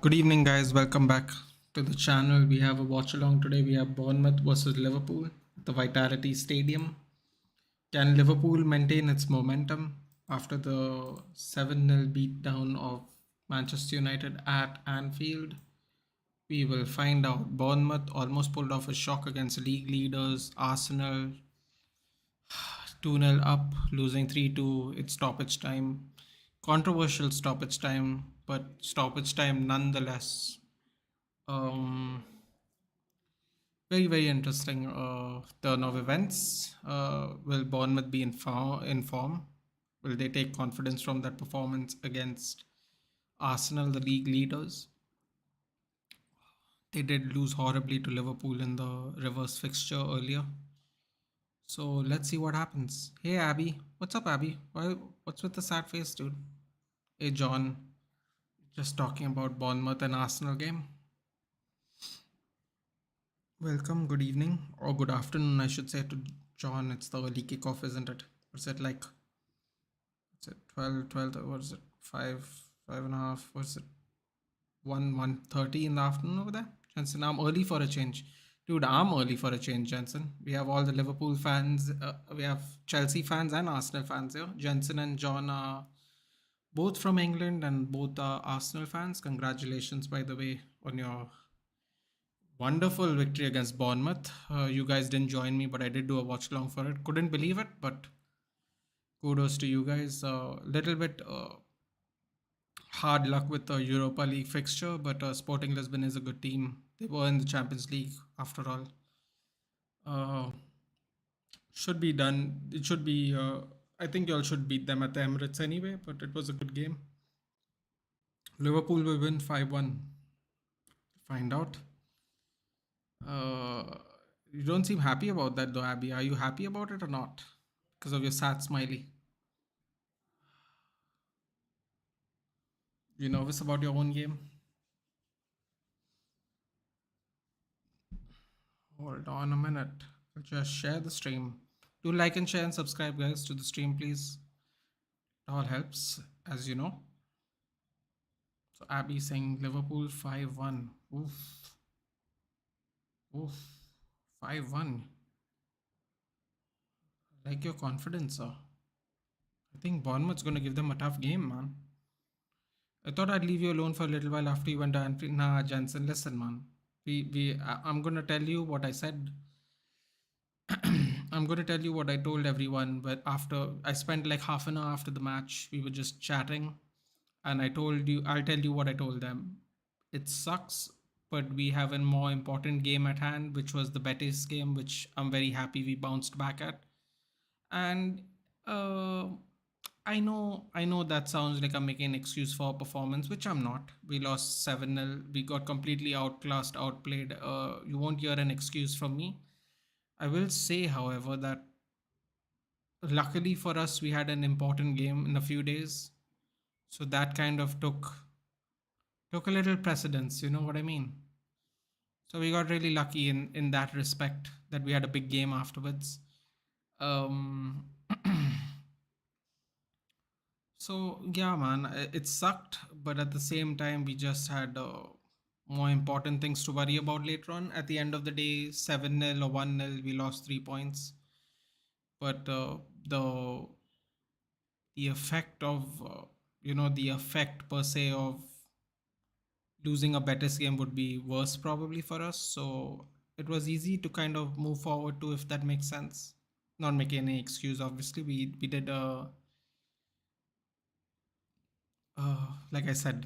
Good evening, guys. Welcome back to the channel. We have a watch along today. We have Bournemouth versus Liverpool at the Vitality Stadium. Can Liverpool maintain its momentum after the 7-0 beatdown of Manchester United at Anfield? We will find out. Bournemouth almost pulled off a shock against league leaders Arsenal, 2-0 up, losing 3-2. It's stoppage time. Controversial stoppage time, but stoppage time nonetheless. Um, very interesting turn of events. Will Bournemouth be in form? Will they take confidence from that performance against Arsenal, the league leaders? They did lose horribly to Liverpool in the reverse fixture earlier. So let's see what happens. Hey Abby, what's up, Abby? What's with the sad face, dude? Hey John, just talking about Bournemouth and Arsenal game. Welcome, good evening, or good afternoon, I should say, to John. It's the early kickoff, isn't it? What's it like? What's it, 12, what is it, 5 and a half, what's it, 1:30 in the afternoon over there? Jensen, I'm early for a change. Dude, I'm early for a change, Jensen. We have all the Liverpool fans, we have Chelsea fans and Arsenal fans here. Jensen and John are both from England and both are Arsenal fans. Congratulations, by the way, on your wonderful victory against Bournemouth. You guys didn't join me, but I did do a watch along for it. Couldn't believe it, but kudos to you guys. A little bit hard luck with the Europa League fixture, but Sporting Lisbon is a good team. They were in the Champions League after all. Should be done. It should be. I think y'all should beat them at the Emirates anyway, but it was a good game. Liverpool will win 5-1. Find out. Uh, you don't seem happy about that though, Abby. Are you happy about it or not? Because of your sad smiley. You nervous about your own game? Hold on a minute. I'll just share the stream. Do like and share and subscribe, guys, to the stream, please. It all helps, as you know. So Abby saying Liverpool 5-1. Oof. Oof. 5-1. Like your confidence, sir. I think Bournemouth's going to give them a tough game, man. I thought I'd leave you alone for a little while after you went to Anfield. Nah, Jensen, listen, man. I'm going to tell you what I said. I'm going to tell you what I told everyone, but after I spent like half an hour after the match, we were just chatting, and I'll tell you what I told them. It sucks, but we have a more important game at hand, which was the Betis game, which I'm very happy we bounced back at. And uh, I know that sounds like I'm making an excuse for our performance, which I'm not. We lost 7-0. We got completely outclassed, outplayed. You won't hear an excuse from me. I will say, however, that luckily for us, we had an important game in a few days. So that kind of took a little precedence, you know what I mean? So we got really lucky in that respect that we had a big game afterwards. Um So yeah, man, it sucked, but at the same time, we just had more important things to worry about later on. At the end of the day, 7-0 or 1-0, we lost 3 points. But the effect of the effect per se of losing a Betis game would be worse probably for us. So it was easy to kind of move forward to, if that makes sense. Not making any excuse, obviously. We did like I said,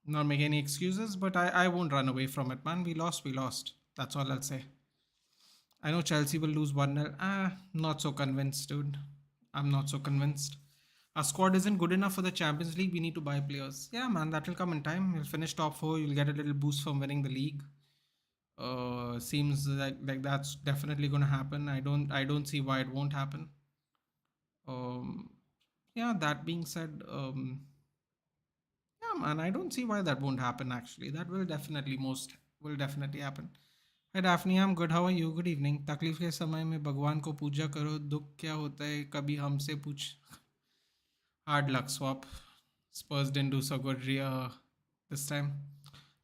not make any excuses, but I won't run away from it, man. We lost, we lost. That's all I'll say. I know Chelsea will lose 1-0. Not so convinced, dude. I'm not so convinced. Our squad isn't good enough for the Champions League. We need to buy players. Yeah, man, that will come in time. You'll finish top four. You'll get a little boost from winning the league. Seems like that's definitely going to happen. I don't see why it won't happen. Um, yeah. That being said, yeah, man, I don't see why that won't happen. Actually, that will definitely happen. Hi Daphne, I'm good. How are you? Good evening. तकलीफ के समय में भगवान को पूजा करो. दुख क्या होता है कभी हमसे पूछ. Hard luck swap. Spurs didn't do so good this time.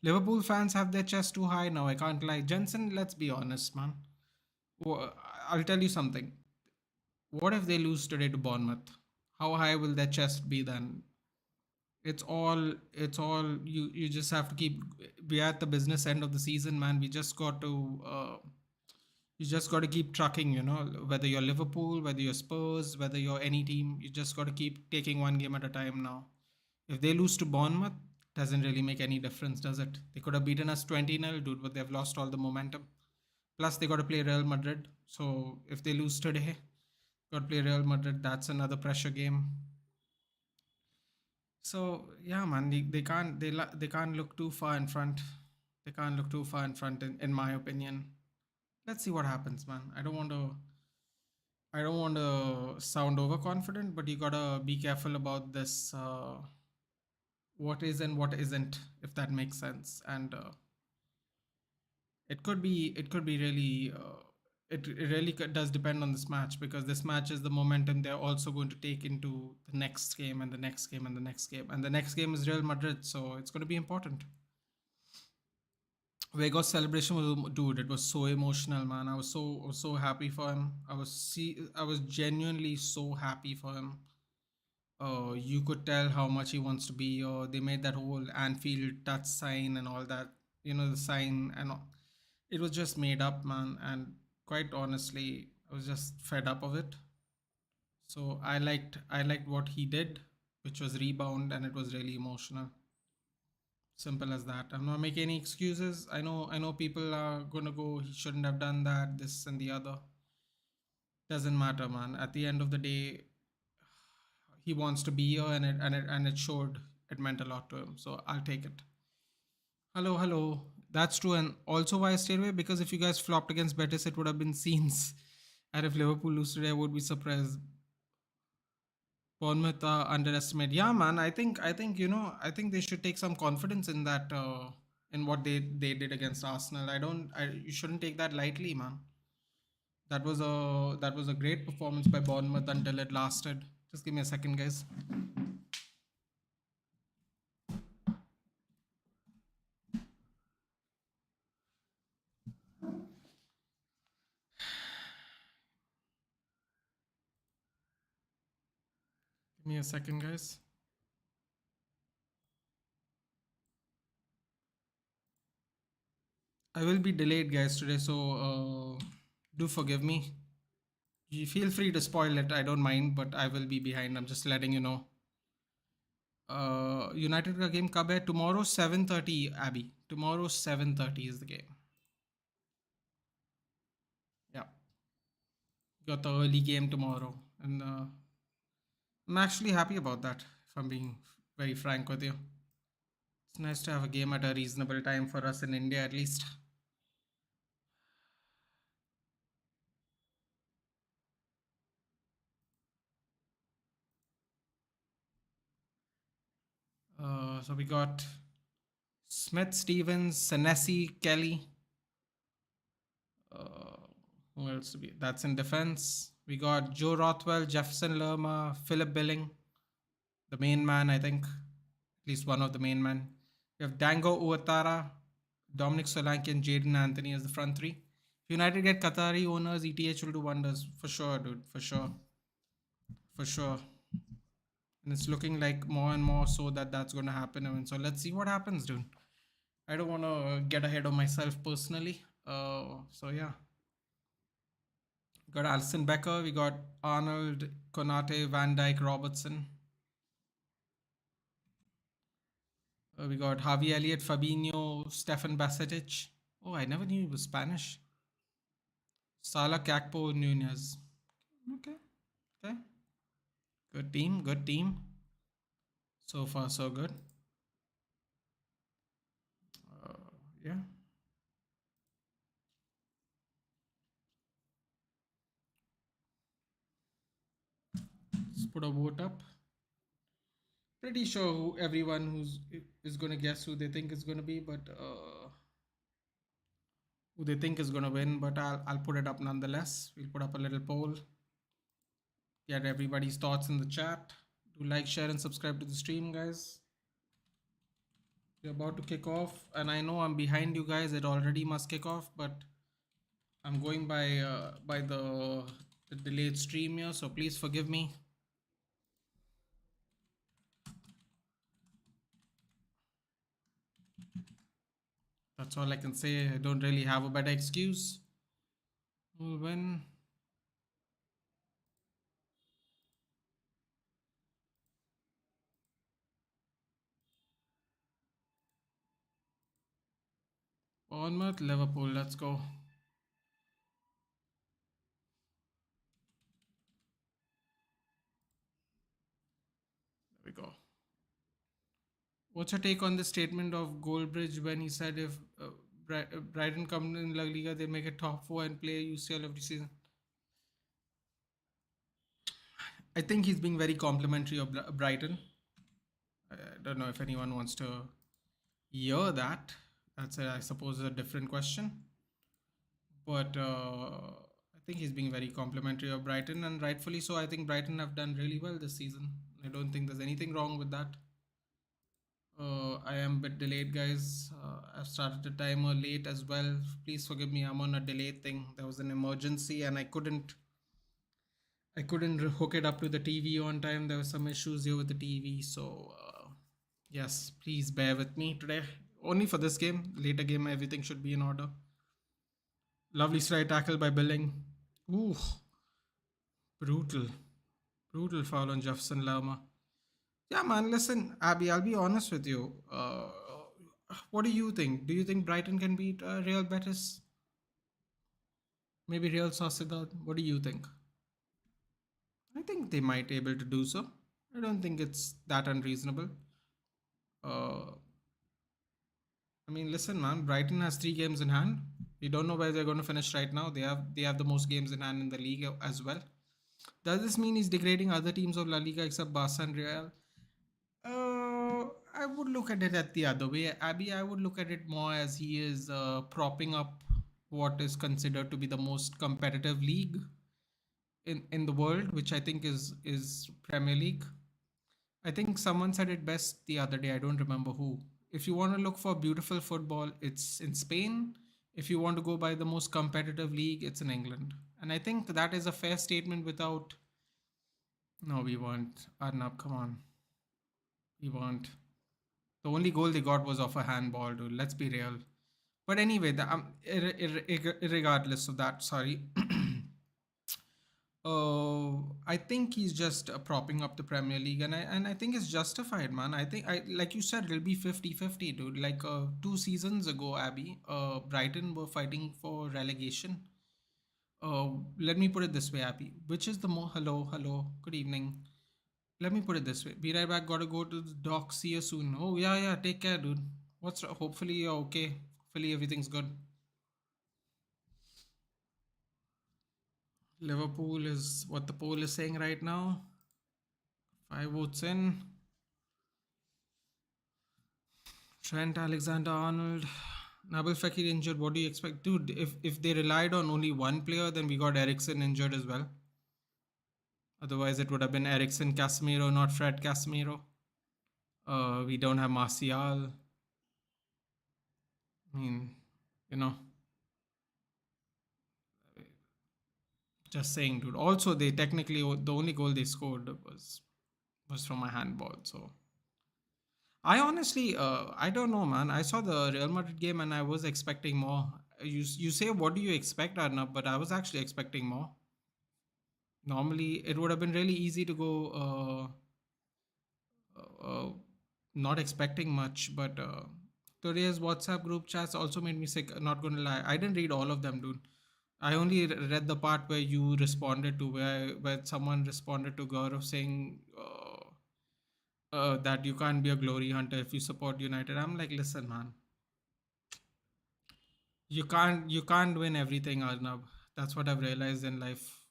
Liverpool fans have their chest too high now. I can't lie. Jensen, let's be honest, man. Wha- I'll tell you something. What if they lose today to Bournemouth? How high will their chest be then? It's all you just have to keep. We're at the business end of the season, man. You just got to keep trucking, whether you're Liverpool, whether you're Spurs, whether you're any team, you just got to keep taking one game at a time now. If they lose to Bournemouth, doesn't really make any difference, does it? They could have beaten us 20-0, dude, but they've lost all the momentum. Plus, they got to play Real Madrid. So if they lose today, got to play Real Madrid. That's another pressure game. So yeah, man, they can't look too far in front. They can't look too far in front, in my opinion. Let's see what happens, man. I don't want to sound overconfident, but you gotta be careful about this. What is and what isn't, if that makes sense. And it could be really. It really does depend on this match, because this match is the momentum they're also going to take into the next game and the next game and the next game, and the next game is Real Madrid, so it's going to be important. Vegas celebration was, dude, it was so emotional, man. I was so happy for him. I was genuinely so happy for him. You could tell how much he wants to be. They made that whole Anfield touch sign and all that. The sign and all. It was just made up, man. And quite honestly, I was just fed up of it. So I liked what he did, which was rebound, and it was really emotional. Simple as that. I'm not making any excuses. I know people are gonna go, he shouldn't have done that, this and the other. Doesn't matter, man. At the end of the day, he wants to be here, and it showed. It meant a lot to him. So I'll take it. Hello, hello. That's true. And also why I stayed away, because if you guys flopped against Betis, it would have been scenes. And if Liverpool lose today, I would be surprised. Bournemouth underestimate. Yeah, man. I think they should take some confidence in that, in what they did against Arsenal. You shouldn't take that lightly, man. That was a great performance by Bournemouth until it lasted. Just give me a second, guys. Give me a second, guys. I will be delayed, guys, today, so do forgive me. You feel free to spoil it. I don't mind, but I will be behind. I'm just letting you know. United का game कब है? Tomorrow 7:30, Abby. Tomorrow 7:30 is the game. Yeah, got the early game tomorrow, and I'm actually happy about that. If I'm being very frank with you, it's nice to have a game at a reasonable time for us in India, at least. So we got Smith, Stevens, Senesi, Kelly. Uh, who else to be? That's in defense. We got Joe Rothwell, Jefferson Lerma, Philip Billing, the main man, I think. At least one of the main men. We have Dango Uatara, Dominic Solanke, and Jaden Anthony as the front three. If United get Qatari owners, ETH will do wonders. For sure, dude. For sure. For sure. And it's looking like more and more so that that's going to happen. I mean, so let's see what happens, dude. I don't want to get ahead of myself personally. So yeah. We got Alison Becker. We got Arnold, Konate, Van Dijk, Robertson. We got Javi Elliott, Fabinho, Stefan Basetic. Oh, I never knew he was Spanish. Salah, Gakpo, Nunez. Okay, okay. Good team, good team. So far, so good. Yeah. Let's put a vote up. Pretty sure everyone who's is gonna guess who they think is gonna be, but who they think is gonna win. But I'll put it up nonetheless. We'll put up a little poll. Get everybody's thoughts in the chat. Do like, share, and subscribe to the stream, guys. We're about to kick off, and I know I'm behind you guys. It already must kick off, but I'm going by the delayed stream here, so please forgive me. That's all I can say. I don't really have a better excuse. We'll win. Bournemouth, Liverpool. Let's go. There we go. What's your take on the statement of Goldbridge when he said if Brighton come in La Liga, they make a top four and play UCL every season? I think he's being very complimentary of Brighton. I don't know if anyone wants to hear that. That's, I suppose, a different question. But I think he's being very complimentary of Brighton, and rightfully so. I think Brighton have done really well this season. I don't think there's anything wrong with that. I am a bit delayed, guys. I've started the timer late as well. Please forgive me. I'm on a delayed thing. There was an emergency, and I couldn't hook it up to the TV on time. There were some issues here with the TV, so yes, please bear with me today. Only for this game. Later game, everything should be in order. Lovely straight tackle by Billing. Ooh, brutal, brutal foul on Jefferson Lerma. Yeah, man. Listen, Abby, I'll be honest with you. What do you think? Do you think Brighton can beat Real Betis? Maybe Real Sociedad? What do you think? I think they might be able to do so. I don't think it's that unreasonable. Uh, I mean, listen, man. Brighton has 3 games in hand. We don't know where they're going to finish right now. They have the most games in hand in the league as well. Does this mean he's degrading other teams of La Liga except Barca and Real? I would look at it at the other way, Abby. I would look at it more as he is propping up what is considered to be the most competitive league in the world, which I think is Premier League. I think someone said it best the other day. I don't remember who. If you want to look for beautiful football, it's in Spain. If you want to go by the most competitive league, it's in England. And I think that is a fair statement without. No, we weren't. Arnab, come on. We weren't. The only goal they got was off a handball, dude. Let's be real. But anyway, regardless of that, sorry. I think he's just propping up the Premier League, and I think it's justified, man. I think I like you said it'll be 50-50, dude. Like 2 seasons ago, Abby, Brighton were fighting for relegation. Let me put it this way, Abby. Which is the more hello, good evening. Let me put it this way. Be right back. Gotta go to the dock. See you soon. Oh yeah. Take care, dude. Hopefully you're okay. Hopefully everything's good. Liverpool is what the poll is saying right now. 5 votes in. Trent Alexander-Arnold. Nabil Fekir injured. What do you expect? Dude, if they relied on only one player, then we got Ericsson injured as well. Otherwise, it would have been Ericsson Casemiro, not Fred Casemiro. We don't have Martial. I mean, you know. Just saying, dude. Also, they technically the only goal they scored was from a handball. So I honestly, I don't know, man. I saw the Real Madrid game and I was expecting more. You say what do you expect, Arnab? But I was actually expecting more. Normally, it would have been really easy to go. Not expecting much, but today's WhatsApp group chats also made me sick. Not gonna lie, I didn't read all of them, dude. I only read the part where you responded to where someone responded to Gaurav saying that you can't be a glory hunter if you support United. I'm like, listen, man, you can't win everything, Arnab. That's what I've realized in life.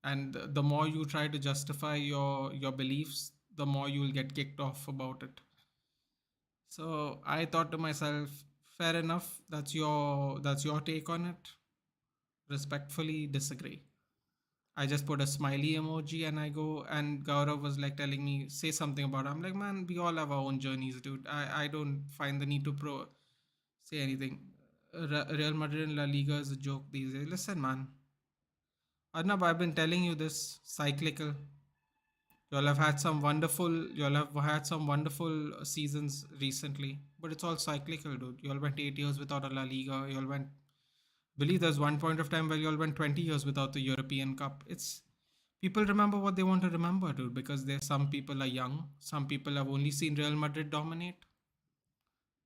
And the more you try to justify your beliefs, the more you'll get kicked off about it. So I thought to myself, fair enough. That's your take on it. Respectfully disagree. I just put a smiley emoji and I go, and Gaurav was like telling me, say something about it. I'm like, man, we all have our own journeys, dude. I don't find the need to say anything. Real Madrid and La Liga is a joke these days. Listen, man. Arnab, I've been telling you this cyclical. You'll have had some wonderful seasons recently, but it's all cyclical, dude. You all went 8 years without a La Liga. You all went, believe there's one point of time where you all went 20 years without the European Cup. It's people remember what they want to remember, dude, because there's some people are young, some people have only seen Real Madrid dominate.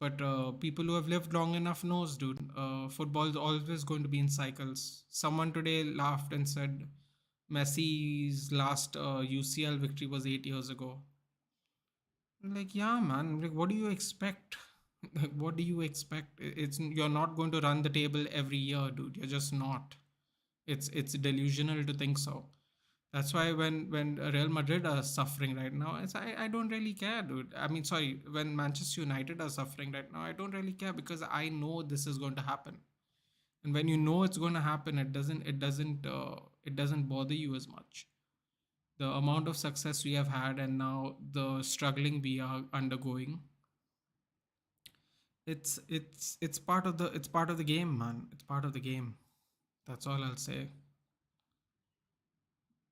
But people who have lived long enough knows, dude. Football is always going to be in cycles. Someone today laughed and said Messi's last UCL victory was 8 years ago. Like, yeah, man. Like, what do you expect? Like, what do you expect? You're not going to run the table every year, dude. You're just not. It's delusional to think so. That's why when Real Madrid are suffering right now, I don't really care, dude. I mean, sorry, when Manchester United are suffering right now, I don't really care because I know this is going to happen. And when you know it's going to happen, it doesn't bother you as much. The amount of success we have had and now the struggling we are undergoing, it's part of the game, man. It's part of the game. That's all I'll say.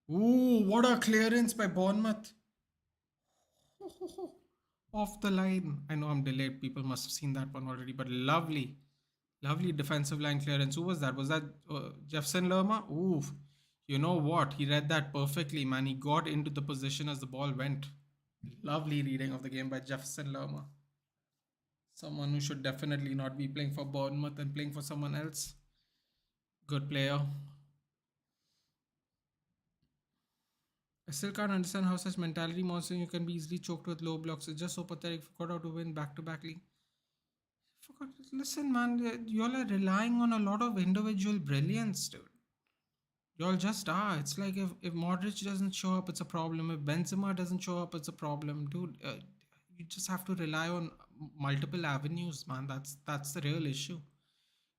Ooh, what a clearance by Bournemouth. Off the line. I know I'm delayed. People must have seen that one already, but lovely, lovely defensive line clearance. Who was that? Was that Jefferson Lerma? Ooh, you know what? He read that perfectly, man. He got into the position as the ball went. Lovely reading of the game by Jefferson Lerma. Someone who should definitely not be playing for Bournemouth and playing for someone else. Good player. I still can't understand how such mentality monsters you can be easily choked with low blocks. It's just so pathetic. Forgot how to win back-to-back league. Listen, man, you all are relying on a lot of individual brilliance, dude. You all just are. It's like if Modric doesn't show up, it's a problem. If Benzema doesn't show up, it's a problem, dude. You just have to rely on multiple avenues, man. That's the real issue.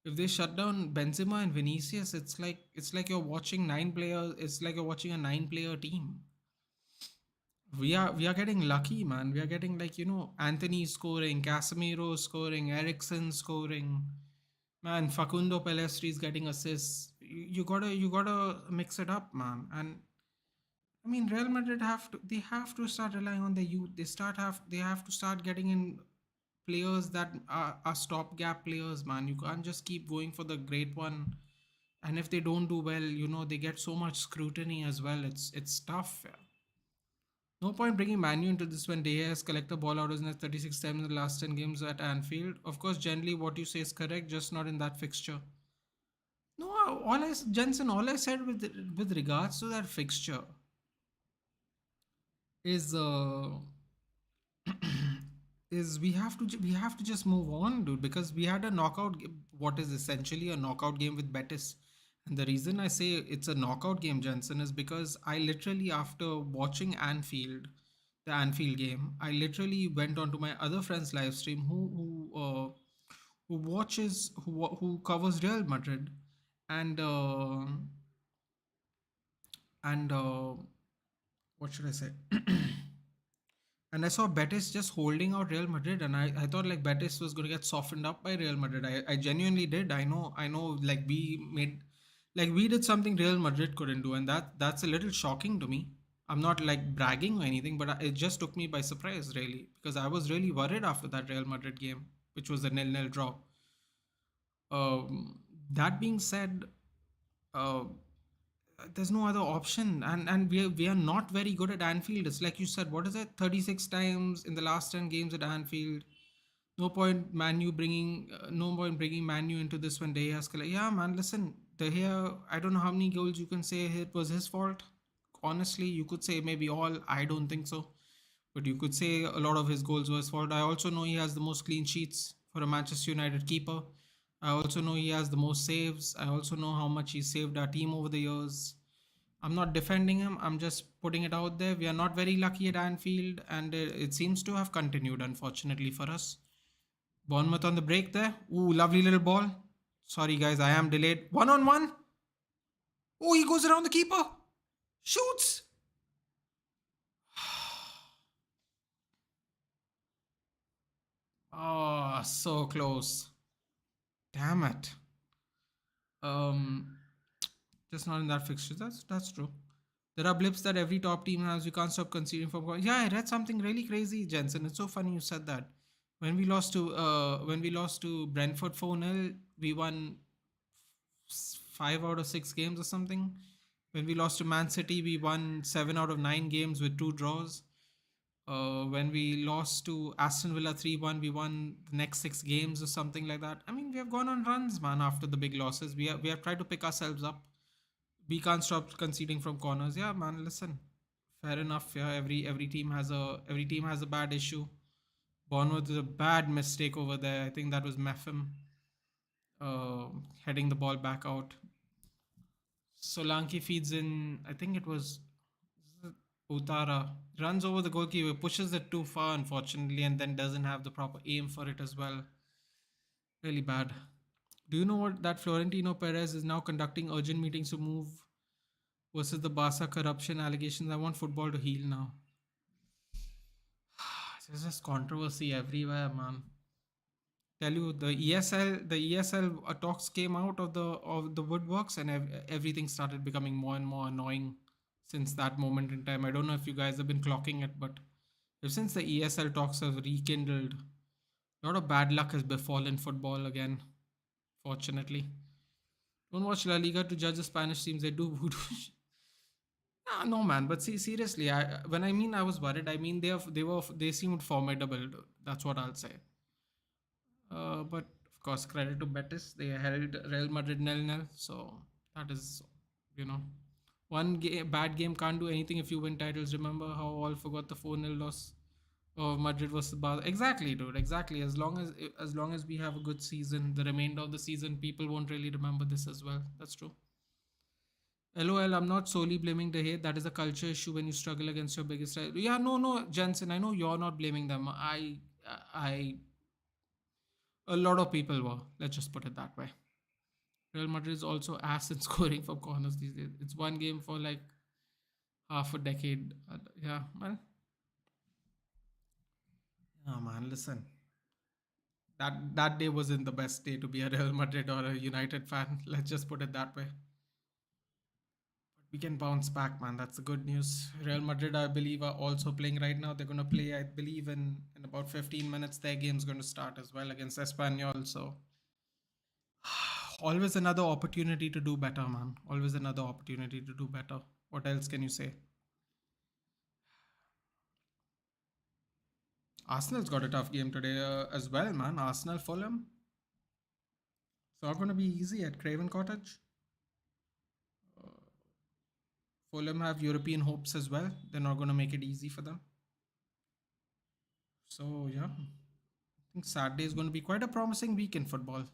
If they shut down Benzema and Vinicius, it's like you're watching nine players. It's like you're watching a nine-player team. We are getting lucky, man. We are getting like Anthony scoring, Casemiro scoring, Ericsson scoring. Man, Facundo Pellistri is getting assists. You gotta mix it up, man. And I mean, Real Madrid they have to start relying on their youth. They have to start getting in players that are stopgap players, man. You can't just keep going for the great one. And if they don't do well, they get so much scrutiny as well. It's tough. Yeah. No point bringing Manu into this when De Gea has collected the ball out in 36 times in the last 10 games at Anfield. Of course, generally what you say is correct, just not in that fixture. No, Jensen, all I said with regards to that fixture is is we have to just move on, dude, because we had a what is essentially a knockout game with Betis. And the reason I say it's a knockout game, Jensen, is because I literally, after watching the Anfield game, I literally went onto my other friend's live stream who covers Real Madrid, and and what should I say? And I saw Betis just holding out Real Madrid, and I thought like Betis was going to get softened up by Real Madrid. I genuinely did. I know. We did something Real Madrid couldn't do, and that's a little shocking to me. I'm not like bragging or anything, but it just took me by surprise, really, because I was really worried after that Real Madrid game, which was a 0-0 draw. That being said, uh, there's no other option, and we are not very good at Anfield. It's like you said, what is it, 36 times in the last 10 games at Anfield. No point bringing Manu into this when De Gea's yeah, man. Listen, De Gea, I don't know how many goals you can say it was his fault. Honestly, you could say maybe all. I don't think so, but you could say a lot of his goals were his fault. I also know he has the most clean sheets for a Manchester United keeper. I also know he has the most saves. I also know how much he saved our team over the years. I'm not defending him. I'm just putting it out there. We are not very lucky at Anfield, and it seems to have continued, unfortunately for us. Bournemouth on the break there. Ooh, lovely little ball. Sorry, guys, I am delayed. 1-on-1. Oh, he goes around the keeper. Shoots. Oh, so close. Damn it. Um, just not in that fixture. That's true. There are blips that every top team has. We can't stop conceding from. Yeah, I read something really crazy, Jensen. It's so funny you said that. When we lost to Brentford 4-0, we won 5 out of 6 games or something. When we lost to Man City, we won 7 out of 9 games with 2 draws. When we lost to Aston Villa 3-1, we won the next 6 games or something like that. I mean, we have gone on runs, man, after the big losses. We have tried to pick ourselves up. We can't stop conceding from corners. Yeah, man, listen. Fair enough. Yeah, every team has a bad issue. Bournemouth is a bad mistake over there. I think that was Meffem uh, heading the ball back out. Solanke feeds in, I think it was Utara, runs over the goalkeeper, pushes it too far, unfortunately, and then doesn't have the proper aim for it as well. Really bad. Do you know what that Florentino Perez is now conducting urgent meetings to move versus the Barca corruption allegations? I want football to heal now. There's just controversy everywhere, man. Tell you the ESL talks came out of the woodworks, and everything started becoming more and more annoying since that moment in time. I don't know if you guys have been clocking it, but ever since the ESL talks have rekindled, a lot of bad luck has befallen football again. Fortunately, don't watch La Liga to judge the Spanish teams. They do voodoo. Ah, no, man. But see, seriously, when I mean I was worried, I mean they seemed formidable. That's what I'll say. But of course, credit to Betis. They held Real Madrid 0-0. So that is, you know, bad game can't do anything if you win titles. Remember how all forgot the 4-0 loss of Madrid versus Barca? Exactly, dude. Exactly. As long as we have a good season, the remainder of the season, people won't really remember this as well. That's true. LOL, I'm not solely blaming the hate. That is a culture issue when you struggle against your biggest rival. Yeah, no, Jensen. I know you're not blaming them. A lot of people were. Let's just put it that way. Real Madrid is also ass in scoring from corners these days. It's one game for like half a decade. Yeah, well, oh man, listen. That day wasn't the best day to be a Real Madrid or a United fan. Let's just put it that way. We can bounce back, man. That's the good news. Real Madrid, I believe, are also playing right now. They're going to play, I believe, in about 15 minutes. Their game's going to start as well against Espanyol. So, always another opportunity to do better, man. Always another opportunity to do better. What else can you say? Arsenal's got a tough game today as well, man. Arsenal Fulham. It's not going to be easy at Craven Cottage. Fulham have European hopes as well. They're not going to make it easy for them. So, yeah, I think Saturday is going to be quite a promising week in football.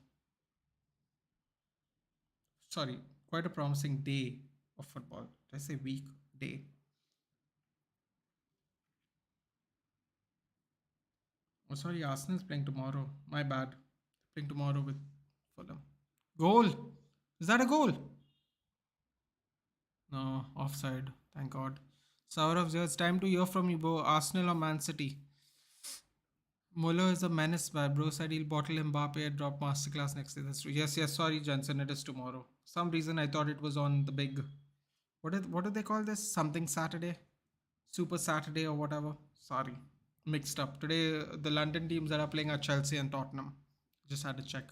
Sorry, quite a promising day of football. Did I say week? Day. Oh, sorry, Arsenal's playing tomorrow. My bad. Playing tomorrow with Fulham. Goal! Is that a goal? No, offside. Thank God. Saurav, it's time to hear from you, bro. Arsenal or Man City? Muller is a menace, man. Bro said he'll bottle Mbappe and drop masterclass next day. That's true. Yes. Sorry, Jensen. It is tomorrow. Some reason I thought it was on the big. What do they call this? Something Saturday, Super Saturday or whatever. Sorry, mixed up. Today the London teams that are playing are Chelsea and Tottenham. Just had to check.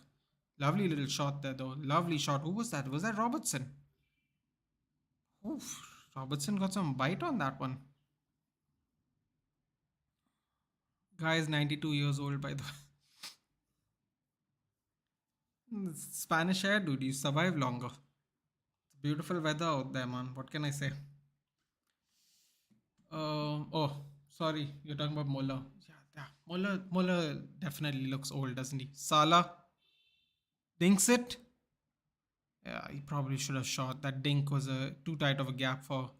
Lovely little shot there though. Lovely shot. Who was that? Was that Robertson? Oof. Robertson got some bite on that one. Guy is 92 years old by the way. Spanish air, dude. You survive longer. Beautiful weather out there, man. What can I say? Oh, sorry. You're talking about Muller. Yeah. Muller definitely looks old, doesn't he? Salah dinks it. Yeah, he probably should have shot. That dink was too tight of a gap for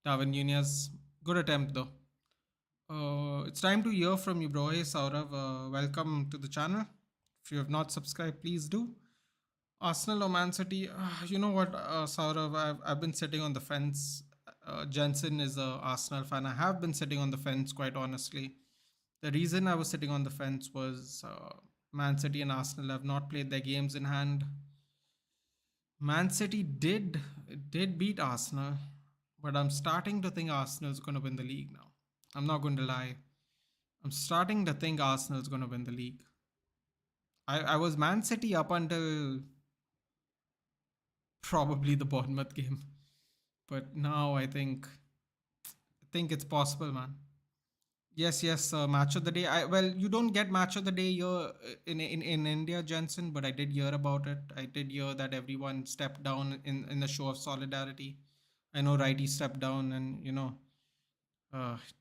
Darwin Nunez. Good attempt though. It's time to hear from you, bro. Hey, Saurav. Welcome to the channel. If you have not subscribed, please do. Arsenal or Man City? You know what, Saurav? I've been sitting on the fence Jensen is a Arsenal fan. I have been sitting on the fence, quite honestly. The reason I was sitting on the fence was Man City and Arsenal have not played their games in hand. Man City did beat Arsenal, but I'm starting to think Arsenal's going to win the league now. I'm not going to lie. I'm starting to think Arsenal's going to win the league. I was Man City up until probably the Bournemouth game, but now I think it's possible, man. Yes, yes, match of the day. Well, you don't get match of the day here in India, Jensen, but I did hear about it. I did hear that everyone stepped down in a show of solidarity. I know Righty stepped down, and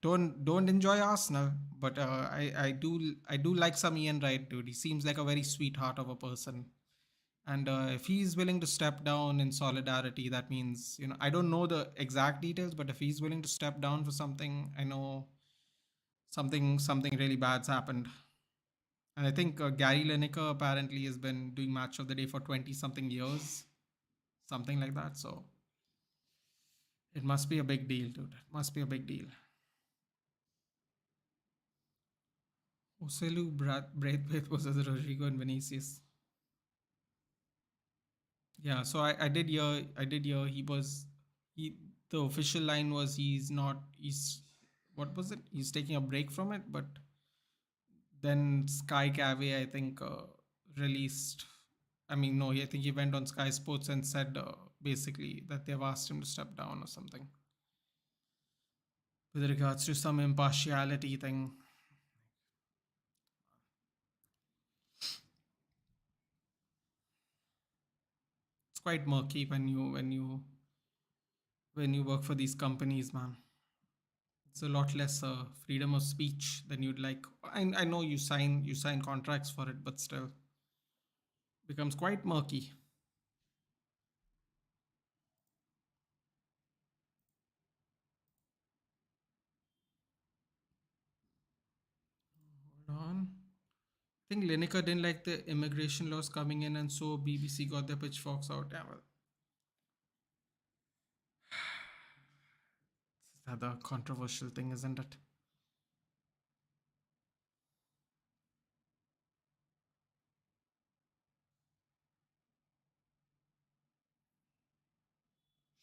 don't enjoy Arsenal, but I do like some Ian Wright, dude. He seems like a very sweetheart of a person, and if he's willing to step down in solidarity, that means I don't know the exact details, but if he's willing to step down for something, I know something really bad's happened. And I think Gary Lineker apparently has been doing match of the day for 20 something years, something like that. So it must be a big deal, dude. It must be a big deal. Oselu Braithwaite was as Rodrigo and Vinicius. Yeah, so I did hear he the official line was he's what was it? He's taking a break from it, but then Sky Cafe, I think, released. I mean, no, I think he went on Sky Sports and said basically that they've asked him to step down or something with regards to some impartiality thing. It's quite murky when you work for these companies, man. It's a lot less freedom of speech than you'd like. I know you sign contracts for it, but still becomes quite murky. Hold on. I think Lineker didn't like the immigration laws coming in, and so BBC got their pitchforks out. Yeah, well, this is another controversial thing, isn't it?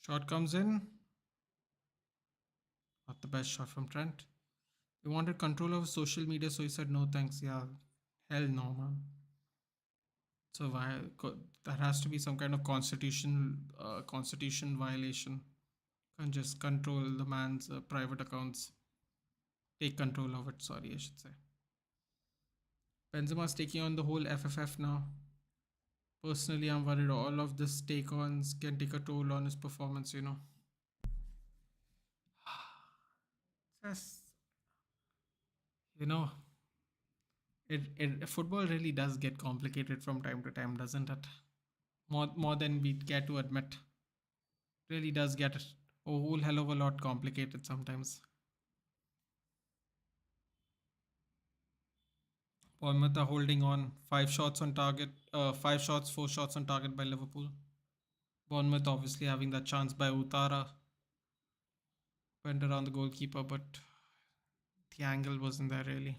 Shot comes in, not the best shot from Trent. They wanted control over social media, so he said no thanks. Yeah, hell no, man. So why that has to be some kind of constitution violation. Can't just control the man's private accounts. Take control of it. Sorry, I should say. Benzema's taking on the whole FFF now. Personally, I'm worried all of this take-ons can take a toll on his performance. Yes, you know, it football really does get complicated from time to time, doesn't it? More than we care to admit. Really does get a whole hell of a lot complicated sometimes. Bournemouth are holding on. 5 shots on target. 5 shots, 4 shots on target by Liverpool. Bournemouth obviously having that chance by Utara. Went around the goalkeeper, but the angle wasn't there really.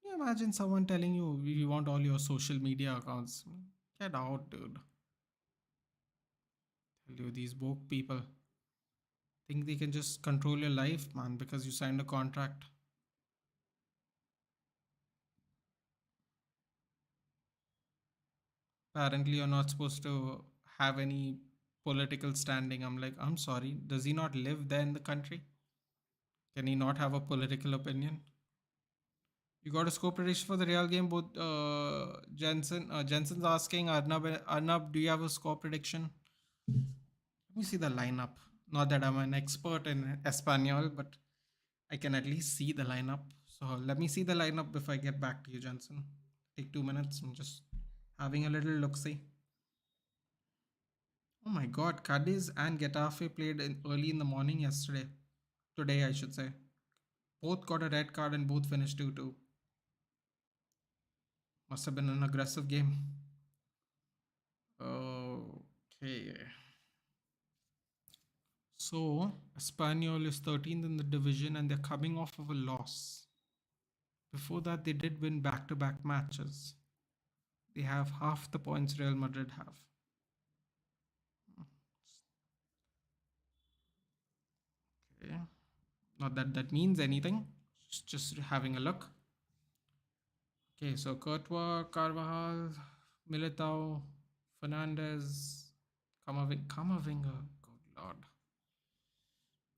Can you imagine someone telling you we want all your social media accounts? Get out, dude. Tell you these woke people think they can just control your life, man, because you signed a contract. Apparently, you're not supposed to have any political standing. I'm like, I'm sorry. Does he not live there in the country? Can he not have a political opinion? You got a score prediction for the Real game, both Jensen's asking Arnab, do you have a score prediction? Let me see the lineup. Not that I'm an expert in Espanol, but I can at least see the lineup. So let me see the lineup before I get back to you, Jensen. Take 2 minutes. I'm just having a little look see. Oh my god, Cadiz and Getafe played early in the morning yesterday. Today, I should say. Both got a red card and both finished 2-2. Must have been an aggressive game. So, Espanyol is 13th in the division and they're coming off of a loss. Before that, they did win back to back matches. They have half the points Real Madrid have. Okay. Not that that means anything, just having a look. Okay, so Courtois, Carvajal, Militao, Fernandez, Kamavinga. Good lord.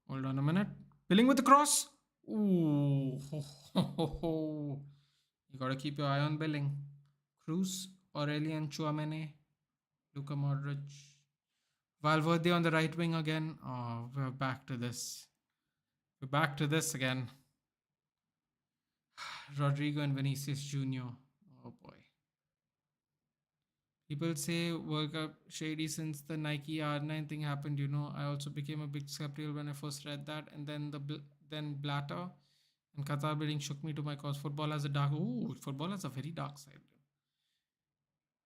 Hold on a minute. Billing with the cross. Ooh. Ho, ho, ho, ho. You gotta keep your eye on Billing. Cruz, Aurelian Chouameni, Luka Modric. Valverde on the right wing again. Oh, we're back to this. We're back to this again. Rodrigo and Vinicius Jr. Oh boy. People say World Cup shady since the Nike R9 thing happened. I also became a big skeptical when I first read that, and then Blatter and Qatar bidding shook me to my cause. Football has a very dark side.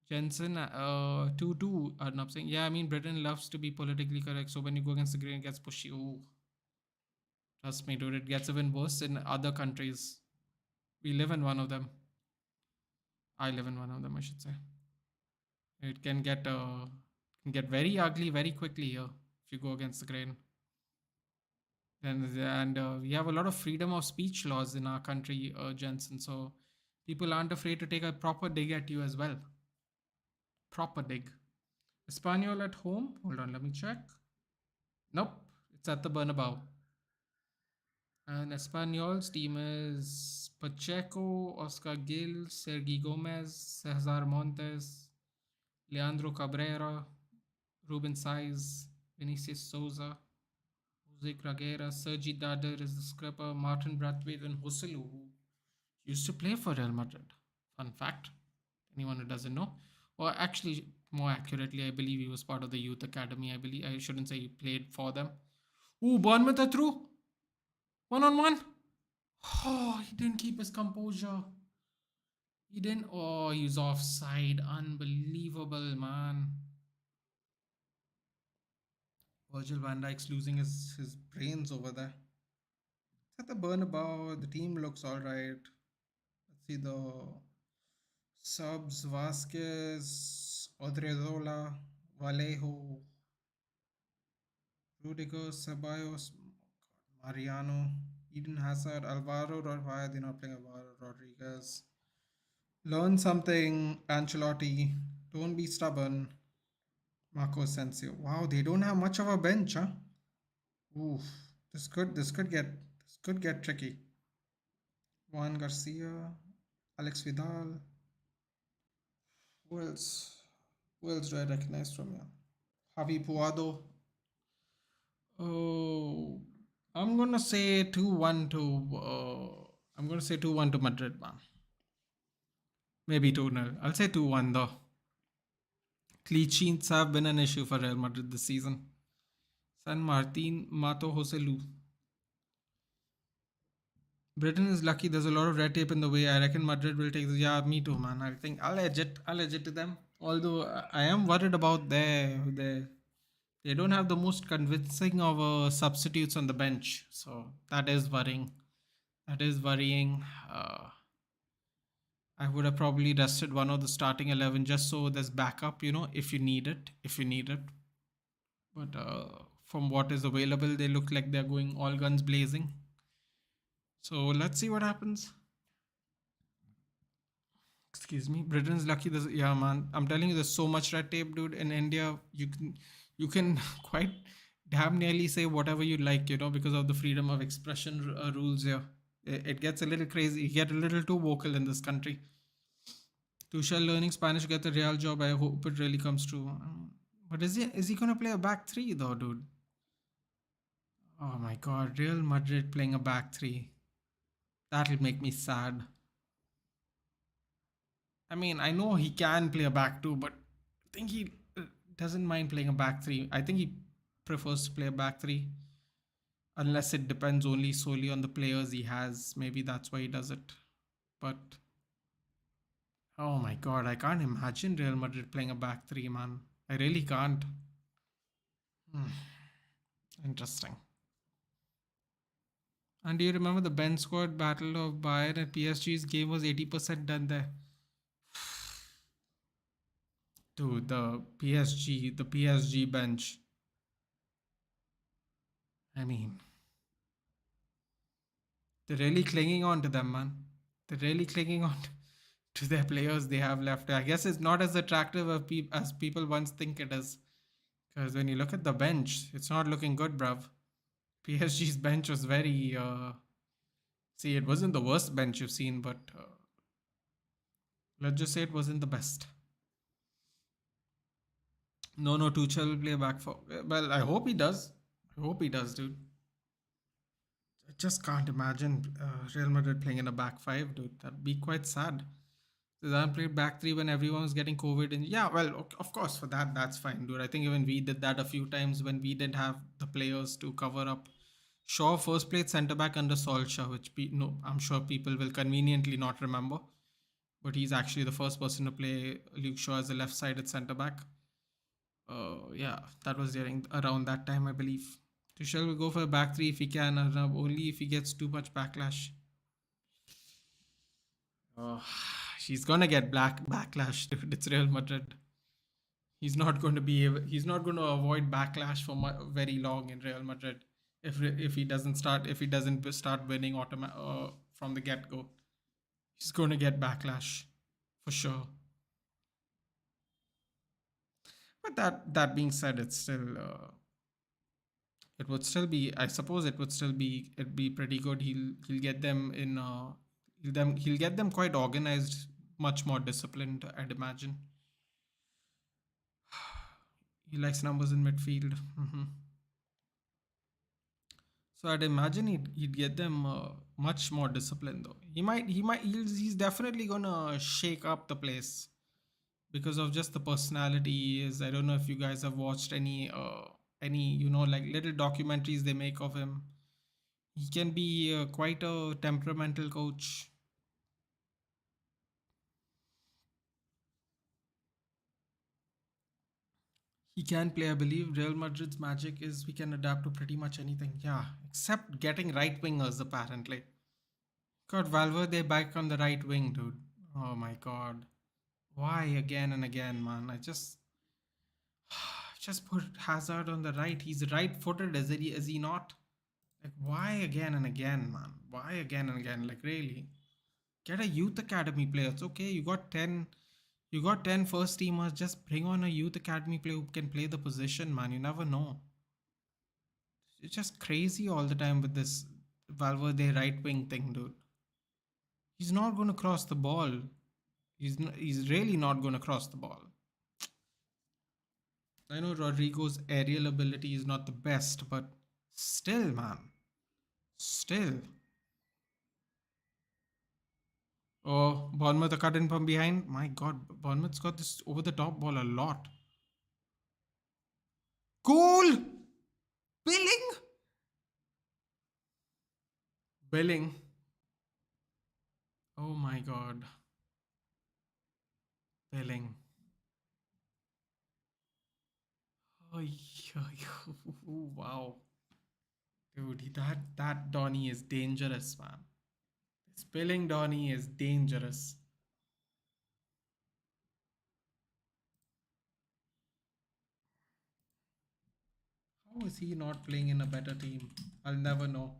Jensen 2-2 are not saying, yeah, I mean Britain loves to be politically correct, so when you go against the grain, it gets pushy. Ooh, trust me, dude, it gets even worse in other countries. We live in one of them. I live in one of them, I should say. It can get very ugly very quickly here if you go against the grain. And we have a lot of freedom of speech laws in our country, Jensen. So people aren't afraid to take a proper dig at you as well. Proper dig. Espanyol at home. Hold on, let me check. Nope, it's at the Bernabeu. And Espanyol's team is Pacheco, Oscar Gil, Sergi Gomez, Cesar Montes, Leandro Cabrera, Ruben Saiz, Vinicius Souza, Jose Graguera, Sergi Darder is the scrapper, Martin Brathwaite, and Joselu, who used to play for Real Madrid. Fun fact, anyone who doesn't know. Or actually, more accurately, I believe he was part of the youth academy. I shouldn't say he played for them. Ooh, Bournemouth are through. 1-on-1. Oh, he didn't keep his composure. He didn't. Oh, he's offside. Unbelievable, man. Virgil Van Dijk's losing his brains over there. It's at the Bernabeu. The team looks alright. Let's see the subs: Vasquez, Odriozola, Vallejo, Rudiger, Ceballos, Mariano, Eden Hazard, Alvaro. Why are they not playing Alvaro Rodriguez? Learn something, Ancelotti. Don't be stubborn. Marco Asensio. Wow, they don't have much of a bench, huh? Oof. This could get tricky. Juan Garcia, Alex Vidal. Who else? Who else do I recognize from here? Javi Puado. Oh, I'm gonna say 2-1 to. I'm gonna say 2-1 to Madrid, man. Maybe 2-0. I'll say 2-1 though. Clean sheets have been an issue for Real Madrid this season. San Martin, Mato Joselu. Britain is lucky. There's a lot of red tape in the way. I reckon Madrid will take this. Yeah, me too, man. I think I'll edge it to them. Although I am worried about they don't have the most convincing of substitutes on the bench, so that is worrying. That is worrying. I would have probably rested one of the starting 11 just so there's backup. If you need it, But from what is available, they look like they're going all guns blazing. So let's see what happens. Excuse me. Britain's lucky. Yeah, man. I'm telling you, there's so much red tape, dude. In India, you can quite damn nearly say whatever you like, because of the freedom of expression rules here. It gets a little crazy. You get a little too vocal in this country. Tuchel learning Spanish to get the Real job. I hope it really comes true. But is he gonna play a back three though, dude? Oh my God, Real Madrid playing a back three. That'll make me sad. I mean, I know he can play a back two, but I think he doesn't mind playing a back three. I think he prefers to play a back three, unless it depends only solely on the players he has. Maybe that's why he does it. But oh my God, I can't imagine Real Madrid playing a back three, man. I really can't. Interesting. And do you remember the bench squad battle of Bayern and PSG's game was 80% done there? Dude, the PSG bench. I mean, they're really clinging on to them, man. They're really clinging on to their players they have left. I guess it's not as attractive as people once think it is. Because when you look at the bench, it's not looking good, bruv. PSG's bench was very. See, it wasn't the worst bench you've seen, but let's just say it wasn't the best. No, Tuchel will play back for. Well, I hope he does. I hope he does, dude. I just can't imagine Real Madrid playing in a back five, dude. That'd be quite sad. Zidane played back three when everyone was getting COVID, and yeah, well, of course, for that, that's fine, dude. I think even we did that a few times when we didn't have the players to cover up. Shaw first played centre back under Solskjaer, which no, I'm sure people will conveniently not remember, but he's actually the first person to play Luke Shaw as a left-sided centre back. Yeah, that was during around that time, I believe. Tuchel will go for a back three if he can, only if he gets too much backlash. Oh, she's gonna get black backlash, dude. It's Real Madrid. He's not going to avoid backlash for very long in Real Madrid if he doesn't start winning from the get go. He's going to get backlash for sure. But that being said, it's still it would still be, I suppose it would still be, it'd be pretty good. He'll get them in he'll get them quite organized, much more disciplined, I'd imagine. He likes numbers in midfield. So I'd imagine he'd get them much more disciplined though. He's definitely gonna shake up the place because of just the personality he is. I don't know if you guys have watched any like little documentaries they make of him. He can be quite a temperamental coach. He can play. I believe Real Madrid's magic is we can adapt to pretty much anything. Yeah, except getting right wingers apparently. Got Valverde back on the right wing, dude. Oh my god. Why again and again, man? I just put Hazard on the right. He's right-footed, is he not? Like why again and again, man? Why again and again? Like really? Get a youth academy player. It's okay. You got 10 first teamers. Just bring on a youth academy player who can play the position, man. You never know. It's just crazy all the time with this Valverde right wing thing, dude. He's not going to cross the ball. He's really not going to cross the ball. I know Rodrigo's aerial ability is not the best, but still, man. Still. Oh, Bournemouth are cut in from behind. My God, Bournemouth's got this over the top ball a lot. Goal! Billing! Billing. Oh my God. Billing. Oh, wow. Dude, that Donny is dangerous, man. Spilling Donny is dangerous. How is he not playing in a better team? I'll never know.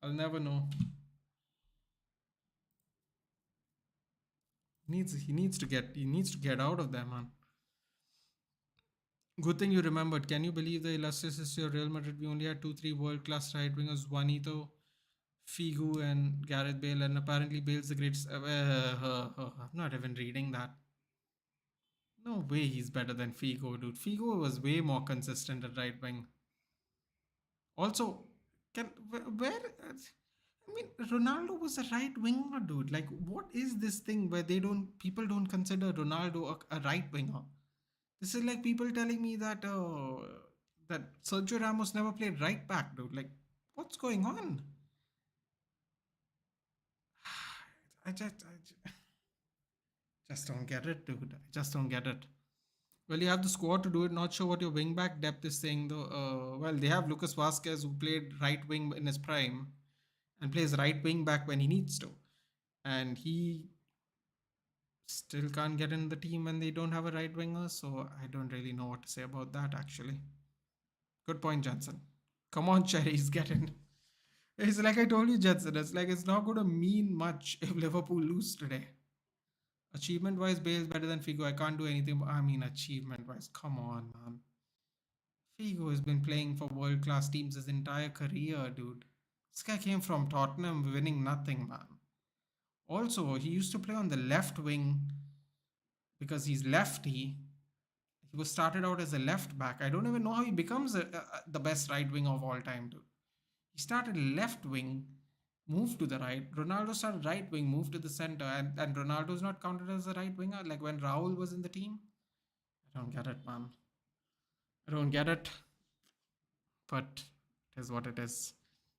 I'll never know. He needs to get out of there, man. Good thing you remembered. Can you believe the illustrious history of Real Madrid? We only had 2-3 world class right wingers, Juanito, Figu, and Gareth Bale, and apparently Bale's the greatest. I'm not even reading that. No way he's better than Figo, dude. Figo was way more consistent at right wing. Also, can where? I mean, Ronaldo was a right winger, dude. Like, what is this thing where people don't consider Ronaldo a right winger? This is like people telling me that Sergio Ramos never played right back, dude. Like, what's going on? I just don't get it, dude. I just don't get it. Well, you have the squad to do it. Not sure what your wing back depth is saying though. Well, they have Lucas Vasquez, who played right wing in his prime and plays right wing back when he needs to, and he still can't get in the team when they don't have a right winger. So I don't really know what to say about that. Actually, good point, Jensen. Come on, Cherries, get in. It's like I told you, Jensen. It's like it's not going to mean much if Liverpool lose today. Achievement wise, Bale is better than Figo. I can't do anything. I mean, achievement wise, come on, man. Figo has been playing for world class teams his entire career, dude. This guy came from Tottenham winning nothing, man. Also, he used to play on the left wing because he's lefty. He was started out as a left back. I don't even know how he becomes the best right wing of all time, dude. He started left wing, moved to the right. Ronaldo started right wing, moved to the center, and Ronaldo's not counted as a right winger like when Raul was in the team. I don't get it, man. I don't get it, but it is what it is.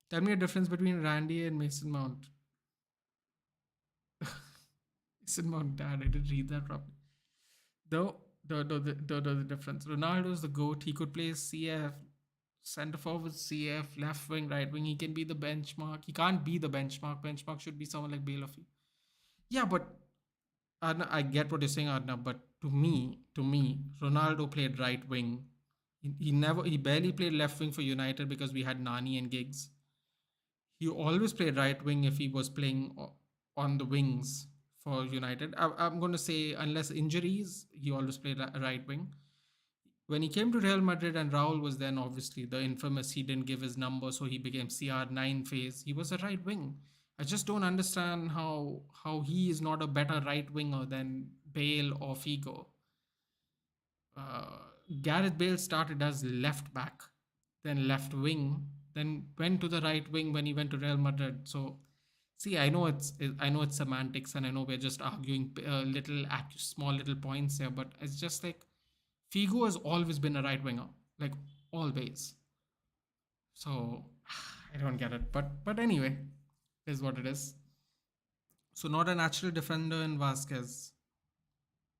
Tell me a difference between Randy and Mason Mount. Mason Mount, Dad, I didn't read that properly. Though, the difference. Ronaldo's the GOAT. He could play CF, center forward, CF, left wing, right wing. He can be the benchmark. He can't be the benchmark. Benchmark should be someone like Bale. Yeah, but Arna, I get what you're saying, Arna. But to me, Ronaldo played right wing. He barely played left wing for United because we had Nani and Giggs. He always played right wing if he was playing on the wings for United. I'm going to say, unless injuries, he always played right wing. When he came to Real Madrid and Raul was then obviously the infamous he didn't give his number, so he became CR9 phase. He was a right wing. I just don't understand how he is not a better right winger than Bale or Figo. Uh, Gareth Bale started as left back, then left wing, then went to the right wing when he went to Real Madrid. So, see, I know it's semantics, and I know we're just arguing small little points here, but it's just like Figo has always been a right winger, like always. So I don't get it, but anyway, is what it is. So not a natural defender in Vasquez.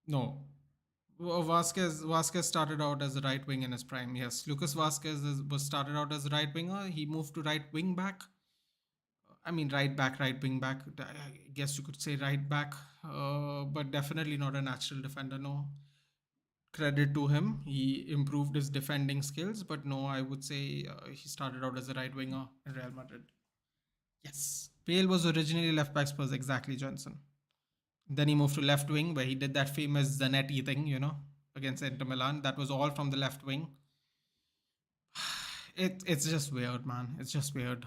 No, Vasquez started out as a right wing in his prime. Yes, Lucas Vasquez was started out as a right winger. He moved to right wing back. I mean, right back, right wing back. I guess you could say right back, but definitely not a natural defender. No, credit to him. He improved his defending skills, but no, I would say he started out as a right winger in Real Madrid. Yes, Bale was originally left back Spurs. Exactly, Johnson. Then he moved to left wing where he did that famous Zanetti thing, against Inter Milan. That was all from the left wing. It's just weird, man. It's just weird.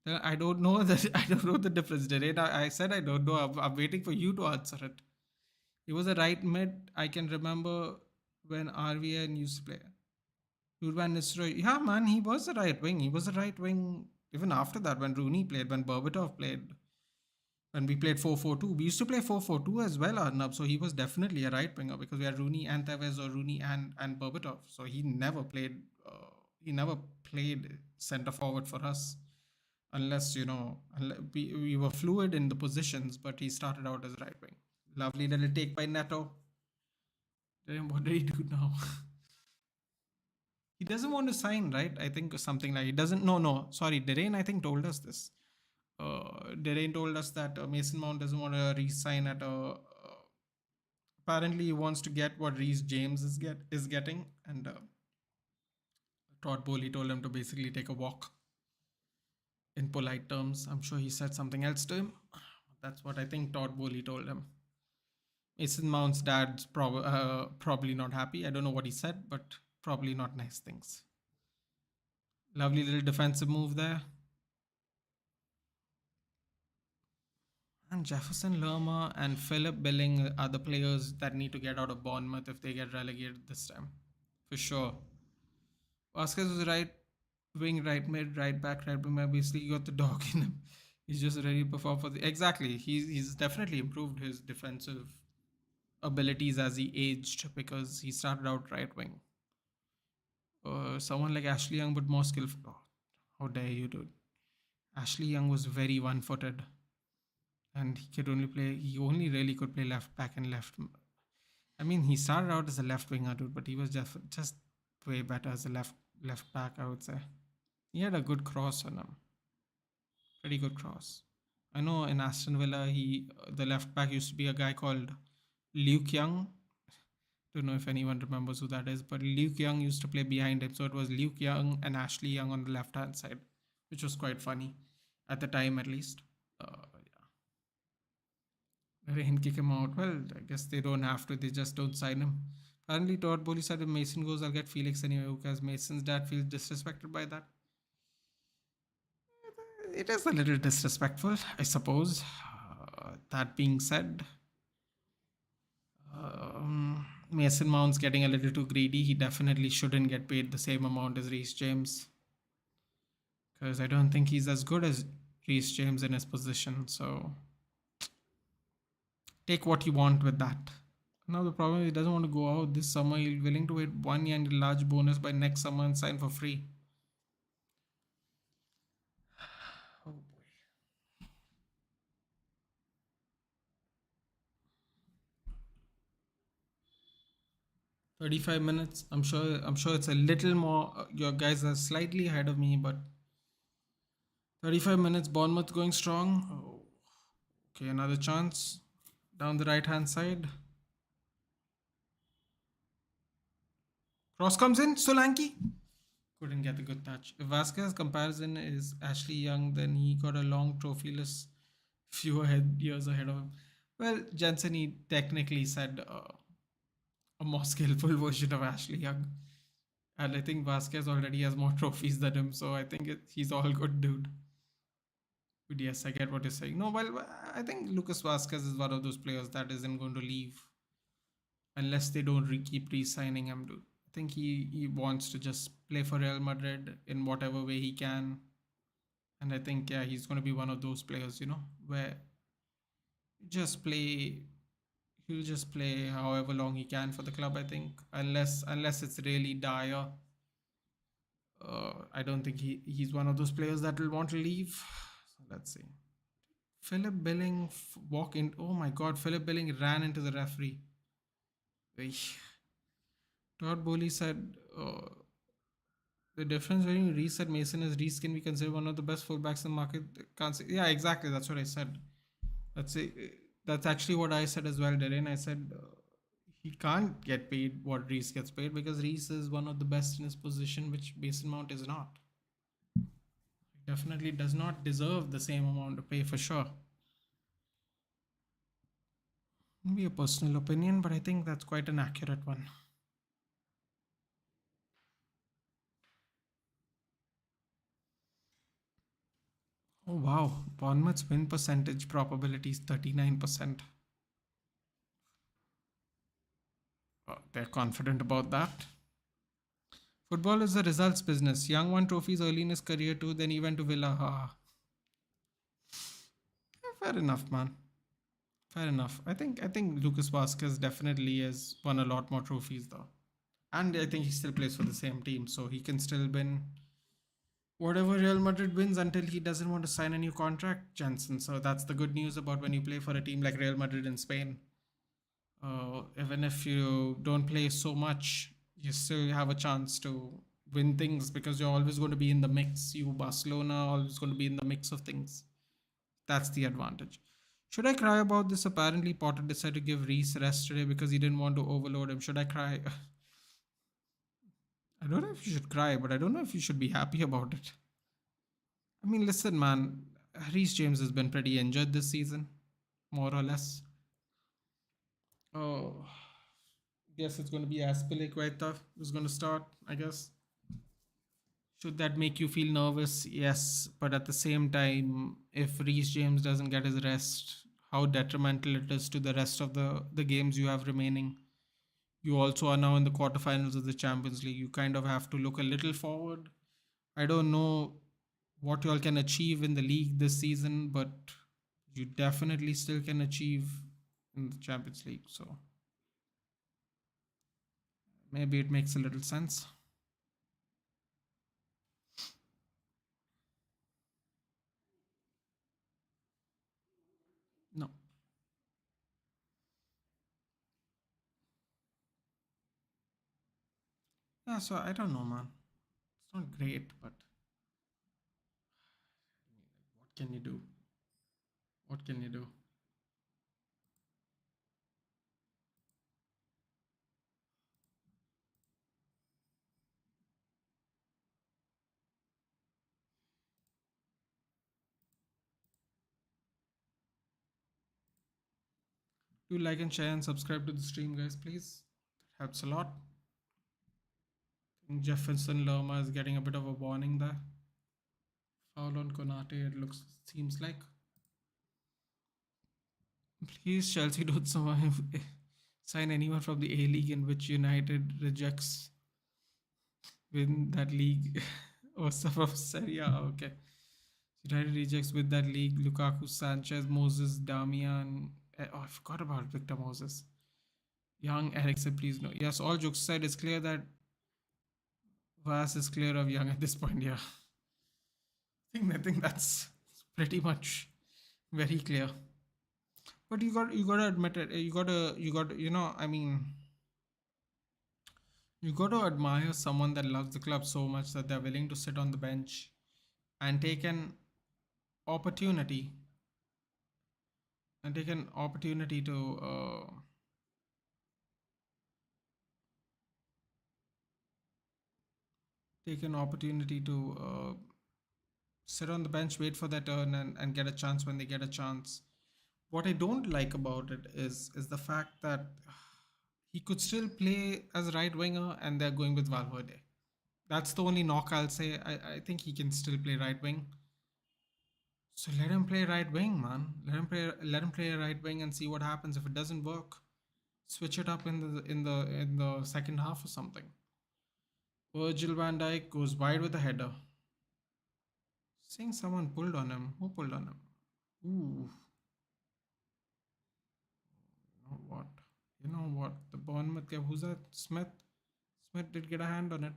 I don't know that I don't know the difference, did it? I said I don't know. I'm waiting for you to answer it. He was a right mid. I can remember when RVN used to play. Urban Nisroy. Yeah, man, he was a right wing. He was a right wing even after that when Rooney played, when Berbatov played, when we played 4-4-2. We used to play 4-4-2 as well, Arnab. So he was definitely a right winger because we had Rooney and Tevez or Rooney and Berbatov. So he never played centre forward for us unless, we were fluid in the positions, but he started out as right wing. Lovely little take by Neto. What did he do now? He doesn't want to sign, right? I think something like he doesn't. No. Sorry, Derain, I think, told us this. Derain told us that Mason Mount doesn't want to re-sign at a. Apparently, he wants to get what Reece James is getting, and Todd Bowley told him to basically take a walk. In polite terms, I'm sure he said something else to him. That's what I think Todd Bowley told him. Mason Mount's dad's probably not happy. I don't know what he said, but probably not nice things. Lovely little defensive move there. And Jefferson Lerma and Phillip Billing are the players that need to get out of Bournemouth if they get relegated this time. For sure. Vasquez was right wing, right mid, right back, right wing. Basically, you got the dog in him. He's just ready to perform for the. Exactly. He's definitely improved his defensive abilities as he aged because he started out right wing. Someone like Ashley Young, but more skillful. Oh, how dare you, dude? Ashley Young was very one-footed, and he only really could play left back and left. I mean, he started out as a left winger, dude, but he was just way better as a left back, I would say. He had a good cross on him, pretty good cross. I know in Aston Villa, he the left back used to be a guy called Luke Young. Don't know if anyone remembers who that is, but Luke Young used to play behind him, so it was Luke Young and Ashley Young on the left hand side, which was quite funny at the time, at least. Yeah, they didn't kick him out. Well, I guess they don't have to. They just don't sign him. Apparently, Todd Bowley said if Mason goes, I'll get Felix anyway because Mason's dad feels disrespected by that. It is a little disrespectful, I suppose. That being said, Mason Mount's getting a little too greedy. He definitely shouldn't get paid the same amount as Reece James because I don't think he's as good as Reece James in his position. So take what you want with that. Now the problem is he doesn't want to go out this summer. He's willing to wait 1 year and a large bonus by next summer and sign for free. Oh boy. 35 minutes. I'm sure it's a little more. Your guys are slightly ahead of me, but 35 minutes. Bournemouth going strong. Oh, okay, another chance down the right hand side. Cross comes in. Solanke couldn't get a good touch. If Vasquez comparison is Ashley Young, then he got a long trophy list, years ahead of him. Well, Jensen, he technically said a more skillful version of Ashley Young. And I think Vasquez already has more trophies than him, so I think he's all good, dude. But yes, I get what you're saying. No, well, I think Lucas Vasquez is one of those players that isn't going to leave unless they don't keep re-signing him, dude. I think he wants to just play for Real Madrid in whatever way he can. And I think, yeah, he's going to be one of those players, where just play he'll just play however long he can for the club. I think unless it's really dire, I don't think he's one of those players that will want to leave. So let's see. Philip Billing walk in. Oh my God! Philip Billing ran into the referee. Eesh. Todd Bowley said the difference between Reece and Mason is Reece can be considered one of the best fullbacks in the market. Can't say. Yeah, exactly. That's what I said. That's it. That's actually what I said as well, Darren. I said he can't get paid what Reece gets paid because Reece is one of the best in his position, which Mason Mount is not. He definitely does not deserve the same amount of pay for sure. Maybe a personal opinion, but I think that's quite an accurate one. Oh wow, Bournemouth's win percentage probability is 39%. They're confident about that. Football is a results business. Young won trophies early in his career too, then he went to Villa. Fair enough, man. Fair enough. I think Lucas Vasquez definitely has won a lot more trophies though. And I think he still plays for the same team, so he can still win whatever Real Madrid wins until he doesn't want to sign a new contract, Jensen. So that's the good news about when you play for a team like Real Madrid in Spain. Even if you don't play so much, you still have a chance to win things because you're always going to be in the mix. You, Barcelona, always going to be in the mix of things. That's the advantage. Should I cry about this? Apparently, Potter decided to give Reece rest today because he didn't want to overload him. Should I cry? I don't know if you should cry, but I don't know if you should be happy about it. I mean, listen, man. Reece James has been pretty injured this season, more or less. Oh, guess it's going to be Aspilicueta who's going to start, I guess. Should that make you feel nervous? Yes, but at the same time, if Reece James doesn't get his rest, how detrimental it is to the rest of the games you have remaining. You also are now in the quarterfinals of the Champions League. You kind of have to look a little forward. I don't know what you all can achieve in the league this season, but you definitely still can achieve in the Champions League. So maybe it makes a little sense. No. Yeah, so I don't know, man. It's not great, but what can you do? What can you do? Do like and share and subscribe to the stream, guys, please. That helps a lot. I think Jefferson Lerma is getting a bit of a warning there. Foul on Konate, it looks seems like. Please, Chelsea don't sign anyone from the A League in which United rejects win that league. Or some from Serie A. Okay. United rejects with that league. Lukaku, Sanchez, Moses, Damian. Oh, I forgot about Victor Moses. Young, Eriksen, please no. Yes, all jokes aside, it's clear that Vas is clear of Young at this point. Yeah, I think that's pretty much very clear. But you gotta admit it. You got I mean you gotta admire someone that loves the club so much that they're willing to sit on the bench and take an opportunity to take an opportunity to sit on the bench, wait for their turn, and get a chance when they get a chance. What I don't like about it is the fact that he could still play as a right winger, and they're going with Valverde. That's the only knock I'll say. I think he can still play right wing. So let him play right wing, man. Let him play right wing and see what happens. If it doesn't work, switch it up in the second half or something. Virgil Van Dijk goes wide with a header. Seeing someone pulled on him. Who pulled on him? Ooh, you know what? You know what? The Bournemouth guy, who's that? Smith. Smith did get a hand on it.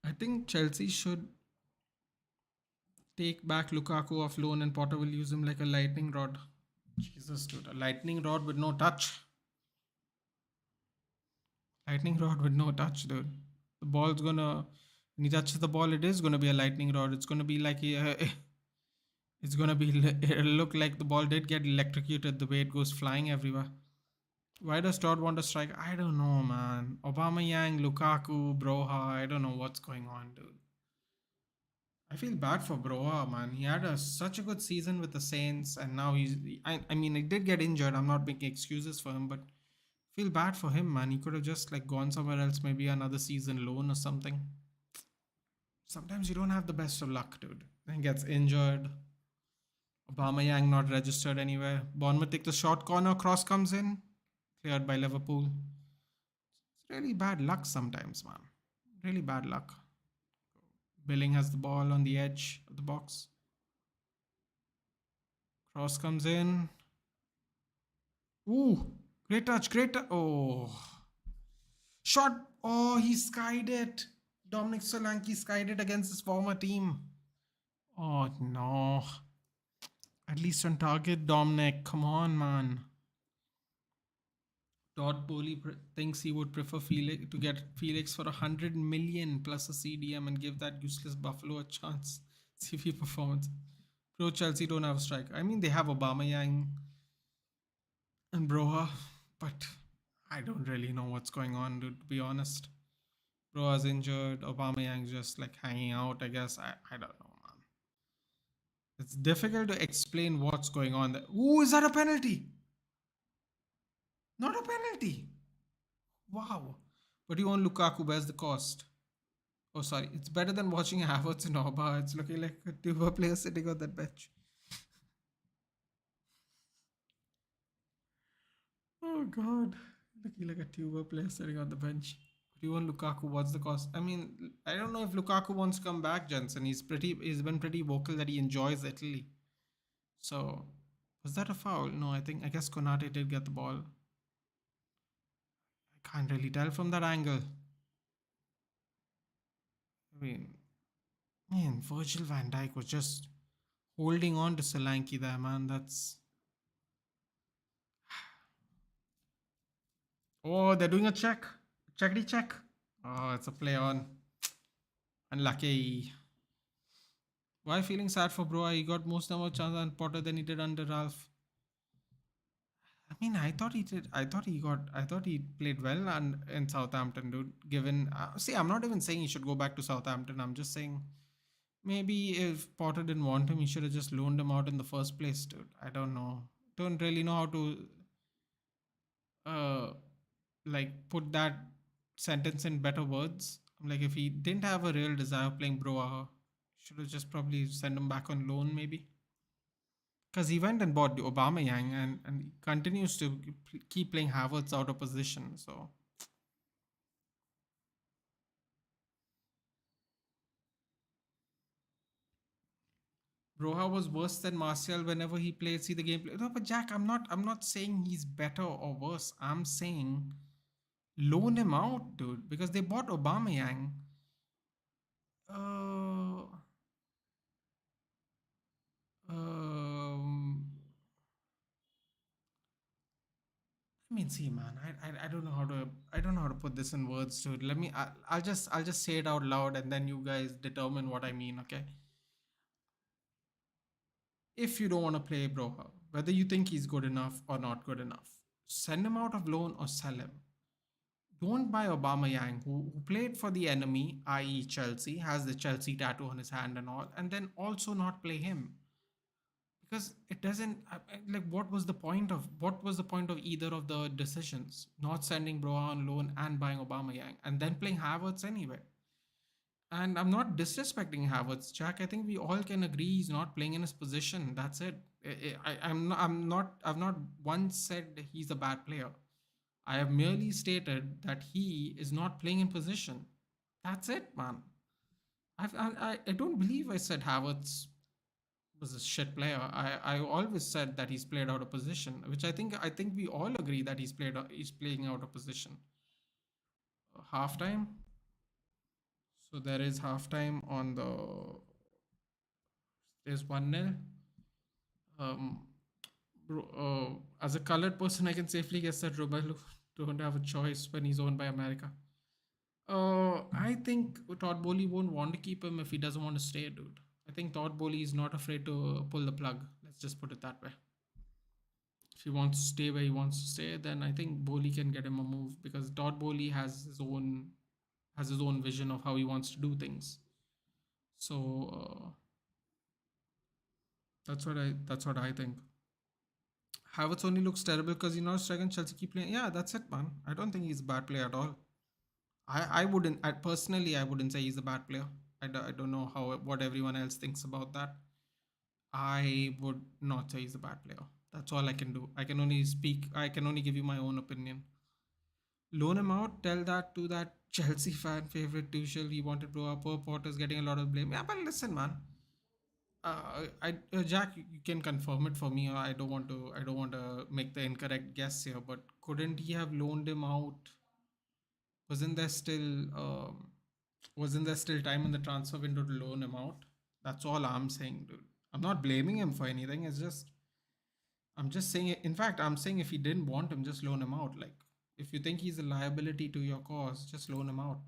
I think Chelsea should take back Lukaku off loan, and Potter will use him like a lightning rod. Jesus, dude, a lightning rod with no touch. Lightning rod with no touch, dude. The ball's gonna, when he touches the ball, it is gonna be a lightning rod. It's gonna be like it's gonna be. It'll look like the ball did get electrocuted the way it goes flying everywhere. Why does Todd want to strike? I don't know, man. Obama Yang, Lukaku, Broha. I don't know what's going on, dude. I feel bad for Broha, man. He had such a good season with the Saints, and now he's. I mean, he did get injured. I'm not making excuses for him, but feel bad for him, man. He could have just like gone somewhere else, maybe another season loan or something. Sometimes you don't have the best of luck, dude. Then gets injured. Obama Yang not registered anywhere. Bournemouth take the short corner, cross comes in, cleared by Liverpool. It's really bad luck sometimes, man. Really bad luck. Billing has the ball on the edge of the box. Cross comes in. Ooh, great touch, great touch. Oh, shot. Oh, he skied it. Dominic Solanke skied it against his former team. Oh, no. At least on target, Dominic. Come on, man. Todd Bowley thinks he would prefer Felix to get Felix for 100 million plus a CDM and give that useless Buffalo a chance. CV performance. Pro Chelsea don't have a strike. I mean, they have Aubameyang and Broha, but I don't really know what's going on, dude, to be honest. Broha's injured. Aubameyang's just like hanging out, I guess. I don't know, man. It's difficult to explain what's going on there. Ooh, is that a penalty? Not a penalty. Wow. But you want Lukaku, where's the cost? Oh, sorry. It's better than watching Havertz and Oba. It's looking like a tuber player sitting on that bench. Oh, God. Looking like a tuber player sitting on the bench. But you want Lukaku, what's the cost? I mean, I don't know if Lukaku wants to come back, Jensen. He's been pretty vocal that he enjoys Italy. So, was that a foul? No, I guess Konate did get the ball. I can't really tell from that angle. I mean, man, Virgil Van Dijk was just holding on to Solanke there, man. That's Oh, they're doing a check. Checkity check. Oh, it's a play on. Unlucky. Why feeling sad for Bro? He got most number of chances on Potter than he did under Ralph. I mean, I thought he did. I thought he got. I thought he played well and in Southampton, dude. Given, see, I'm not even saying he should go back to Southampton. I'm just saying maybe if Potter didn't want him, he should have just loaned him out in the first place, dude. I don't know. Don't really know how to uh like put that sentence in better words. Like if he didn't have a real desire playing Broa, should have just probably sent him back on loan, maybe. Because he went and bought Obama Yang and he continues to keep playing Havertz out of position. So Broha was worse than Martial whenever he played. See the gameplay. No, but Jack, I'm not saying he's better or worse. I'm saying loan him out, dude, because they bought Obama Yang. Uh, um, I mean, see, man, I don't know how to put this in words, dude. I'll just say it out loud, and then you guys determine what I mean, okay? If you don't want to play Broha, whether you think he's good enough or not good enough, send him out of loan or sell him. Don't buy Obama Yang, who played for the enemy, i.e., Chelsea, has the Chelsea tattoo on his hand and all, and then also not play him because it doesn't like what was the point of either of the decisions? Not sending Broha on loan and buying Obama Yang and then playing Havertz anyway. And I'm not disrespecting Havertz, Jack. I think we all can agree he's not playing in his position. That's it. I'm not. I'm not. I've not once said he's a bad player. I have merely stated that he is not playing in position. That's it, man. I don't believe I said Havertz was a shit player. I always said that he's played out of position, which I think we all agree that he's playing out of position. Halftime. So there is halftime on the there's 1-0. Um, as a colored person, I can safely guess that Romelu don't have a choice when he's owned by America. I think Todd Bowley won't want to keep him if he doesn't want to stay, dude. I think Todd Bowley is not afraid to pull the plug. Let's just put it that way. If he wants to stay where he wants to stay, then I think Bowley can get him a move because Todd Bowley has his own vision of how he wants to do things. So that's what I think. Havertz only looks terrible because he's not striking. Chelsea keep playing. Yeah, that's it, man. I don't think he's a bad player at all. I wouldn't. Personally, I wouldn't say he's a bad player. I don't know what everyone else thinks about that. I would not say he's a bad player. That's all I can do. I can only speak. I can only give you my own opinion. Loan him out. Tell that to that Chelsea fan favorite Tuchel. He wanted to blow up. Poor Potter's getting a lot of blame. Yeah, but listen, man. Jack, you can confirm it for me. I don't want to. I don't want to make the incorrect guess here. But couldn't he have loaned him out? Wasn't there still? Wasn't there still time in the transfer window to loan him out? That's all I'm saying, dude. I'm not blaming him for anything. I'm just saying. In fact, I'm saying if he didn't want him, just loan him out. Like, if you think he's a liability to your cause, just loan him out.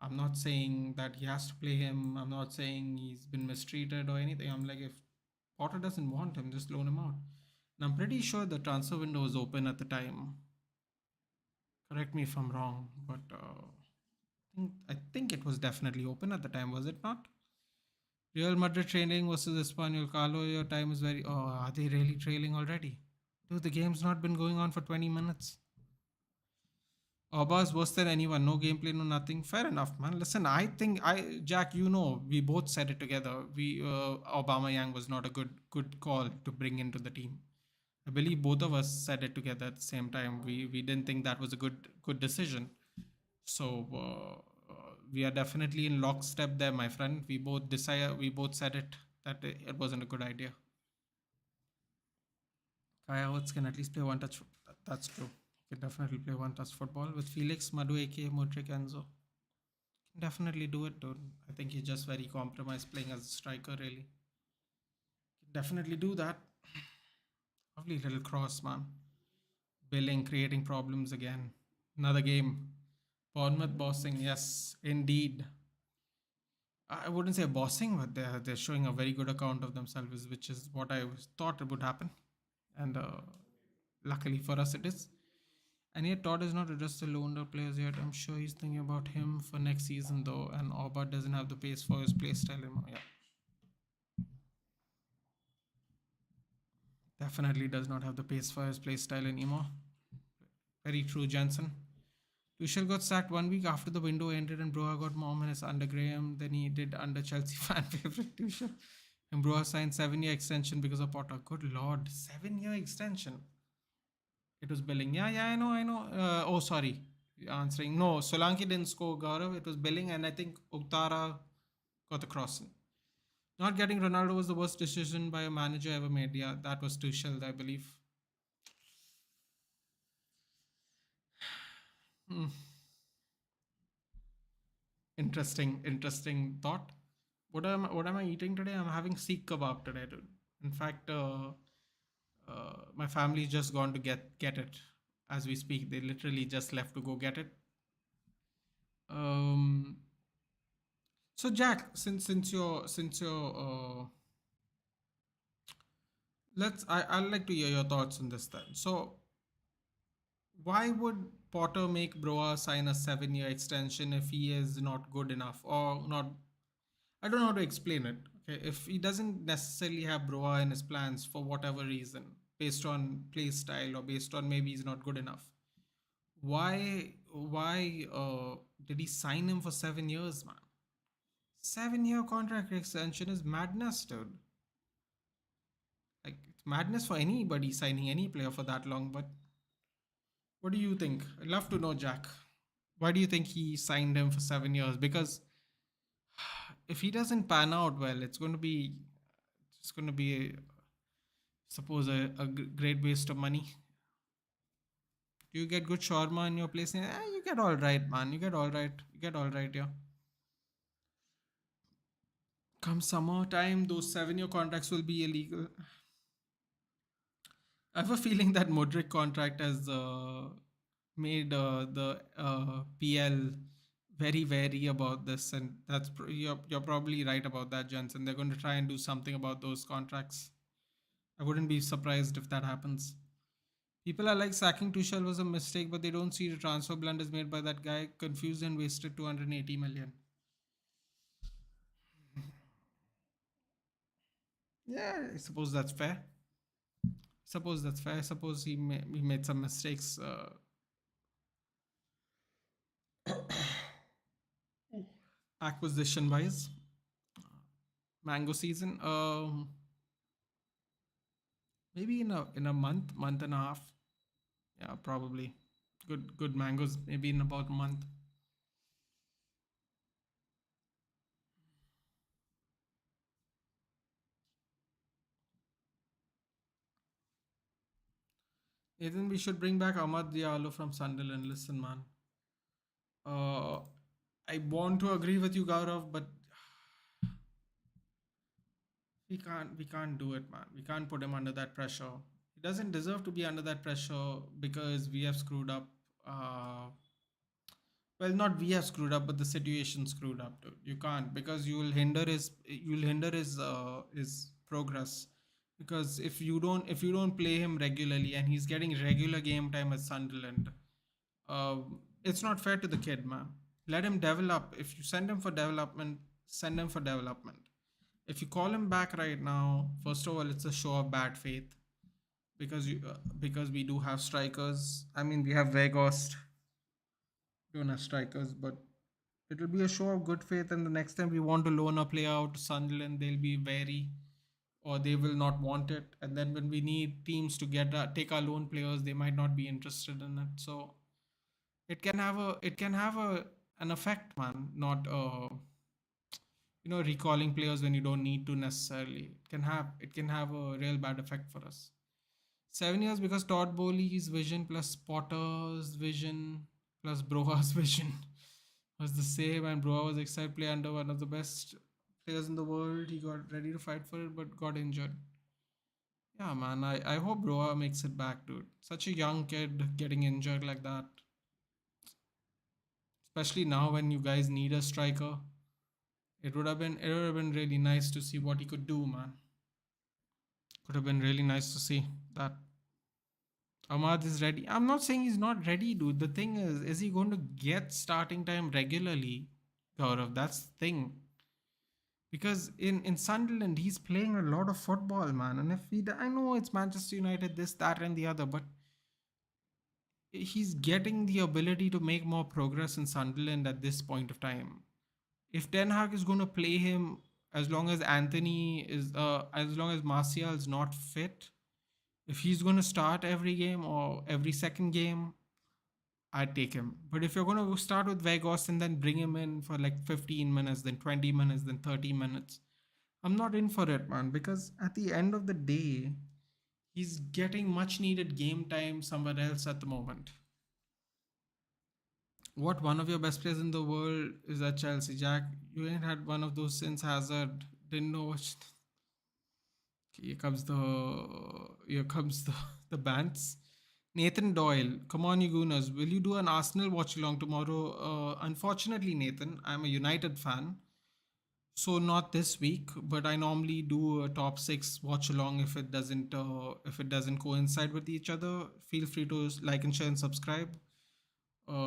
I'm not saying that he has to play him. I'm not saying he's been mistreated or anything. I'm like, if Potter doesn't want him, just loan him out. And I'm pretty sure the transfer window was open at the time. Correct me if I'm wrong, but I think it was definitely open at the time, was it not? Real Madrid trailing versus Espanyol. Carlo, your time is very. Oh, are they really trailing already? Dude, the game's not been going on for 20 minutes. Oba's worse than anyone. No gameplay, no nothing. Fair enough, man. Listen, I think Jack, we both said it together. Obama Yang was not a good call to bring into the team. I believe both of us said it together at the same time. We didn't think that was a good decision. So we are definitely in lockstep there, my friend. We both said it that it wasn't a good idea. Kai Havertz can at least play one touch. That's true. He can definitely play one touch football with Felix, Madu, aka Modric, Enzo. Can definitely do it, dude. I think he's just very compromised playing as a striker. Really, can definitely do that. Lovely little cross, man. Billing creating problems again. Another game. Bournemouth bossing. Yes, indeed. I wouldn't say bossing, but they're showing a very good account of themselves, which is what thought would happen. And luckily for us, it is. And yet, Todd is not addressed the loaned out players yet. I'm sure he's thinking about him for next season, though. And Oba doesn't have the pace for his play style anymore. Yeah, definitely does not have the pace for his play style anymore. Very true, Jensen. Tuchel got sacked 1 week after the window ended, and Broha got more minutes under Graham than he did under Chelsea fan favorite Tuchel. And Broha signed 7-year extension because of Potter. Good lord, 7-year extension. It was Billing. Yeah, yeah, I know. Oh, sorry. Answering. No, Solanke didn't score Gaurav. It was Billing, and I think Uttara got the cross. Not getting Ronaldo was the worst decision by a manager ever made. Yeah, that was Tuchel, I believe. Hmm. Interesting thought. What am I eating today? I'm having seek kebab today, dude. In fact, my family's just gone to get it as we speak. They literally just left to go get it. Um, so Jack, since you're I'd like to hear your thoughts on this then. So why would Potter make Broa sign a 7-year extension if he is not good enough or not? I don't know how to explain it. Okay, if he doesn't necessarily have Broa in his plans for whatever reason, based on play style or based on maybe he's not good enough, why did he sign him for 7 years, man? 7-year contract extension is madness, dude. Like it's madness for anybody signing any player for that long. But what do you think? I'd love to know, Jack. Why do you think he signed him for 7 years? Because if he doesn't pan out well, it's going to be suppose a great waste of money. You get good shawarma in your place, and you get all right, man. You get all right. You get all right, yeah. Come summertime, those 7-year contracts will be illegal. I have a feeling that Modric contract has made the PL very wary about this, and you're probably right about that, Jensen. They're going to try and do something about those contracts. I wouldn't be surprised if that happens. People are like sacking Tuchel was a mistake, but they don't see the transfer blunders made by that guy. Confused and wasted 280 million. Yeah, I suppose that's fair. Suppose that's fair. I suppose he made some mistakes acquisition wise. Mango season. Maybe in a month and a half. Yeah, probably. Good mangoes. Maybe in about a month. Nathan, we should bring back Ahmad Diallo from Sunderland. Listen, man. Uh, I want to agree with you, Gaurav, but we can't do it, man. We can't put him under that pressure. He doesn't deserve to be under that pressure because we have screwed up. Well, not we have screwed up, but the situation screwed up, dude. You can't because you'll hinder his progress. Because if you don't play him regularly and he's getting regular game time at Sunderland, uh, it's not fair to the kid, man. Let him develop. If you send him for development, send him for development. If you call him back right now, first of all, it's a show of bad faith because we do have strikers. I mean, we have Vegost, don't have strikers, but it'll be a show of good faith. And the next time we want to loan a player out to Sunderland, they'll be wary or they will not want it. And then when we need teams to take our loan players, they might not be interested in it. So it can have a an effect, man. Not recalling players when you don't need to necessarily. It can have a real bad effect for us. 7 years because Todd Bowley's vision plus Potter's vision plus Broha's vision was the same, and Broha was excited to play under one of the best players in the world. He got ready to fight for it, but got injured. Yeah, man. I hope Roa makes it back, dude. Such a young kid getting injured like that, especially now when you guys need a striker. It would have been really nice to see what he could do, man. Could have been really nice to see that Ahmad is ready. I'm not saying he's not ready, dude. The thing is he going to get starting time regularly, Gaurav? That's the thing. Because in Sunderland, he's playing a lot of football, man. And if I know it's Manchester United, this, that, and the other, but he's getting the ability to make more progress in Sunderland at this point of time. If Ten Hag is going to play him as long as as long as Martial is not fit, if he's going to start every game or every second game, I'd take him. But if you're going to start with Vegas and then bring him in for like 15 minutes, then 20 minutes, then 30 minutes, I'm not in for it, man, because at the end of the day, he's getting much needed game time somewhere else at the moment. What, one of your best players in the world is at Chelsea, Jack? You ain't had one of those since Hazard. Didn't know what. Here comes the the bants. Nathan Doyle, come on, you gooners. Will you do an Arsenal watch along tomorrow? Unfortunately, Nathan, I'm a United fan, so not this week. But I normally do a top six watch along if it doesn't coincide with each other. Feel free to like and share and subscribe.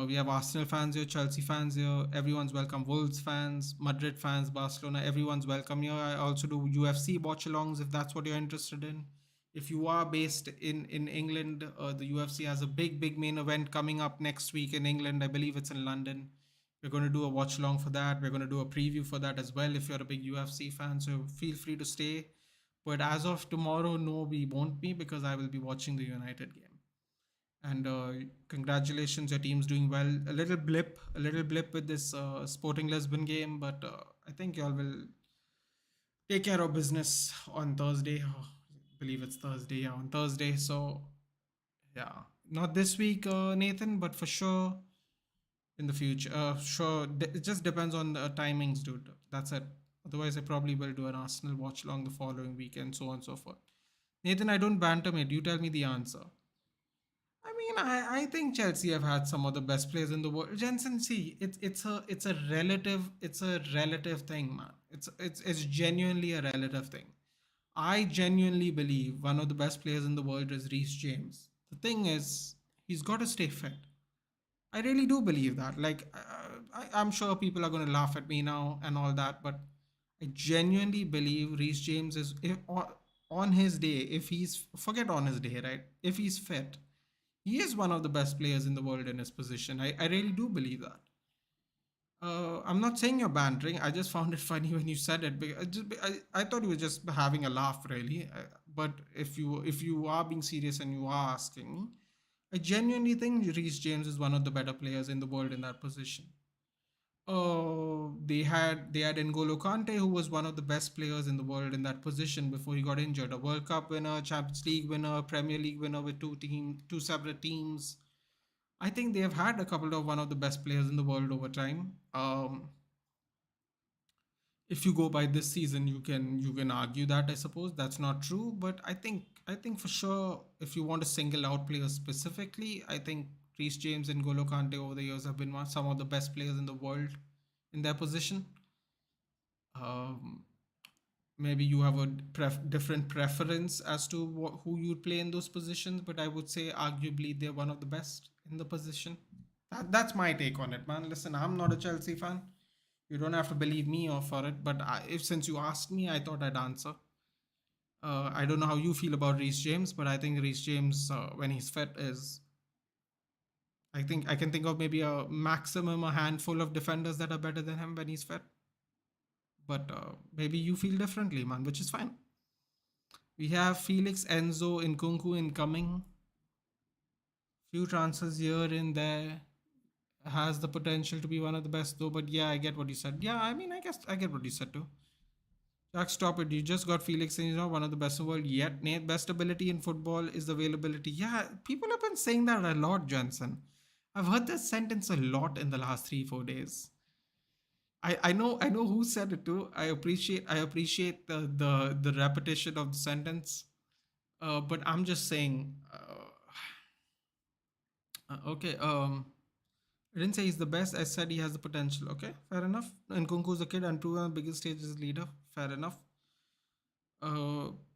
We have Arsenal fans here, Chelsea fans here. Everyone's welcome. Wolves fans, Madrid fans, Barcelona. Everyone's welcome here. I also do UFC watch alongs if that's what you're interested in. If you are based in England, the UFC has a big main event coming up next week in England. I believe it's in London. We're going to do a watch along for that. We're going to do a preview for that as well if you're a big UFC fan. So feel free to stay. But as of tomorrow, no, we won't be because I will be watching the United game. And congratulations, your team's doing well. A little blip with this Sporting Lisbon game, but I think y'all will take care of business on Thursday. Oh, I believe it's Thursday, yeah, on Thursday. So yeah, not this week, Nathan, but for sure in the future. Sure, it just depends on the timings, dude. That's it. Otherwise, I probably will do an Arsenal watch along the following week and so on and so forth. Nathan, I don't banter, mate. You tell me the answer. I mean, I think Chelsea have had some of the best players in the world. Jensen, see, it's a relative thing, man. It's genuinely a relative thing. I genuinely believe one of the best players in the world is Reece James. The thing is, he's got to stay fit. I really do believe that. Like, I'm sure people are going to laugh at me now and all that, but I genuinely believe Reece James is if, on his day, if he's forget on his day, right? If he's fit, he is one of the best players in the world in his position. I really do believe that. I'm not saying you're bantering. I just found it funny when you said it. I thought you were just having a laugh, really. But if you are being serious and you are asking me, I genuinely think Reece James is one of the better players in the world in that position. They had N'Golo Kante, who was one of the best players in the world in that position before he got injured. A World Cup winner, Champions League winner, Premier League winner with two separate teams. I think they have had a couple of one of the best players in the world over time. If you go by this season, you can argue that, I suppose that's not true, but I think for sure, if you want to single out players specifically, I think Reece James and Golo Kante over the years have been some of the best players in the world in their position. Um, Maybe you have a different preference as to who you'd play in those positions, but I would say arguably they're one of the best in the position. That's my take on it, man. Listen, I'm not a Chelsea fan. You don't have to believe me or for it, but if since you asked me, I thought I'd answer. I don't know how you feel about Reece James, but I think Reece James, when he's fit, is. I think I can think of maybe a handful of defenders that are better than him when he's fit. But maybe you feel differently, man, which is fine. We have Felix, Enzo, Nkunku incoming. Few transfers here and there. Has the potential to be one of the best though. But yeah, I get what you said. Yeah, I mean, I guess I get what you said too. Jack, stop it. You just got Felix and he's not one of the best in the world yet. Nate, best ability in football is the availability. Yeah, people have been saying that a lot, Johnson. I've heard that sentence a lot in the last 3 4 days. I know who said it too. I appreciate the repetition of the sentence. But I'm just saying. Okay. I didn't say he's the best. I said he has the potential. Okay, fair enough. And Kunku's a kid, unproven on the biggest stage as leader. Fair enough.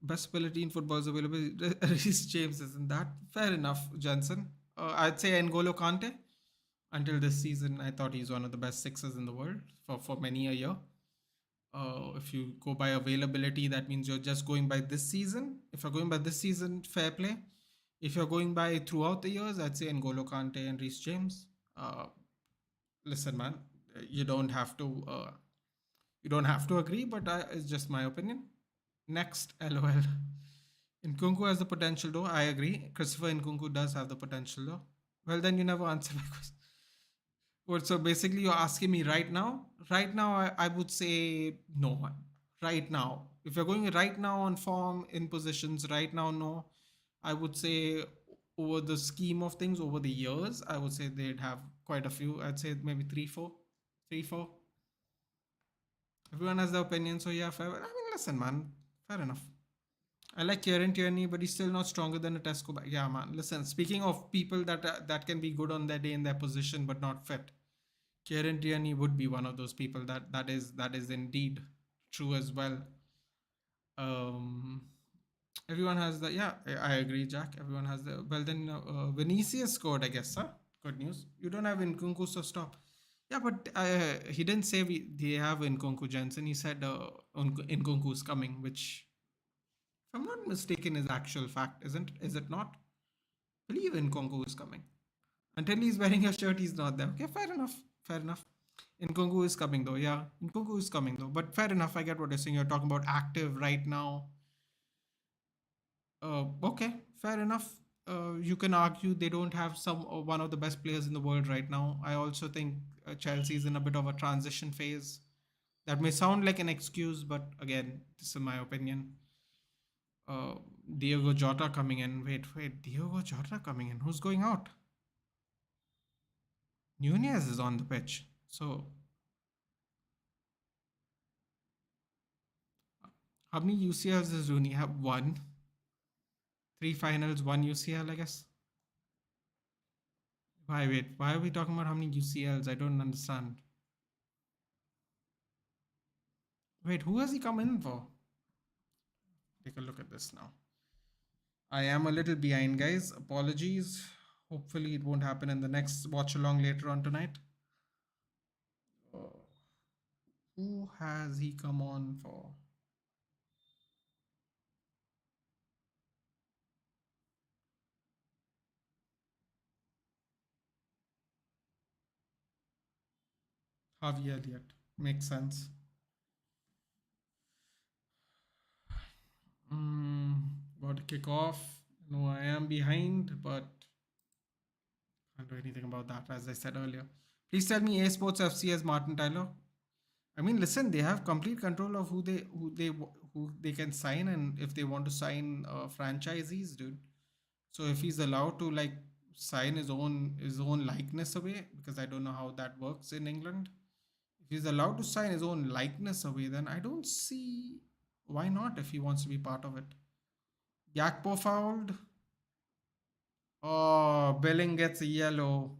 Best ability in football is available. Reece James isn't that. Fair enough, Jensen. I'd say N'Golo Kante. Until this season, I thought he's one of the best sixers in the world for many a year. If you go by availability, that means you're just going by this season. If you're going by this season, fair play. If you're going by throughout the years, I'd say N'Golo Kante and Reece James. Listen, man, you don't have to. You don't have to agree, but it's just my opinion. Next, LOL. Nkunku has the potential, though. I agree. Christopher Nkunku does have the potential, though. Well, then you never answered my question. Well, so basically, you're asking me right now. Right now, I would say no one. Right now, if you're going right now on form in positions, right now, no. I would say over the scheme of things, over the years, I would say they'd have quite a few. I'd say maybe three, four, three, four. Everyone has their opinion, so yeah, fair. I mean, listen, man, fair enough. I like Kieran Tierney, but he's still not stronger than a Tesco. Yeah, man. Listen, speaking of people that can be good on their day in their position but not fit, Kieran Tierney would be one of those people that is indeed true as well. Um, everyone has the yeah. I agree, Jack. Everyone has the well. Then Vinicius scored, I guess. Huh? Good news. You don't have Nkunku, so stop. Yeah, but he didn't say they have Nkunku Jensen. He said Nkunku is coming, which, if I'm not mistaken, is actual fact, isn't? Is it not? Believe Nkunku is coming. Until he's wearing a shirt, he's not there. Okay, fair enough. Fair enough. Nkunku is coming though. Yeah, Nkunku is coming though. But fair enough. I get what you're saying. You're talking about active right now. Okay, fair enough. You can argue they don't have some one of the best players in the world right now. I also think Chelsea is in a bit of a transition phase. That may sound like an excuse, but again, this is my opinion. Uh, Diego Jota coming in. Wait, Diego Jota coming in. Who's going out? Nunez is on the pitch. So, how many UCLs does Rooney have? One. Three finals, one UCL, I guess. Why, wait, why are we talking about how many UCLs? I don't understand. Wait, who has he come in for? Take a look at this now. I am a little behind, guys. Apologies. Hopefully, it won't happen in the next watch along later on tonight. Who has he come on for? Harvey Elliott. Makes sense. Got to kick off. No, I am behind, but can't do anything about that, as I said earlier. Please tell me A Sports FC has Martin Tyler. I mean, listen, they have complete control of who they can sign, and if they want to sign franchisees, dude. So if he's allowed to like sign his own likeness away, because I don't know how that works in England. If he's allowed to sign his own likeness away, then I don't see why not if he wants to be part of it. Gakpo fouled. Oh, Billing gets a yellow.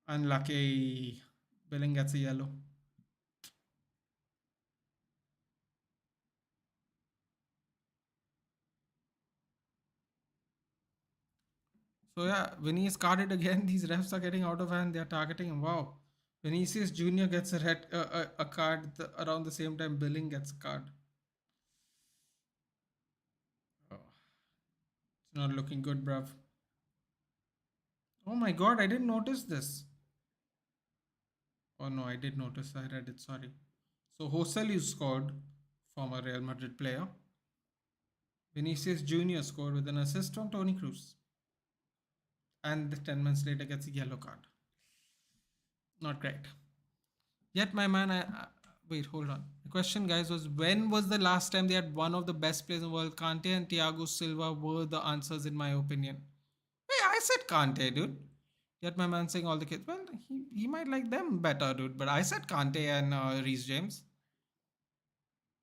Unlucky. Billing gets a yellow. So yeah, Vinny's carded again. These refs are getting out of hand. They're targeting him. Wow. Vinicius Jr. gets a card around the same time Billing gets a card. Oh, it's not looking good, bruv. Oh my god, I didn't notice this. Oh no, I did notice. I read it. Sorry. So Joselu scored, former Real Madrid player. Vinicius Jr. scored with an assist from Tony Cruz. And 10 minutes later gets a yellow card. Not great. Yet, my man, wait, hold on. The question, guys, was when was the last time they had one of the best players in the world? Kante and Thiago Silva were the answers, in my opinion. Hey, I said Kante, dude. Yet, my man saying all the kids. Well, he might like them better, dude. But I said Kante and Reece James.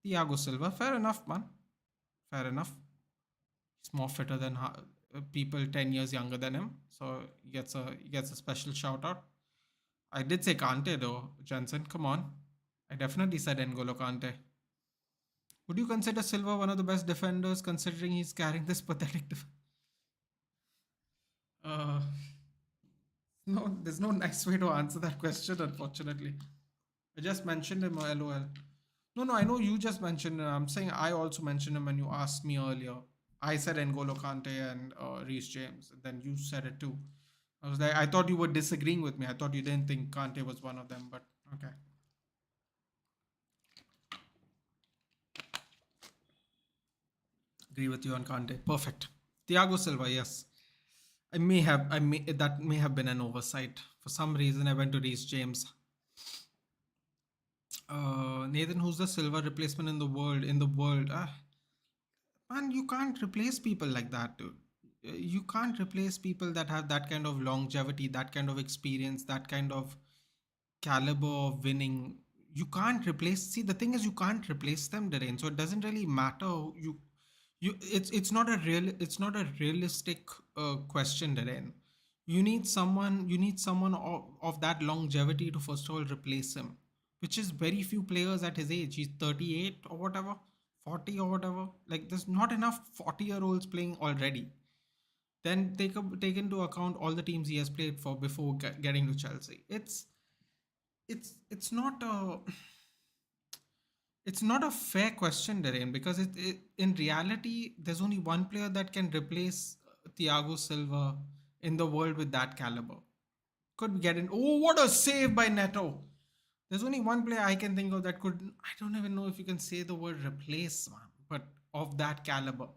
Thiago Silva. Fair enough, man. Fair enough. He's more fitter than people 10 years younger than him, so he gets a special shout out. I did say Kante though, Jensen. Come on, I definitely said N'Golo Kante. Would you consider Silva one of the best defenders, considering he's carrying this pathetic? Uh, no, there's no nice way to answer that question, unfortunately. I just mentioned him, LOL. No, no, I know you just mentioned him. I'm saying I also mentioned him when you asked me earlier. I said N'Golo Kante and Reece James, and then you said it too. I was like, I thought you were disagreeing with me. I thought you didn't think Kante was one of them, but okay. Agree with you on Kante. Perfect. Thiago Silva, yes. That may have been an oversight. For some reason, I went to Reece James. Nathan, who's the Silva replacement in the world? Man, you can't replace people like that, dude. You can't replace people that have that kind of longevity, that kind of experience, that kind of caliber of winning. You can't replace. See, the thing is, you can't replace them, Darren. So it doesn't really matter. It's not a realistic question, Darren. You need someone of that longevity to first of all replace him, which is very few players at his age. He's 38 or whatever, 40 or whatever. Like there's not enough 40-year-olds playing already. Then take into account all the teams he has played for before getting to Chelsea. It's not a fair question, Darren, because in reality there's only one player that can replace Thiago Silva in the world with that caliber. Could get in. Oh, what a save by Neto! There's only one player I can think of that could. I don't even know if you can say the word replace, man, but of that caliber.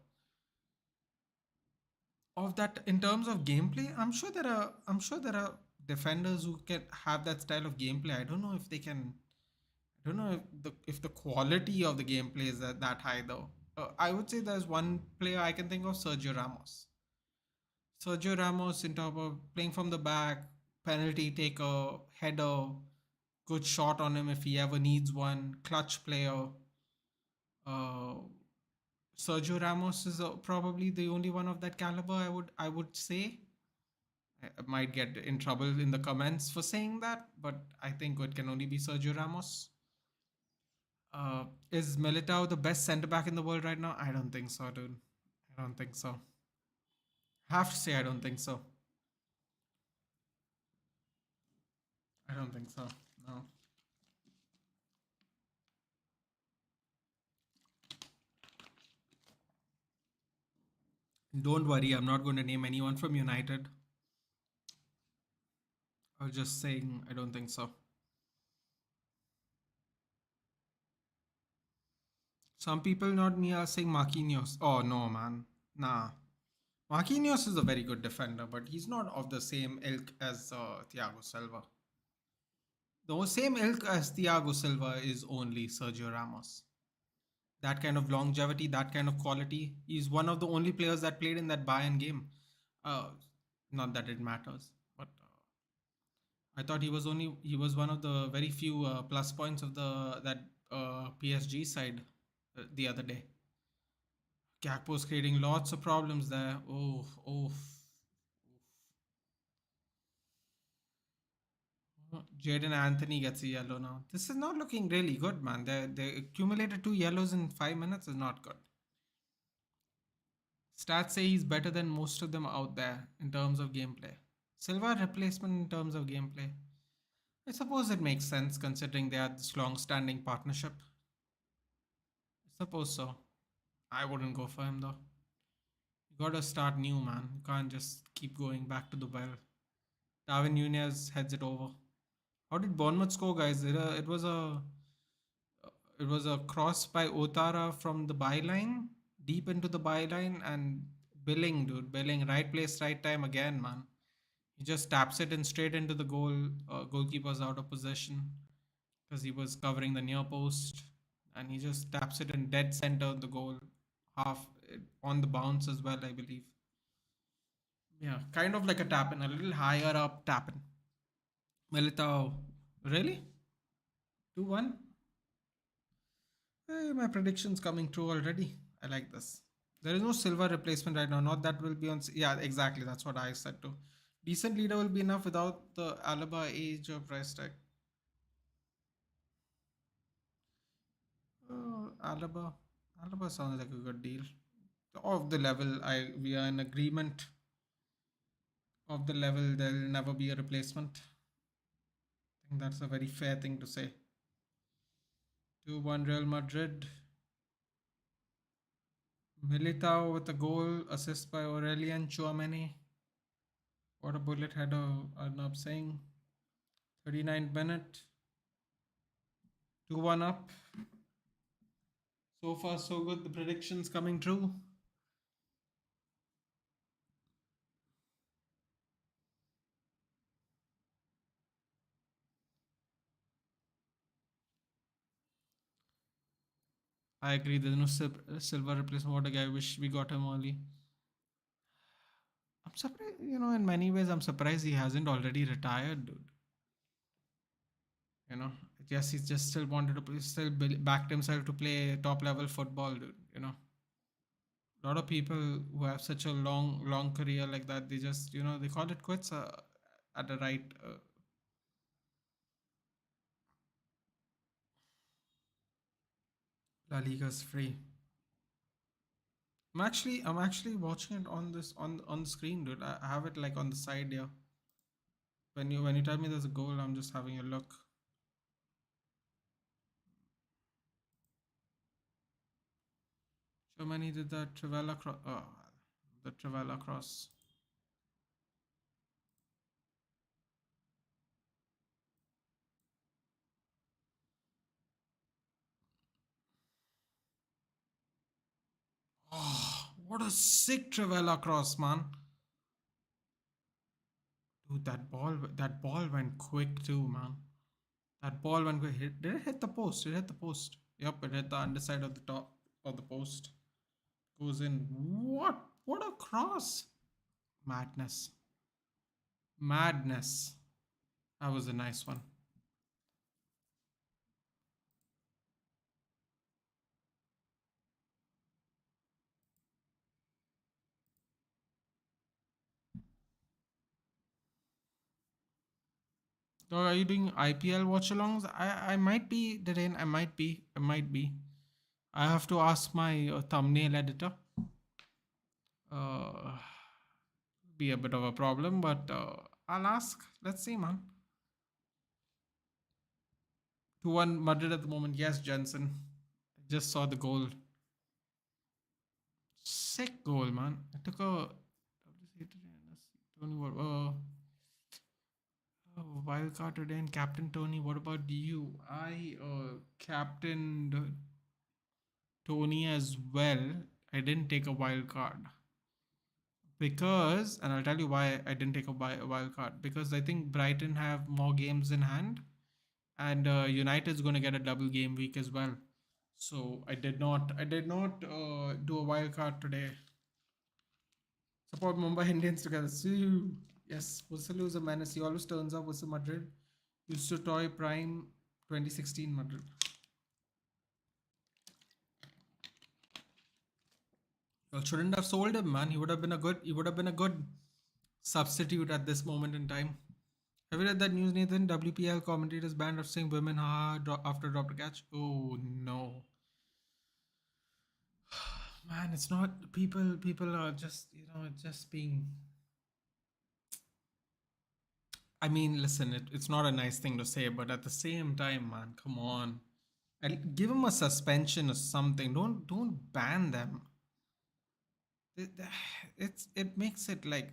Of that, in terms of gameplay, I'm sure there are defenders who can have that style of gameplay. I don't know if they can. I don't know if the quality of the gameplay is that high though. I would say there's one player I can think of, Sergio Ramos. Sergio Ramos, in terms of playing from the back, penalty taker, header, good shot on him if he ever needs one, clutch player. Uh, Sergio Ramos is probably the only one of that caliber. I would say. I might get in trouble in the comments for saying that, but I think it can only be Sergio Ramos. Is Militao the best centre back in the world right now? I don't think so, dude. I don't think so. Have to say I don't think so. I don't think so. No. Don't worry, I'm not going to name anyone from United. I was just saying I don't think so. Some people, not me, are saying Marquinhos. Oh no, man. Nah. Marquinhos is a very good defender, but he's not of the same ilk as Thiago Silva. The same ilk as Thiago Silva is only Sergio Ramos. That kind of longevity, that kind of quality. He's one of the only players that played in that Bayern game. Uh, Not that it matters, but I thought he was one of the very few plus points of the that PSG side the other day. Gakpo's creating lots of problems there. Oh, oh. Jaden Anthony gets a yellow now. This is not looking really good, man. They accumulated 2 yellows in 5 minutes is not good. Stats say he's better than most of them out there in terms of gameplay. Silva replacement in terms of gameplay. I suppose it makes sense considering they had this long-standing partnership. I suppose so. I wouldn't go for him though. You gotta start new, man. You can't just keep going back to the well. Darwin Nunez heads it over. How did Bournemouth score, guys? It was a cross by Otara from the byline, deep into the byline, and Billing, dude, Billing, right place, right time again, man. He just taps it in straight into the goal. Goalkeeper's out of possession because he was covering the near post, and he just taps it in dead center of the goal, half on the bounce as well, I believe. Yeah, kind of like a tap in, a little higher up tap in. Militao, really? 2-1? Hey, my prediction's coming true already. I like this. There is no silver replacement right now. Not that will be on. Yeah, exactly. That's what I said too. Decent leader will be enough without the Alaba age or price tag. Alaba, Alaba sounds like a good deal. Of the level, we are in agreement. Of the level, there'll never be a replacement. I think that's a very fair thing to say. 2-1 Real Madrid. Militao with a goal, assist by Aurelian Chouameni. What a bullet header, Arnab saying. 39th minute. 2-1 up. So far, so good. The predictions coming true. I agree. There's no silver replacement. What a guy. Wish we got him early. I'm surprised, in many ways, I'm surprised he hasn't already retired, dude. You know, yes, he's just still wanted to play, still backed himself to play top level football, dude. A lot of people who have such a long career like that, they just, they call it quits at the right. La Liga's free. I'm actually watching it on this on the screen, dude. I have it like on the side here. When you tell me there's a goal, I'm just having a look. Germany did the Trivela cross. Oh, the Trivela cross. Oh, what a sick Trivela cross, man. Dude, that ball went quick too, man. That ball went quick. Did it hit the post? It hit the post. Yep, it hit the underside of the top of the post. Goes in. What a cross. Madness. Madness. That was a nice one. So are you doing IPL watch-alongs? I might be, Darren. I might be. I have to ask my thumbnail editor. Uh, be a bit of a problem, but I'll ask. Let's see, man. 2-1 Madrid at the moment. Yes, Jensen. I just saw the goal. Sick goal, man. I took a Tony. Wild card today and Captain Tony. What about you? I captained Tony as well. I didn't take a wild card because, and I'll tell you why I didn't take a wild card, because I think Brighton have more games in hand, and United's going to get a double game week as well. So I did not do a wild card today. Support Mumbai Indians together. See, yes, Musalu is a menace. He always turns up with Madrid. Used to toy prime 2016 Madrid. Well, shouldn't have sold him, man. He would have been a good substitute at this moment in time. Have you read that news, Nathan? WPL commentators banned of saying women after dropped a catch. Oh no. Man, it's not people are just, just being, I mean, listen, it's not a nice thing to say, but at the same time, man, come on. And give them a suspension or something. Don't ban them. It makes it like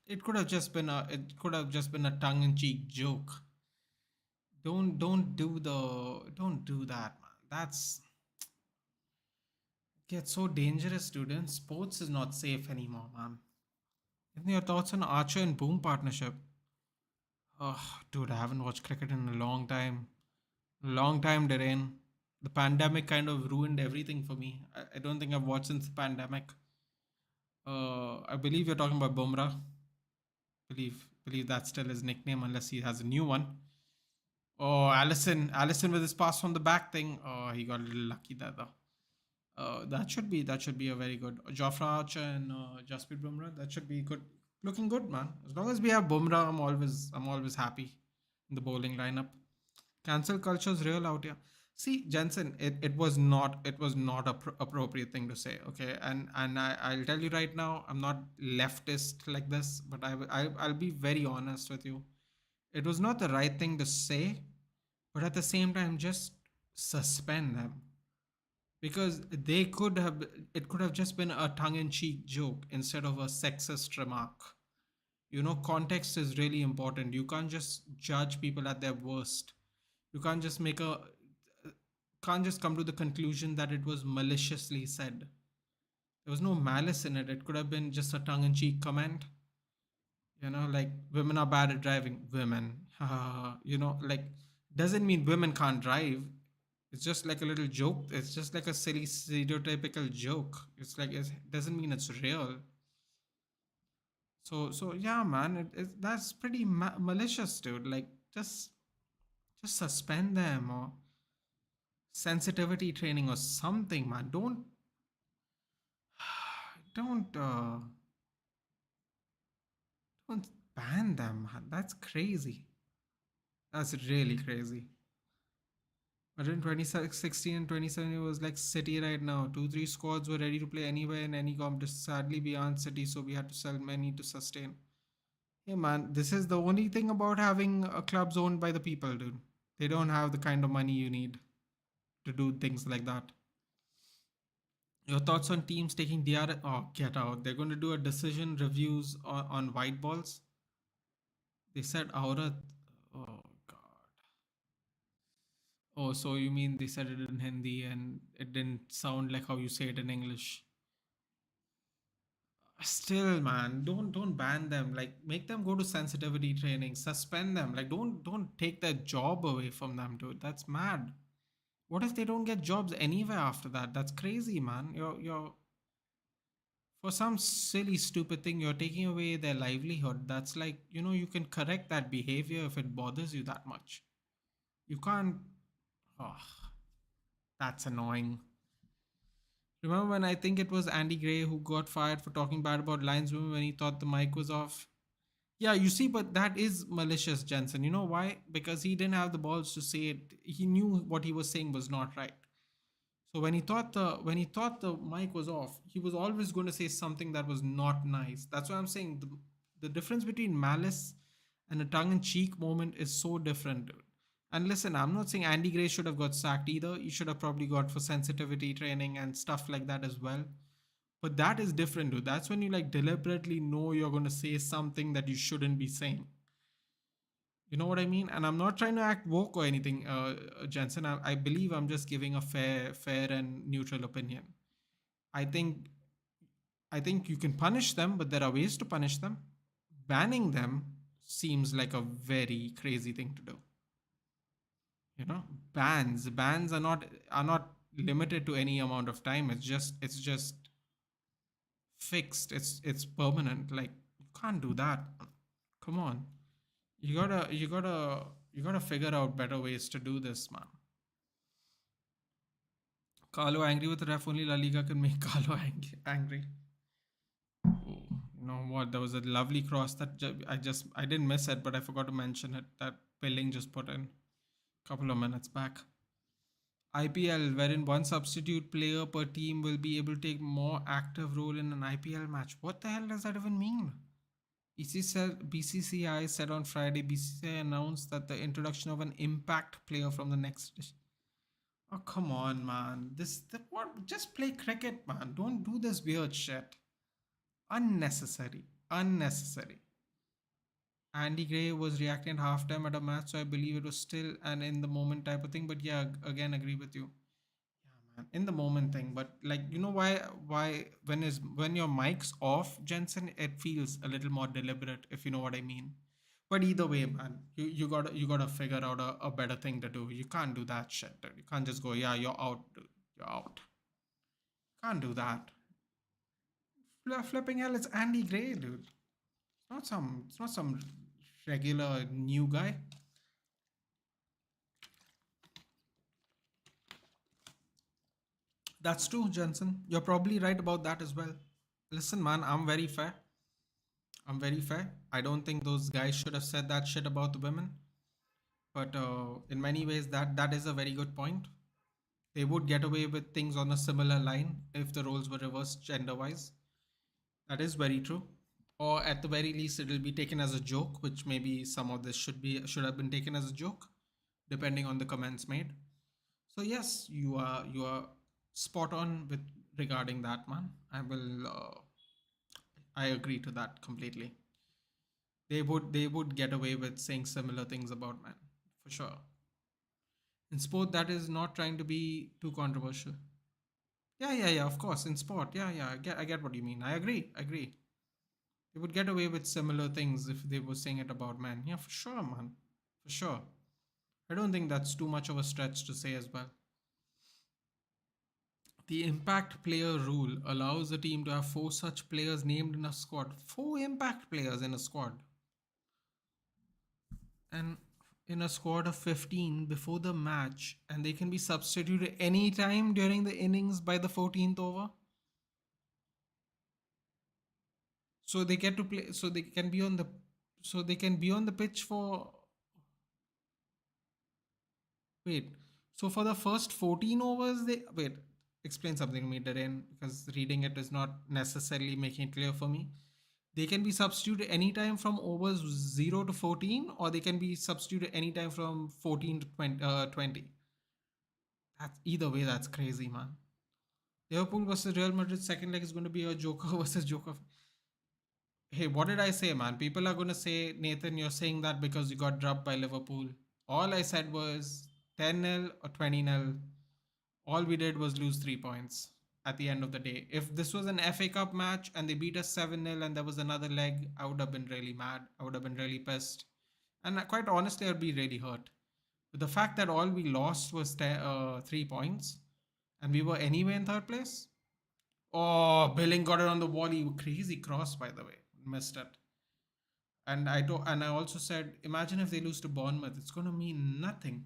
it could have just been a tongue-in-cheek joke. Don't do that, man. That's gets so dangerous, students. Sports is not safe anymore, man. Give me your thoughts on Archer and Boom partnership. Oh, dude, I haven't watched cricket in a long time. Long time, Darren. The pandemic kind of ruined everything for me. I don't think I've watched since the pandemic. I believe you're talking about Bumrah. Believe that's still his nickname unless he has a new one. Oh, Allison with his pass from the back thing. Oh, he got a little lucky there though. That should be a very good Jofra Archer and Jasprit Bumrah. That should be good, looking good, man. As long as we have Bumrah, I'm always happy in the bowling lineup. Cancel culture is real out here. See, Jensen, it was not a appropriate thing to say. Okay, I'll tell you right now, I'm not leftist like this, but I'll be very honest with you. It was not the right thing to say, but at the same time, just suspend them, because they could have it could have just been a tongue-in-cheek joke instead of a sexist remark. Context is really important. You can't just judge people at their worst. You can't just come to the conclusion that it was maliciously said. There was no malice in it. It could have been just a tongue-in-cheek comment. Like, women are bad at driving. Women. Like, doesn't mean women can't drive. It's just like a little joke. It's just like a silly stereotypical joke. It's like, it doesn't mean it's real. So yeah, man, that's pretty malicious, dude. Like, just suspend them, or sensitivity training or something, man. Don't ban them, man. That's crazy. That's really crazy. But in 2016 and 2017, it was like City right now. Two, three squads were ready to play anywhere in any competition. Sadly, beyond City, so we had to sell many to sustain. Hey, man, this is the only thing about having a clubs owned by the people, dude. They don't have the kind of money you need to do things like that. Your thoughts on teams taking DRS? Oh, get out. They're going to do a decision reviews on white balls. They said Aurat. Oh, God. Oh, so you mean they said it in Hindi and it didn't sound like how you say it in English? Still, man, don't ban them. Like, make them go to sensitivity training. Suspend them. Like, don't take their job away from them, dude. That's mad. What if they don't get jobs anywhere after that? That's crazy, man. You're for some silly stupid thing, you're taking away their livelihood. That's like, you can correct that behavior if it bothers you that much. You can't. Oh, that's annoying. Remember when I think it was Andy Gray who got fired for talking bad about lineswomen when he thought the mic was off? Yeah, you see, but that is malicious, Jensen. You know why? Because he didn't have the balls to say it. He knew what he was saying was not right. So when he thought the mic was off, he was always going to say something that was not nice. That's why I'm saying the difference between malice and a tongue-in-cheek moment is so different. And listen, I'm not saying Andy Gray should have got sacked either. He should have probably got for sensitivity training and stuff like that as well. But that is different, dude. That's when you like deliberately know you're going to say something that you shouldn't be saying. You know what I mean? And I'm not trying to act woke or anything, Jensen. I believe I'm just giving a fair and neutral opinion. I think I think you can punish them, but there are ways to punish them. Banning them seems like a very crazy thing to do. You know, bans are not limited to any amount of time. It's just fixed. It's permanent. Like, you can't do that. Come on. You gotta figure out better ways to do this, man. Carlo angry with the ref. Only La Liga can make Carlo angry. Oh, you know what? There was a lovely cross that I didn't miss it, but I forgot to mention it. That Billing just put in a couple of minutes back. IPL, wherein one substitute player per team will be able to take more active role in an IPL match. What the hell does that even mean? BCCI said on Friday, BCCI announced that the introduction of an impact player from the next edition. Oh, come on, man. What? Just play cricket, man. Don't do this weird shit. Unnecessary. Unnecessary. Andy Gray was reacting at halftime at a match, so I believe it was still an in the moment type of thing. But yeah, again, agree with you. Yeah, man, in the moment thing. But like, why when your mic's off, Jensen, it feels a little more deliberate, if you know what I mean. But either way, man, you gotta figure out a better thing to do. You can't do that shit, dude. You can't just go, yeah, you're out, dude. You're out. Can't do that. Flipping hell, it's Andy Gray, dude. It's not some regular new guy. That's true, Jensen. You're probably right about that as well. Listen, man, I'm very fair. I'm very fair. I don't think those guys should have said that shit about the women. But in many ways, that is a very good point. They would get away with things on a similar line if the roles were reversed gender wise. That is very true. Or at the very least, it'll be taken as a joke, which maybe some of this should have been taken as a joke, depending on the comments made. So yes, you are spot on with regarding that, man. I agree to that completely. They would get away with saying similar things about men for sure. In sport, that is not trying to be too controversial. Yeah, yeah, yeah. Of course, in sport, yeah, yeah. I get what you mean. I agree. I agree. They would get away with similar things if they were saying it about men. Yeah, for sure, man. For sure. I don't think that's too much of a stretch to say as well. The impact player rule allows a team to have four such players named in a squad. Four impact players in a squad. And in a squad of 15 before the match, and they can be substituted any time during the innings by the 14th over. So they get to play, so they can be on the pitch for, wait, so for the first 14 overs, explain something to me, Darren, because reading it is not necessarily making it clear for me. They can be substituted anytime from overs 0 to 14, or they can be substituted anytime from 14 to 20. That's either way, that's crazy, man. Liverpool versus Real Madrid second leg is going to be a Joker versus Joker. Hey, what did I say, man? People are going to say, Nathan, you're saying that because you got dropped by Liverpool. All I said was 10-0 or 20-0. All we did was lose 3 points at the end of the day. If this was an FA Cup match and they beat us 7-0 and there was another leg, I would have been really mad. I would have been really pissed. And quite honestly, I'd be really hurt. But the fact that all we lost was 3 points and we were anyway in third place. Oh, Billing got it on the volley. Crazy cross, by the way. Missed it. And I also said, imagine if they lose to Bournemouth. It's going to mean nothing.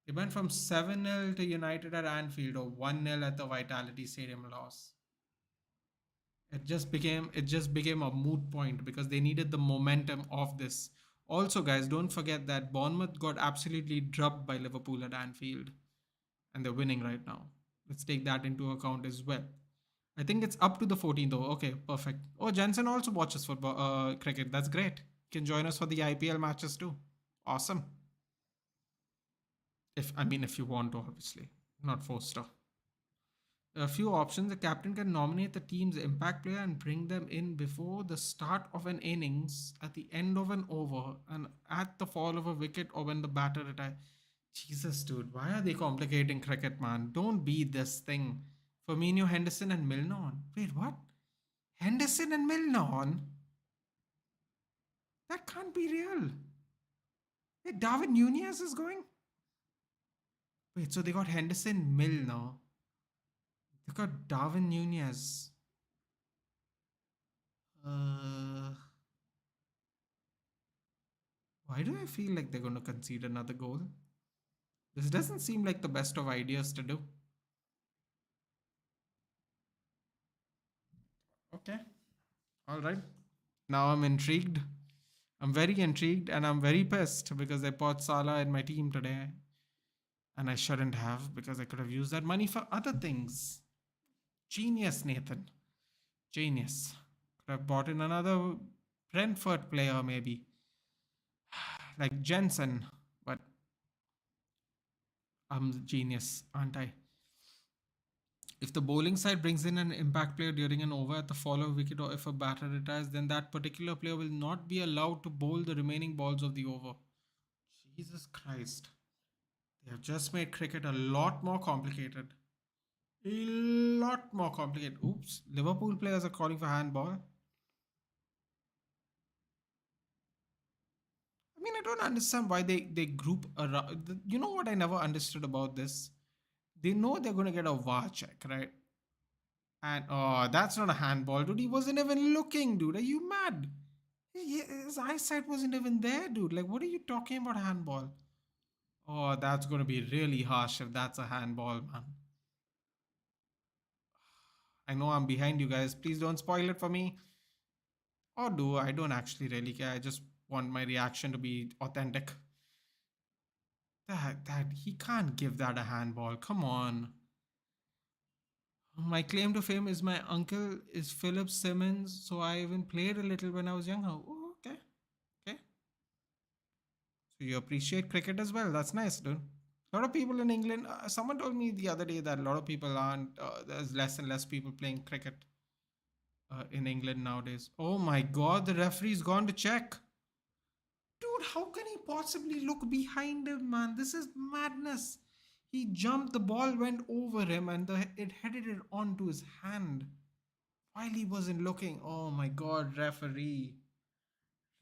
It went from 7-0 to United at Anfield or 1-0 at the Vitality Stadium loss. It just became a moot point because they needed the momentum of this. Also, guys, don't forget that Bournemouth got absolutely drubbed by Liverpool at Anfield and they're winning right now. Let's take that into account as well. I think it's up to the 14th though. Okay, perfect. Oh, Jensen also watches football cricket. That's great. You can join us for the IPL matches too. Awesome. If you want to, obviously, not forced to. A few options. The captain can nominate the team's impact player and bring them in before the start of an innings, at the end of an over, and at the fall of a wicket or when the batter retires. Jesus, dude, why are they complicating cricket, man? Don't be this thing. Firmino, Henderson, and Milner. Wait, what? Henderson and Milner? That can't be real. Wait, Darwin Nunez is going? Wait, so they got Henderson, Milner. They got Darwin Nunez. Uh, why do I feel like they're going to concede another goal? This doesn't seem like the best of ideas to do. Okay. All right. Now I'm intrigued. I'm very intrigued and I'm very pissed because I bought Salah in my team today. And I shouldn't have because I could have used that money for other things. Genius, Nathan. Genius. Could have bought in another Brentford player, maybe. Like Jensen. But I'm the genius, aren't I? If the bowling side brings in an impact player during an over at the follow wicket or if a batter retires, then that particular player will not be allowed to bowl the remaining balls of the over. Jesus Christ. They have just made cricket a lot more complicated. A lot more complicated. Oops. Liverpool players are calling for handball. I mean, I don't understand why they group around. You know what I never understood about this? They know they're going to get a VAR check, right? And oh, that's not a handball, dude. He wasn't even looking, dude. Are you mad? His eyesight wasn't even there, dude. Like, what are you talking about handball? Oh, that's going to be really harsh if that's a handball, man. I know I'm behind you guys. Please don't spoil it for me. Or do I don't actually really care. I just want my reaction to be authentic. That he can't give that a handball. Come on. My claim to fame is my uncle is Philip Simmons, so I even played a little when I was younger. Oh, okay, okay. So you appreciate cricket as well. That's nice, dude. A lot of people in England. Someone told me the other day that a lot of people aren't. There's less and less people playing cricket in England nowadays. Oh my God, the referee's gone to check. Dude, how can he possibly look behind him, man? This is madness. He jumped, the ball went over him, and it headed it onto his hand while he wasn't looking. Oh my God, referee.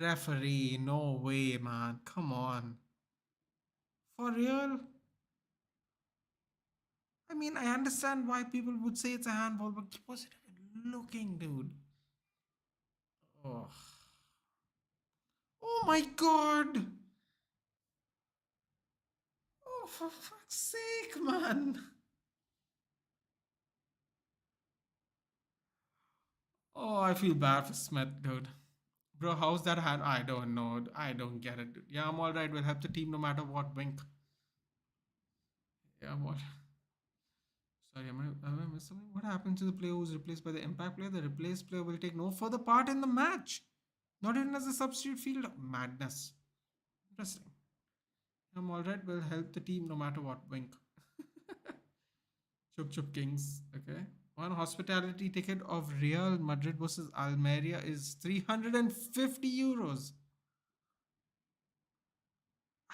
Referee, no way, man. Come on. For real? I mean, I understand why people would say it's a handball, but he wasn't even looking, dude. Oh. Oh my God. Oh, for fuck's sake, man. Oh, I feel bad for Smith, dude. Bro, how's that hand? I don't know. I don't get it, dude. Yeah, I'm alright. We'll help the team no matter what. Wink. Yeah, what? Sorry, am I missing something? What happened to the player who was replaced by the impact player? The replaced player will take no further part in the match. Not even as a substitute fielder. Madness. Interesting. I'm alright. We'll help the team no matter what. Wink. Chup Chup Kings. Okay. One hospitality ticket of Real Madrid versus Almeria is 350 euros.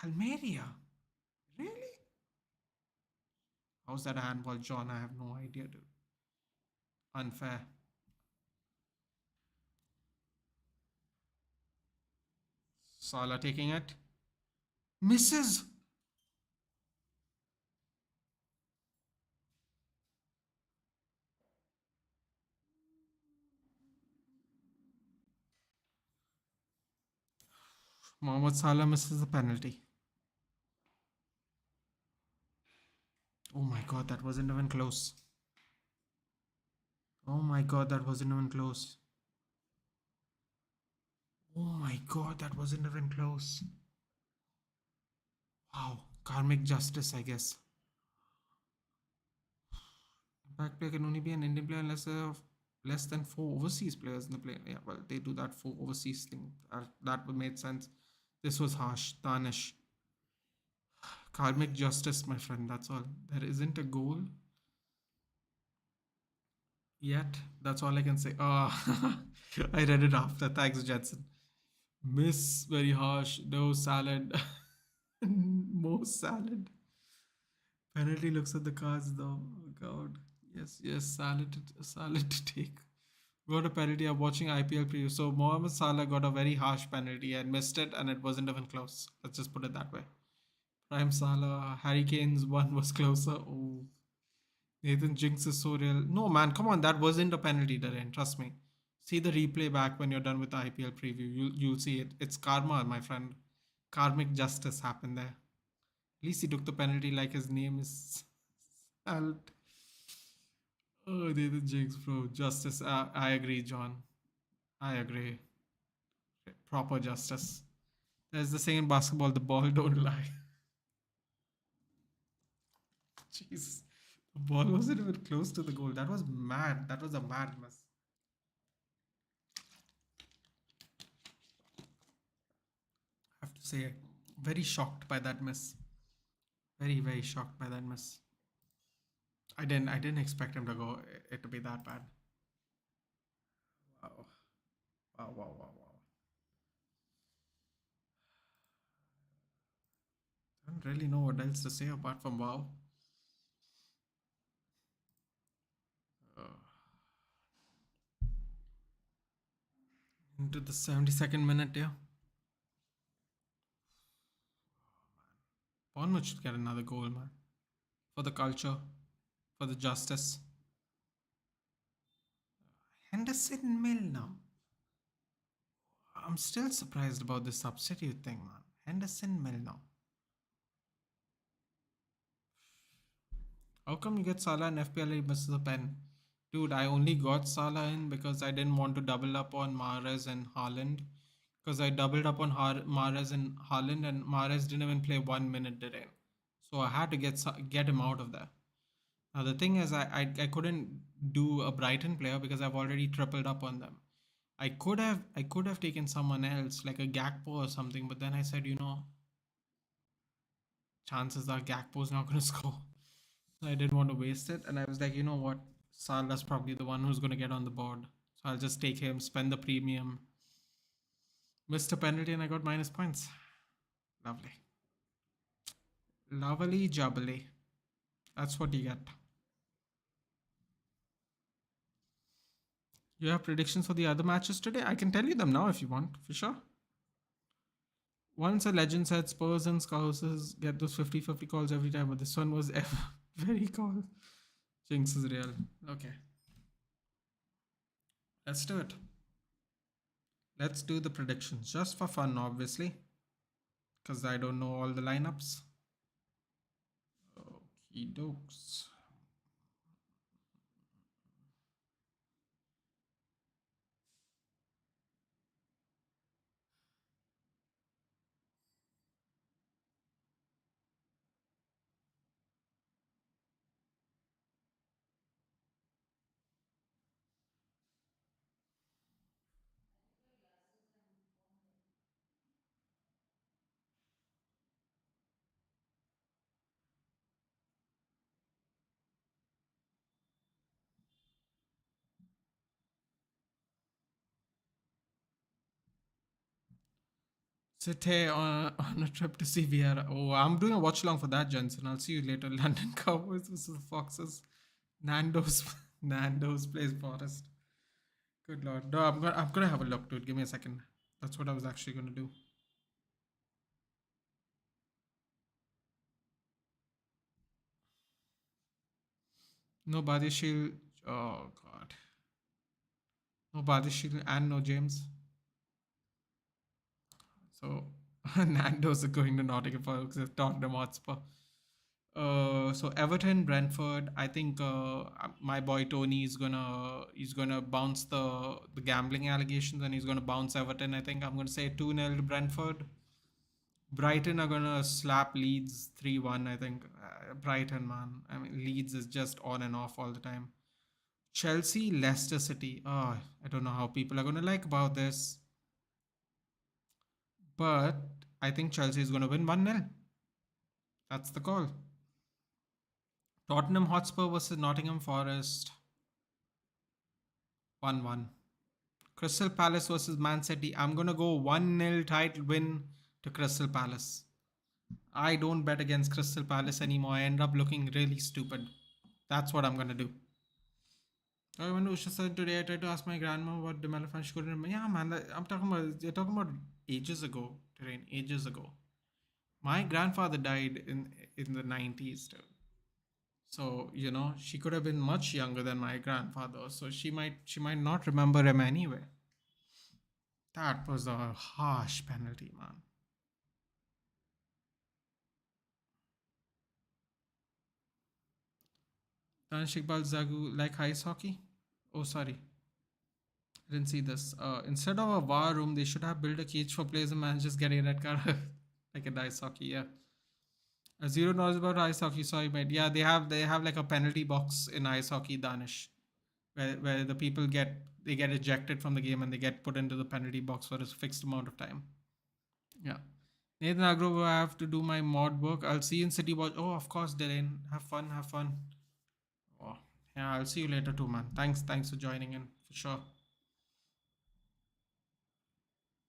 Almeria? Really? How's that a handball, John? I have no idea, dude. Unfair. Salah taking it. Misses. Mohamed Salah misses the penalty. Oh my God, that wasn't even close. Oh my God, that wasn't even close. Oh my God, that wasn't even close. Wow, karmic justice, I guess. Impact player can only be an Indian player unless there are less than four overseas players in the play. Yeah, well, they do that for overseas thing. That would make sense. This was harsh. Tarnish. Karmic justice, my friend. That's all. There isn't a goal yet. That's all I can say. Oh, I read it after. Thanks, Jetson. Miss, very harsh. No salad. More salad. Penalty looks at the cards though. Oh, God. Yes, yes, salad to take. Got a penalty. I'm watching IPL preview. So Mohamed Salah got a very harsh penalty and missed it, and it wasn't even close. Let's just put it that way. Prime Salah, Harry Kane's one was closer. Oh, Nathan Jinx is so real. No, man, come on. That wasn't a penalty, Darren. Trust me. See the replay back when you're done with the IPL preview. You'll see it. It's karma, my friend. Karmic justice happened there. At least he took the penalty like his name is Salt. Oh, Nathan Jinx, bro. Justice. I agree, John. I agree. Proper justice. There's the saying in basketball, the ball don't lie. Jeez. The ball wasn't even close to the goal. That was mad. That was a mad miss. I have to say, very shocked by that miss. Very, very shocked by that miss. I didn't expect him to go it to be that bad. Wow. Wow, wow, wow, wow. I don't really know what else to say apart from wow. Uh, into the 72nd minute, yeah. Bournemouth should get another goal, man. For the culture, for the justice. Henderson Mill now. I'm still surprised about this substitute thing, man. Henderson Mill now. How come you get Salah and FPL he misses a pen? Dude, I only got Salah in because I didn't want to double up on Mahrez and Haaland. Because I doubled up on Mahrez and Haaland, and Mahrez didn't even play 1 minute today. So I had to get him out of there. Now the thing is, I couldn't do a Brighton player because I've already tripled up on them. I could have taken someone else like a Gakpo or something, but then I said, chances are Gakpo's not going to score. So I didn't want to waste it, and I was like, you know what, Salah's probably the one who's going to get on the board, so I'll just take him, spend the premium. Missed a penalty, and I got minus points. Lovely, lovely jubbly. That's what you get. You have predictions for the other matches today? I can tell you them now if you want, for sure. Once a legend said Spurs and Scousers get those 50-50 calls every time, but this one was ever very call. Jinx is real. Okay. Let's do it. Let's do the predictions just for fun, obviously, because I don't know all the lineups. Okie dokes. City on a trip to see Vieira. Oh, I'm doing a watch along for that, Jensen. I'll see you later. London Cowboys versus Foxes. Nando's Nando's plays Forest. Good lord. No, I'm gonna have a look, dude. Give me a second. That's what I was actually gonna do. No Badishil. Oh god. No Badishil and no James. So Nando's are going to Nottingham Forest, Tottenham Hotspur. So Everton, Brentford. I think my boy Tony is gonna bounce the gambling allegations, and he's gonna bounce Everton. I think I'm gonna say 2-0 to Brentford. Brighton are gonna slap Leeds 3-1. I think Brighton, man. I mean, Leeds is just on and off all the time. Chelsea, Leicester City. Oh, I don't know how people are gonna like about this, but I think Chelsea is gonna win 1-0. That's the call. Tottenham Hotspur versus Nottingham Forest 1-1. Crystal Palace versus Man City. I'm going to go 1-0 title win to Crystal Palace. I don't bet against Crystal Palace anymore. I end up looking really stupid. That's what I'm going to do. I went to Usha today. I tried to ask my grandma what the Melafan she couldn't remember. Yeah, man, you're talking about ages ago, Terrain, ages ago. My grandfather died in the 90s, dude. So, she could have been much younger than my grandfather. So she might not remember him anyway. That was a harsh penalty, man. Dan Shikbal Zagu like ice hockey? Oh, sorry. I didn't see this. Instead of a war room, they should have built a cage for players and managers getting a red card. Like a ice hockey, yeah. Zero knows about ice hockey, sorry, mate. Yeah, they have like a penalty box in ice hockey, Danish, where the people get ejected from the game and they get put into the penalty box for a fixed amount of time. Yeah. Nathan Agro, I have to do my mod work. I'll see you in City Watch. Oh, of course, Dylan. Have fun, have fun. Oh, yeah, I'll see you later too, man. Thanks for joining in, for sure.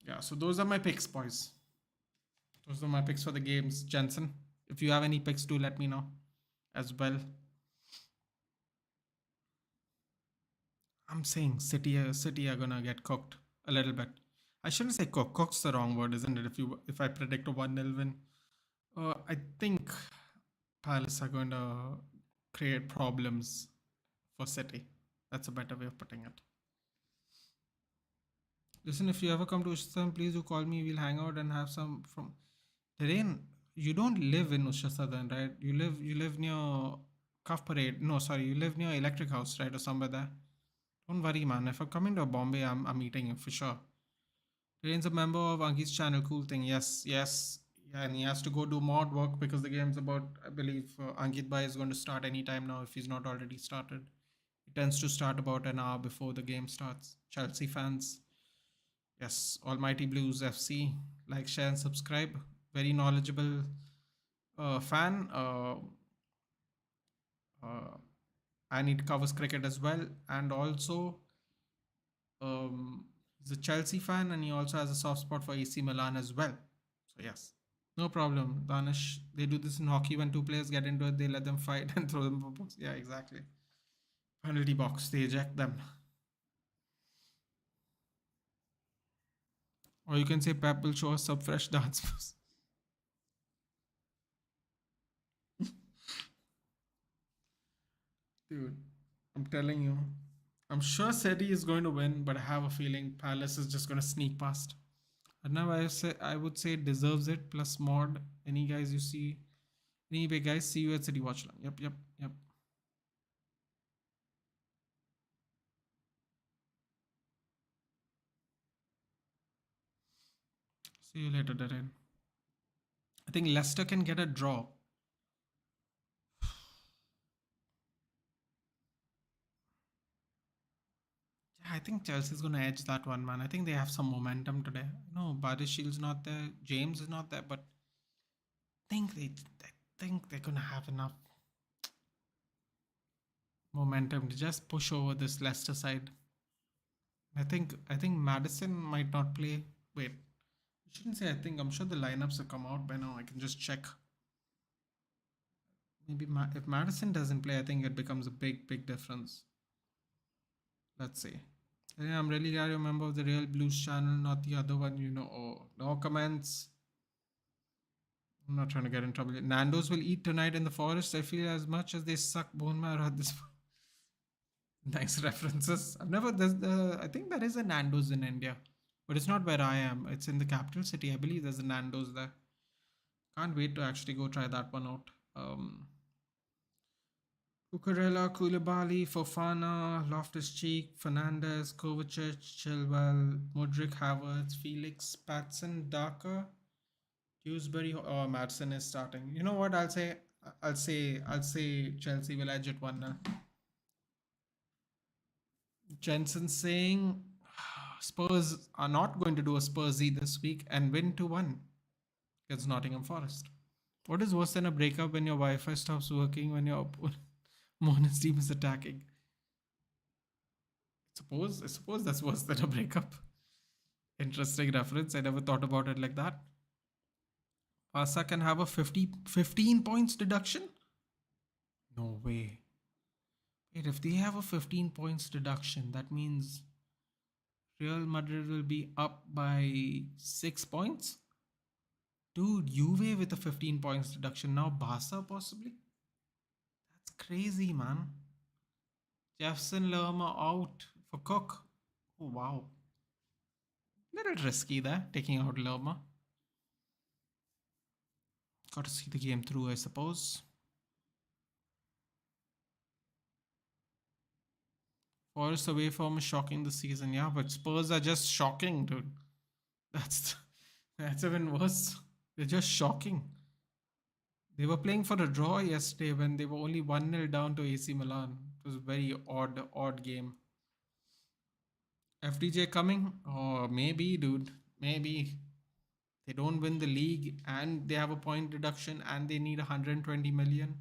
Yeah, so those are my picks, boys. Those are my picks for the games. Jensen, if you have any picks, do let me know as well. I'm saying City are gonna get cooked a little bit. I shouldn't say cook. Cook's the wrong word, isn't it? If I predict a 1-0 win, I think Palace are going to create problems for City. That's a better way of putting it. Listen, if you ever come to Usha, please do call me. We'll hang out and have some Terrain. You don't live in Usha Southern, right? You live near Cuff Parade. No, sorry, you live near Electric House, right, or somewhere there. Don't worry, man. If I'm coming to Bombay, I'm meeting you for sure. Remains a member of Ankit's channel. Cool thing. Yes, yes. Yeah, and he has to go do mod work because the game's about, I believe, Ankit Bhai is going to start anytime now if he's not already started. He tends to start about an hour before the game starts. Chelsea fans, yes, Almighty Blues FC, like, share, and subscribe. Very knowledgeable fan. Uh, and he covers cricket as well. And also, he's a Chelsea fan and he also has a soft spot for AC Milan as well. So, yes. No problem, Danish. They do this in hockey when two players get into it, they let them fight and throw them for box. Yeah, exactly. Penalty box, they eject them. Or you can say Pep will show us some fresh dance moves. Dude, I'm telling you. I'm sure City is going to win, but I have a feeling Palace is just going to sneak past. And now I would say it deserves it. Plus mod. Any guys you see? Anyway, guys, see you at City Watchalong. Yep, yep, yep. See you later, Darren. I think Leicester can get a draw. Yeah, I think Chelsea's going to edge that one, man. I think they have some momentum today. No, Shield's not there. James is not there, but I think they're going to have enough momentum to just push over this Leicester side. I think Madison might not play. Wait, I shouldn't say I think. I'm sure the lineups have come out by now. I can just check. Maybe if Madison doesn't play, I think it becomes a big difference. Let's see. Yeah, I'm really glad you're a member of the Real Blues channel, not the other one. Oh, no comments. I'm not trying to get in trouble. Nando's will eat tonight in the forest. I feel as much as they suck bone marrow at this. Nice references. I've never. I think there is a Nando's in India, but it's not where I am. It's in the capital city. I believe there's a Nando's there. Can't wait to actually go try that one out. Cucurella, Koulibaly, Fofana, Loftus-Cheek, Fernandez, Kovacic, Chilwell, Mudryk, Havertz, Felix, Patson, Daka, Dewsbury. Oh, Madsen is starting. You know what? I'll say Chelsea will edge it 1-0. Jensen saying Spurs are not going to do a Spursy this week and win 2-1 against Nottingham Forest. What is worse than a breakup when your Wi-Fi stops working when your opponent's team is attacking? I suppose that's worse than a breakup. Interesting reference. I never thought about it like that. Barca can have a 15 points deduction? No way. Wait, if they have a 15 points deduction, that means Real Madrid will be up by 6 points? Dude, Juve with a 15 points deduction. Now Barca possibly? That's crazy, man. Jefferson Lerma out for Cook. Oh, wow. Little risky there, taking out Lerma. Got to see the game through, I suppose. Forest away form is shocking this season. Yeah, but Spurs are just shocking, dude. That's even worse. They're just shocking. They were playing for a draw yesterday when they were only 1-0 down to AC Milan. It was a very odd game. FDJ coming? Oh, maybe, dude. Maybe. They don't win the league and they have a point deduction and they need 120 million.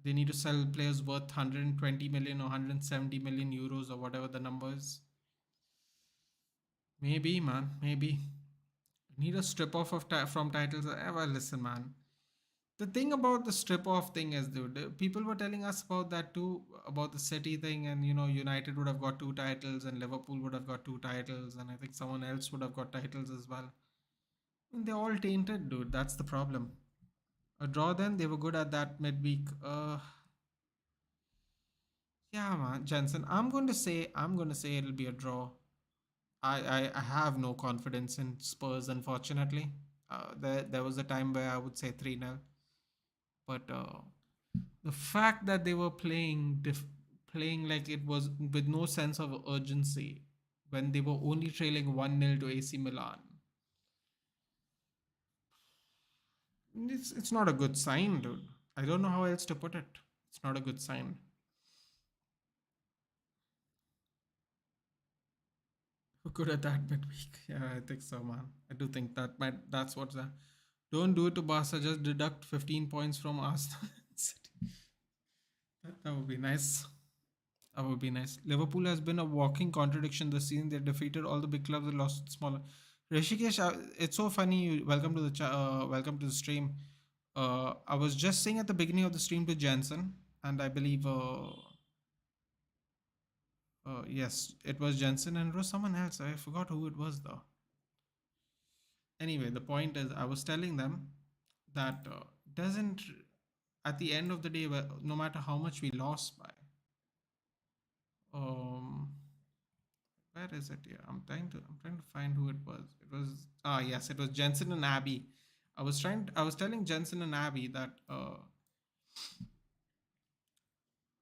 They need to sell players worth 120 million or 170 million euros or whatever the number is. Maybe, man. Maybe. Need a strip off from titles. Well, listen, man. The thing about the strip off thing is, dude, people were telling us about that too, about the City thing, and United would have got 2 titles, and Liverpool would have got 2 titles, and I think someone else would have got titles as well. And they're all tainted, dude. That's the problem. A draw then, they were good at that midweek. Yeah, man, Jensen. I'm gonna say it'll be a draw. I have no confidence in Spurs, unfortunately. There was a time where I would say 3-0. But The fact that they were playing like it was with no sense of urgency when they were only trailing 1-0 to AC Milan. It's not a good sign, dude. I don't know how else to put it. It's not a good sign. Who could have that midweek? Yeah, I think so, man. I do think that's what's that. Don't do it to Barca. Just deduct 15 points from Arsenal. That would be nice. That would be nice. Liverpool has been a walking contradiction this season. They defeated all the big clubs and lost smaller. Rishikesh, it's so funny. Welcome to the welcome to the stream. I was just saying at the beginning of the stream to Jensen, and I believe, yes, it was Jensen and it was someone else. I forgot who it was though. Anyway, the point is, I was telling them that doesn't at the end of the day, no matter how much we lost by, um, where is it? Yeah, I'm trying to find who it was. It was yes, it was Jensen and Abby. I was telling Jensen and Abby that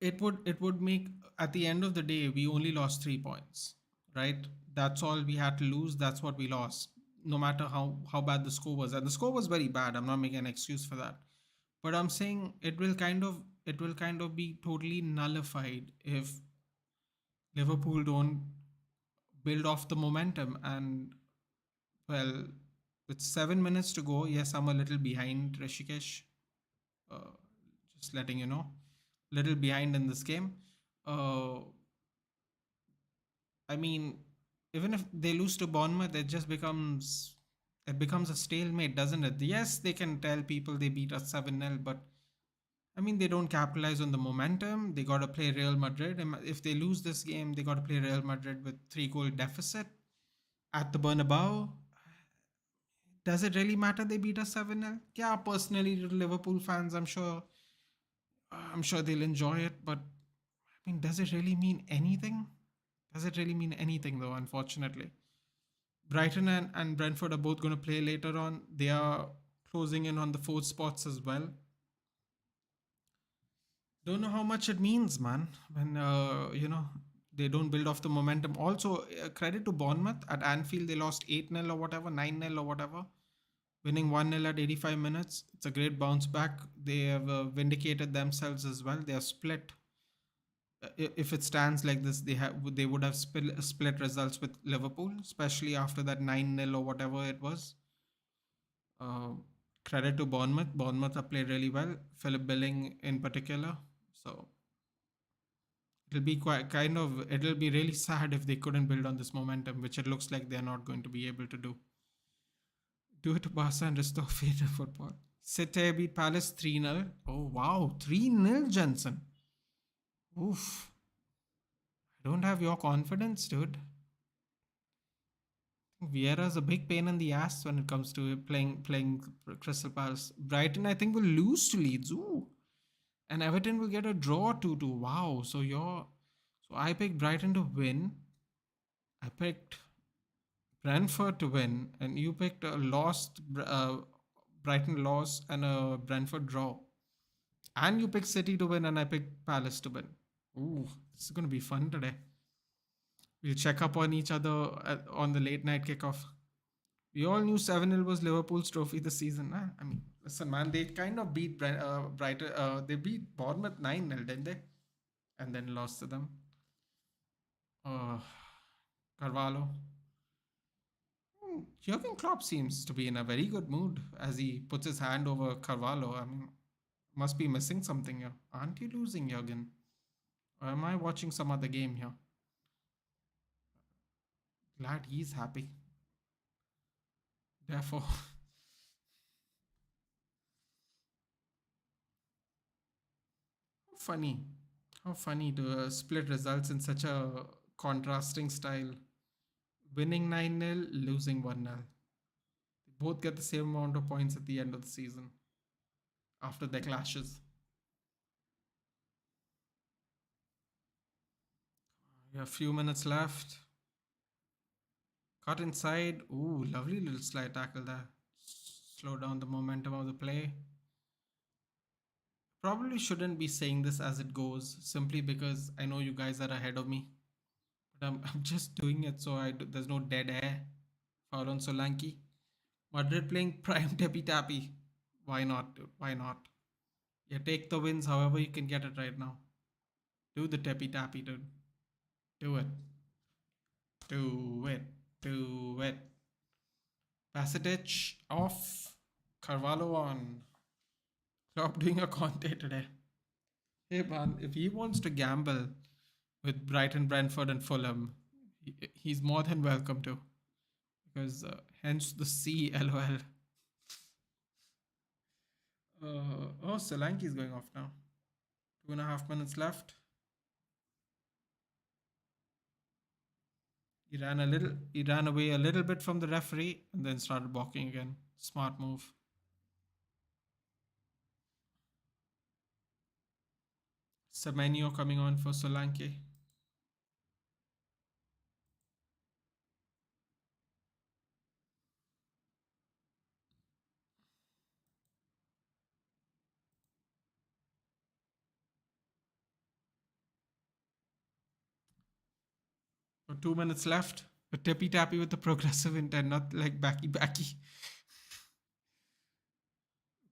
it would make at the end of the day we only lost 3 points, right? That's all we had to lose. That's what we lost. No matter how bad the score was, and the score was very bad. I'm not making an excuse for that, but I'm saying it will kind of be totally nullified if Liverpool don't build off the momentum. And well, with 7 minutes to go, yes, I'm a little behind Rishikesh. Uh, just letting you know, little behind in this game. Uh, I mean, even if they lose to Bournemouth, it becomes a stalemate, doesn't it? Yes, they can tell people they beat us 7-0, but I mean, they don't capitalize on the momentum. They got to play Real Madrid. If they lose this game, they got to play Real Madrid with 3-goal deficit at the Bernabeu. Does it really matter they beat us 7-0? Yeah, personally, to Liverpool fans, I'm sure they'll enjoy it, but I mean, does it really mean anything? Does it really mean anything, though, unfortunately? Brighton and Brentford are both going to play later on. They are closing in on the fourth spots as well. Don't know how much it means, man, when, they don't build off the momentum. Also, credit to Bournemouth at Anfield. They lost 8-0 or whatever, 9-0 or whatever, winning 1-0 at 85 minutes. It's a great bounce back. They have vindicated themselves as well. They have split. If it stands like this, they would have split results with Liverpool, especially after that 9-0 or whatever it was. Uh, Credit to Bournemouth. Bournemouth have played really well. Philip Billing in particular. So it'll be really sad if they couldn't build on this momentum, which it looks like they're not going to be able to do. Do it to Barca and restore faith in football. City beat Palace 3-0. Oh wow, 3-0, Jensen. Oof. I don't have your confidence, dude. Vieira's a big pain in the ass when it comes to playing Crystal Palace. Brighton, I think, will lose to Leeds. Ooh. And Everton will get a draw 2-2. Wow. So I picked Brighton to win. I picked Brentford to win, and you picked a Brighton loss and a Brentford draw. And you picked City to win, and I picked Palace to win. Ooh, this is going to be fun today. We'll check up on each other on the late night kickoff. We all knew 7-0 was Liverpool's trophy this season. I mean, listen, man, they kind of beat Brighton. They beat Bournemouth 9-0, didn't they? And then lost to them. Uh, Carvalho. Jurgen Klopp seems to be in a very good mood as he puts his hand over Carvalho. I mean, must be missing something here. Aren't you losing, Jurgen? Or am I watching some other game here? Glad he's happy. Therefore, funny. How funny to split results in such a contrasting style. Winning 9-0, losing 1-0. They both get the same amount of points at the end of the season after their clashes. We have a few minutes left. Cut inside. Ooh, lovely little slide tackle there. Slow down the momentum of the play. Probably shouldn't be saying this as it goes, simply because I know you guys are ahead of me. But I'm just doing it so there's no dead air. Foul on Solanke. Madrid playing prime Tepi Tappy. Why not, dude? Why not? Yeah, take the wins however you can get it right now. Do the Tepi Tappy, dude. Do it. Do it. Do it. Pacetic off. Carvalho on. Stop doing a Conte today. Hey man, if he wants to gamble with Brighton, Brentford, and Fulham, he's more than welcome to. Because hence the C, LOL. Oh, Solanke is going off now. 2.5 minutes left. He ran away a little bit from the referee and then started walking again. Smart move. Semenyo coming on for Solanke. So 2 minutes left. A tippy tappy with the progressive intent, not like backy backy.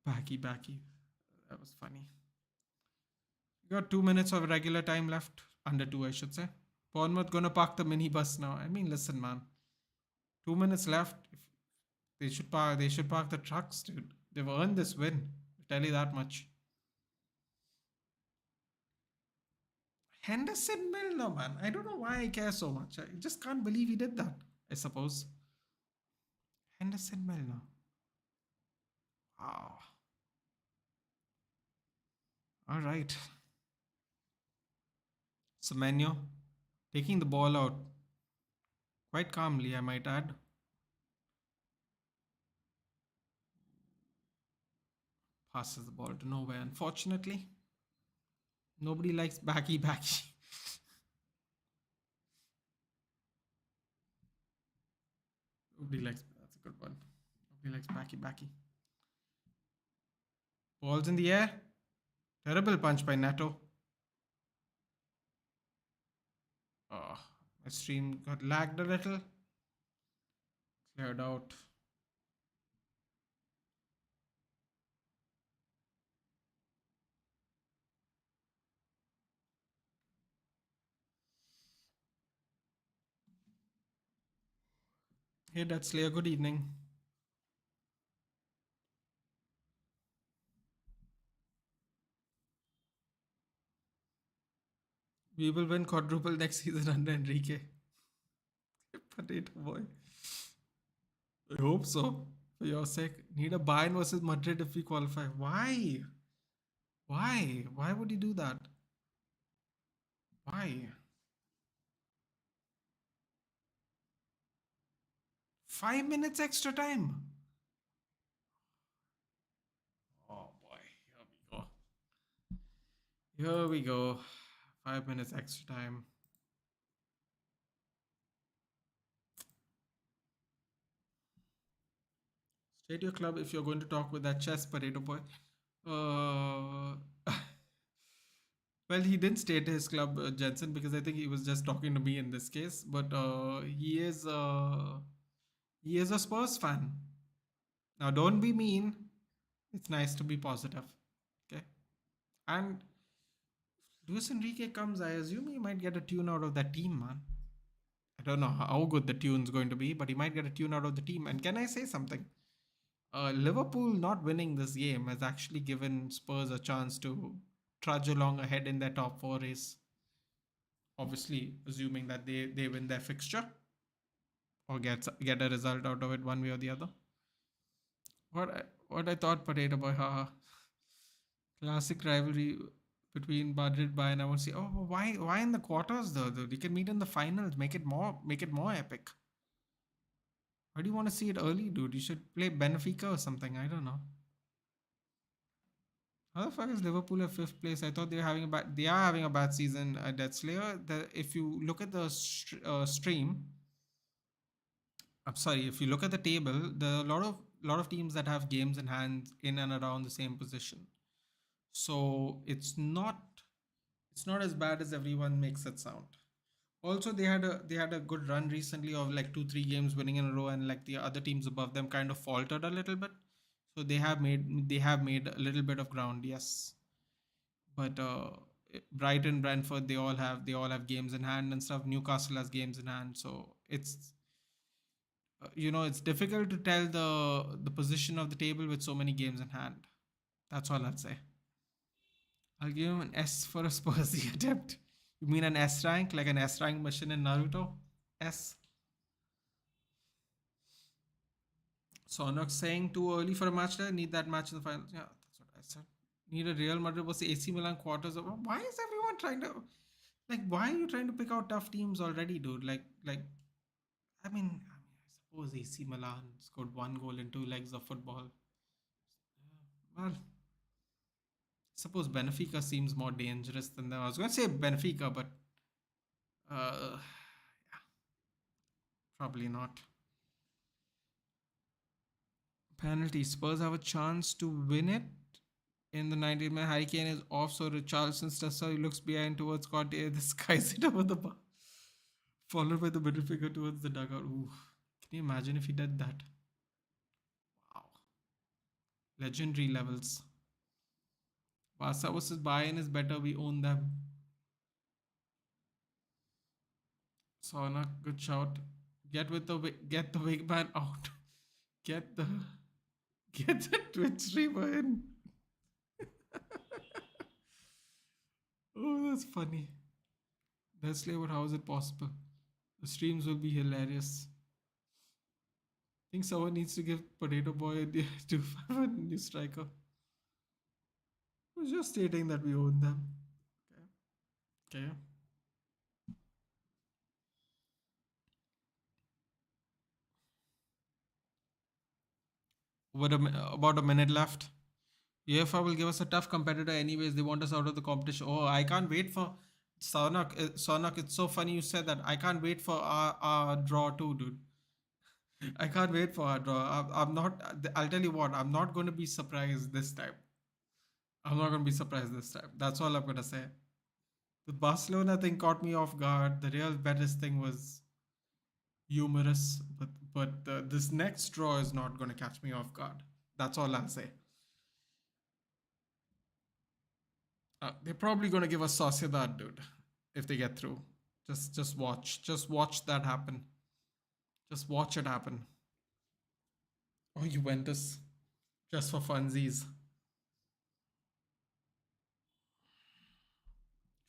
Backy backy. That was funny. You got 2 minutes of regular time left. Under two, I should say. Bournemouth gonna park the minibus now. I mean, listen, man. 2 minutes left. If they should park the trucks, dude. They've earned this win. I tell you that much. Henderson Milner, man. I don't know why I care so much. I just can't believe he did that, I suppose. Henderson Milner. Wow. All right. Semenyo taking the ball out quite calmly, I might add. Passes the ball to nowhere, unfortunately. Nobody likes backy backy. Nobody likes, that's a good one. Nobody likes backy backy. Ball's in the air. Terrible punch by Neto. Oh, my stream got lagged a little. Cleared out. Hey, that's Slayer. Good evening. We will win quadruple next season under Enrique. Potato boy. I hope so. For your sake. Need a Bayern versus Madrid if we qualify. Why? Why? Why would you do that? Why? 5 minutes extra time. Oh boy. Here we go. Here we go. 5 minutes extra time. State your club if you're going to talk with that chess potato boy. Uh, well, he didn't state his club, Jensen, because I think he was just talking to me in this case. But he is a Spurs fan. Now, don't be mean. It's nice to be positive. Okay. And Luis Enrique comes, I assume he might get a tune out of that team, man. I don't know how good the tune's going to be, but he might get a tune out of the team. And can I say something? Liverpool not winning this game has actually given Spurs a chance to trudge along ahead in their top four race. Obviously, assuming that they win their fixture or get a result out of it one way or the other. What I thought, Potato Boy, haha. Classic rivalry between Madrid Bayern. I want to see. Oh, why in the quarters though? You can meet in the finals. Make it more epic. Why do you want to see it early, dude? You should play Benfica or something. I don't know. How the fuck is Liverpool at fifth place? I thought they are having a bad season. Death Slayer. If you look at the stream, I'm sorry. If you look at the table, there are a lot of teams that have games in hand in and around the same position. So it's not as bad as everyone makes it sound. Also, they had a good run recently of like 2 3 games winning in a row, and like the other teams above them kind of faltered a little bit. So they have made a little bit of ground, yes. But Brighton, Brentford, they all have games in hand and stuff. Newcastle has games in hand, so it's difficult to tell the position of the table with so many games in hand. That's all I'd say. I'll give him an S for a Spursy attempt. You mean an S rank, like an S rank mission in Naruto? S. Sonok saying too early for a match there. Need that match in the finals. Yeah, that's what I said. Need a Real Madrid versus AC Milan quarters. Why is everyone trying to like? Why are you trying to pick out tough teams already, dude? I suppose AC Milan scored 1 goal in 2 legs of football. Well, suppose Benfica seems more dangerous than them. I was going to say Benfica, but uh, probably not. Penalty. Spurs have a chance to win it. In the 90th minute, Harry Kane is off, so Richarlison steps out. He looks behind towards Conte. This guy's it over the bar, followed by the middle figure towards the dugout. Ooh. Can you imagine if he did that? Wow. Legendary levels. Barca versus Bayern is better. We own them. Sauna, good shout. Get the big man out. Get the get the Twitch streamer in. Oh, that's funny. Leslie, but how is it possible? The streams will be hilarious. I think someone needs to give Potato Boy a 2-5 a new striker. I was just stating that we own them. Okay. Okay. About a minute left. UEFA will give us a tough competitor anyways. They want us out of the competition. Oh, I can't wait for Sonak. Sonak, it's so funny you said that. I can't wait for our draw too, dude. I can't wait for our draw. I'm not. I'll tell you what. I'm not going to be surprised this time. I'm not going to be surprised this time. That's all I'm going to say. The Barcelona thing caught me off guard. The Real Betis thing was humorous, but this next draw is not going to catch me off guard. That's all I'll say. They're probably going to give us Sociedad, dude, if they get through. Just watch. Just watch that happen. Just watch it happen. Oh, Juventus. Just for funsies.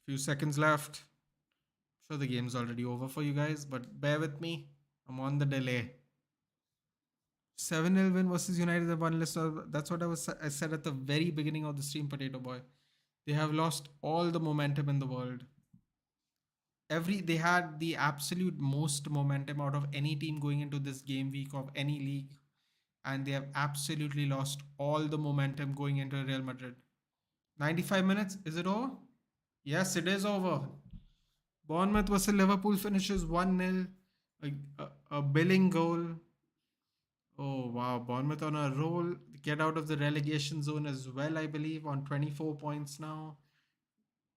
Few seconds left. Sure, the game's already over for you guys, but bear with me. I'm on the delay. 7-0 win versus United at one list. That's what I said at the very beginning of the stream, Potato Boy. They have lost all the momentum in the world. They had the absolute most momentum out of any team going into this game week of any league, and they have absolutely lost all the momentum going into Real Madrid. 95 minutes, is it over? Yes, it is over. Bournemouth versus Liverpool finishes 1-0. A Billing goal. Oh wow, Bournemouth on a roll. Get out of the relegation zone as well, I believe, on 24 points now.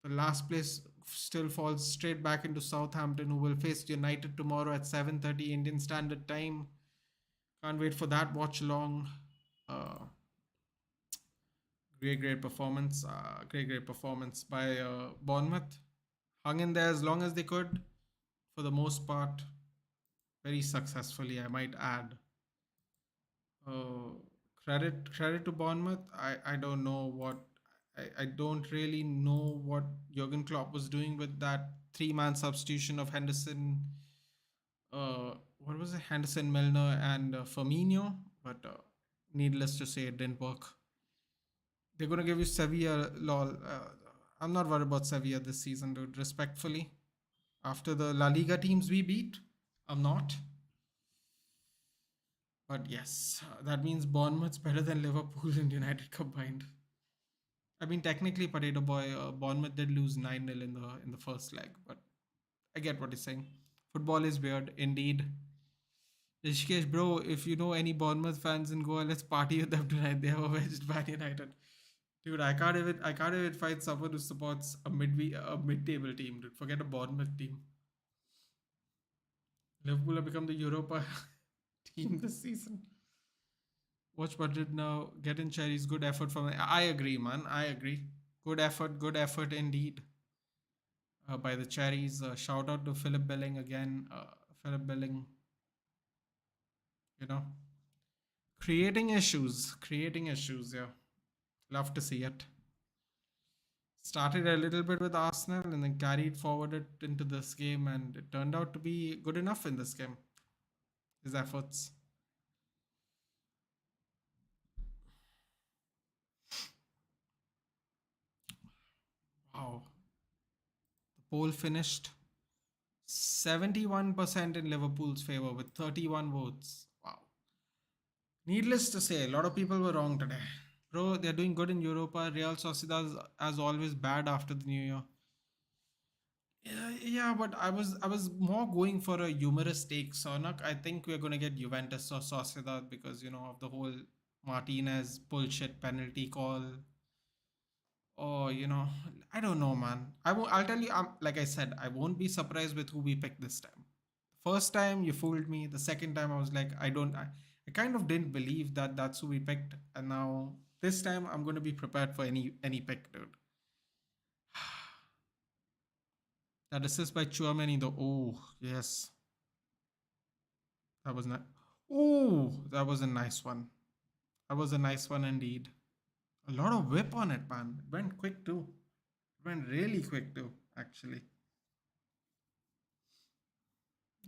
The last place still falls straight back into Southampton, who will face United tomorrow at 7:30 Indian Standard Time. Can't wait for that watch along. Great performance. Great performance by Bournemouth. Hung in there as long as they could, for the most part. Very successfully, I might add. Uh, credit to Bournemouth. I don't know what I don't really know what Jurgen Klopp was doing with that 3-man substitution of Henderson. What was it? Henderson, Milner, and Firmino. But needless to say, it didn't work. They're gonna give you Sevilla. Lol. I'm not worried about Sevilla this season, dude. Respectfully, after the La Liga teams we beat, I'm not. But yes, that means Bournemouth's better than Liverpool and United combined. I mean, technically, Potato Boy, Bournemouth did lose 9-0 in the first leg, but I get what he's saying. Football is weird, indeed. Rishikesh, bro, if you know any Bournemouth fans in Goa, let's party with them tonight. They have avenged Man United. Dude, I can't even find someone who supports a mid-table team, dude. Forget a Bournemouth team. Liverpool have become the Europa team this season. Watch Madrid now. Get in cherries. Good effort from. I agree, man. I agree. Good effort. Good effort indeed. By the cherries. Shout out to Philip Billing again. Philip Billing, you know, creating issues. Creating issues. Yeah, love to see it. Started a little bit with Arsenal and then carried forward it into this game, and it turned out to be good enough in this game. His efforts. Wow. The poll finished 71% in Liverpool's favor with 31 votes. Wow. Needless to say, a lot of people were wrong today. Bro, they're doing good in Europa. Real Sociedad is, as always, bad after the New Year. Yeah, but I was more going for a humorous take, Sonak. I think we're gonna get Juventus or Sociedad because of the whole Martinez bullshit penalty call. Or I don't know, man. I'll tell you. Like I said, I won't be surprised with who we pick this time. First time you fooled me. The second time I was like, I don't. I kind of didn't believe that that's who we picked, and now this time I'm going to be prepared for any pick, dude. That assist by Chouameni, though. Oh yes, that was not. Oh, that was a nice one. That was a nice one indeed. A lot of whip on it, man. It went quick too. It went really quick too, actually.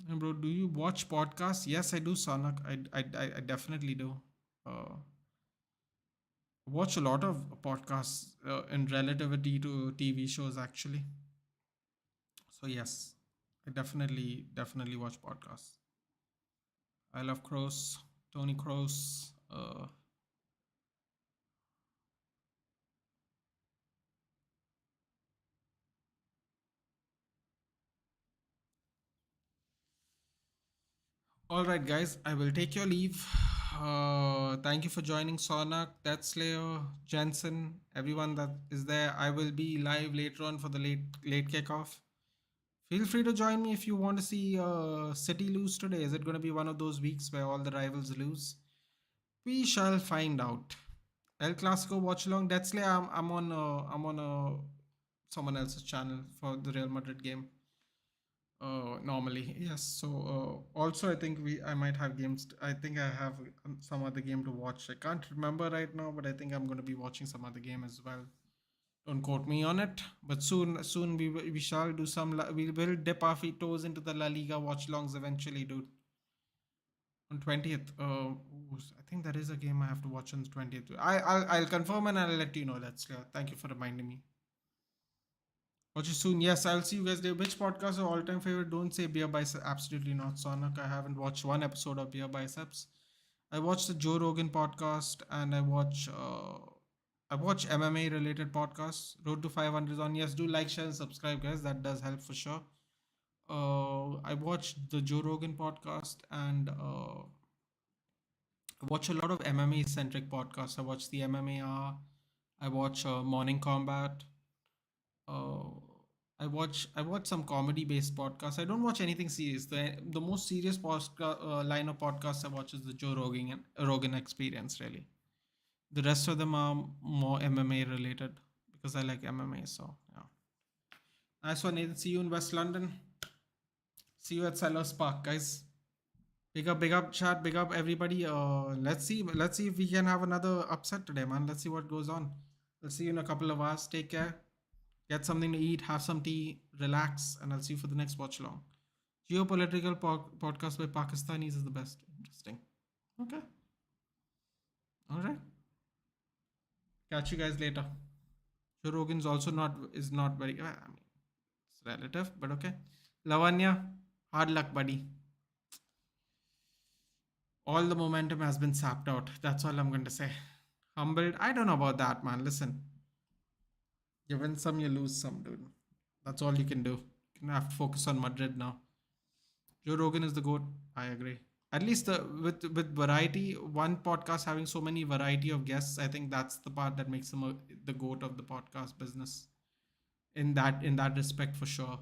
And bro, do you watch podcasts? Yes, I do, Sanak. I definitely do. Uh, watch a lot of podcasts in relativity to TV shows, actually. So yes, I definitely watch podcasts. I love Kroos, Tony Kroos. All right, guys, I will take your leave. Thank you for joining Sonak, Death Slayer, Jensen, everyone that is there. I will be live later on for the late kickoff. Feel free to join me if you want to see City lose today. Is it going to be one of those weeks where all the rivals lose? We shall find out. El Clasico watch along. That's like I'm on someone else's channel for the Real Madrid game. Normally, yes. So also, I think I might have games. I think I have some other game to watch. I can't remember right now, but I think I'm going to be watching some other game as well. Don't quote me on it, but soon we shall do some. We will dip our feet toes into the La Liga watch longs eventually, dude. On 20th. I think there is a game I have to watch on the 20th. I'll confirm and I'll let you know. That's clear. Thank you for reminding me. Watch you soon. Yes, I'll see you guys there. Which podcast are all time favorite? Don't say Beer Biceps. Absolutely not, Sonak. I haven't watched one episode of Beer Biceps. I watch the Joe Rogan podcast and I watch MMA related podcasts. Road to 500 is on. Yes, do like, share, and subscribe, guys. That does help for sure. I watched the Joe Rogan podcast and I watch a lot of MMA centric podcasts. I watch the MMA. I watch Morning Combat. Uh, I watch some comedy based podcasts. I don't watch anything serious. The most serious line of podcasts I watch is the Joe Rogan Experience. Really, the rest of them are more MMA related because I like MMA. So yeah, nice one, Nathan. See you in West London. See you at Sellers Park, guys. Big up, chat. Big up, everybody. Let's see if we can have another upset today, man. Let's see what goes on. Let's see you in a couple of hours. Take care. Get something to eat, have some tea, relax, and I'll see you for the next watch along. Geopolitical podcast by Pakistanis is the best. Interesting. Okay. All right. Catch you guys later. Joe Rogan's also not very. I mean, it's relative, but okay. Lavanya, hard luck, buddy. All the momentum has been sapped out. That's all I'm going to say. Humbled. I don't know about that, man. Listen, you win some, you lose some, dude. That's all you can do. You can have to focus on Madrid now. Joe Rogan is the goat. I agree. At least with variety, one podcast having so many variety of guests, I think that's the part that makes the goat of the podcast business. In that respect, for sure.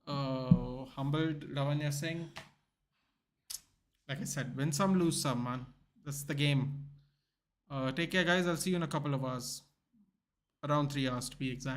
Humbled, Lavanya Singh. Like I said, win some, lose some, man. That's the game. Take care, guys. I'll see you in a couple of hours. Around 3 hours to be exact.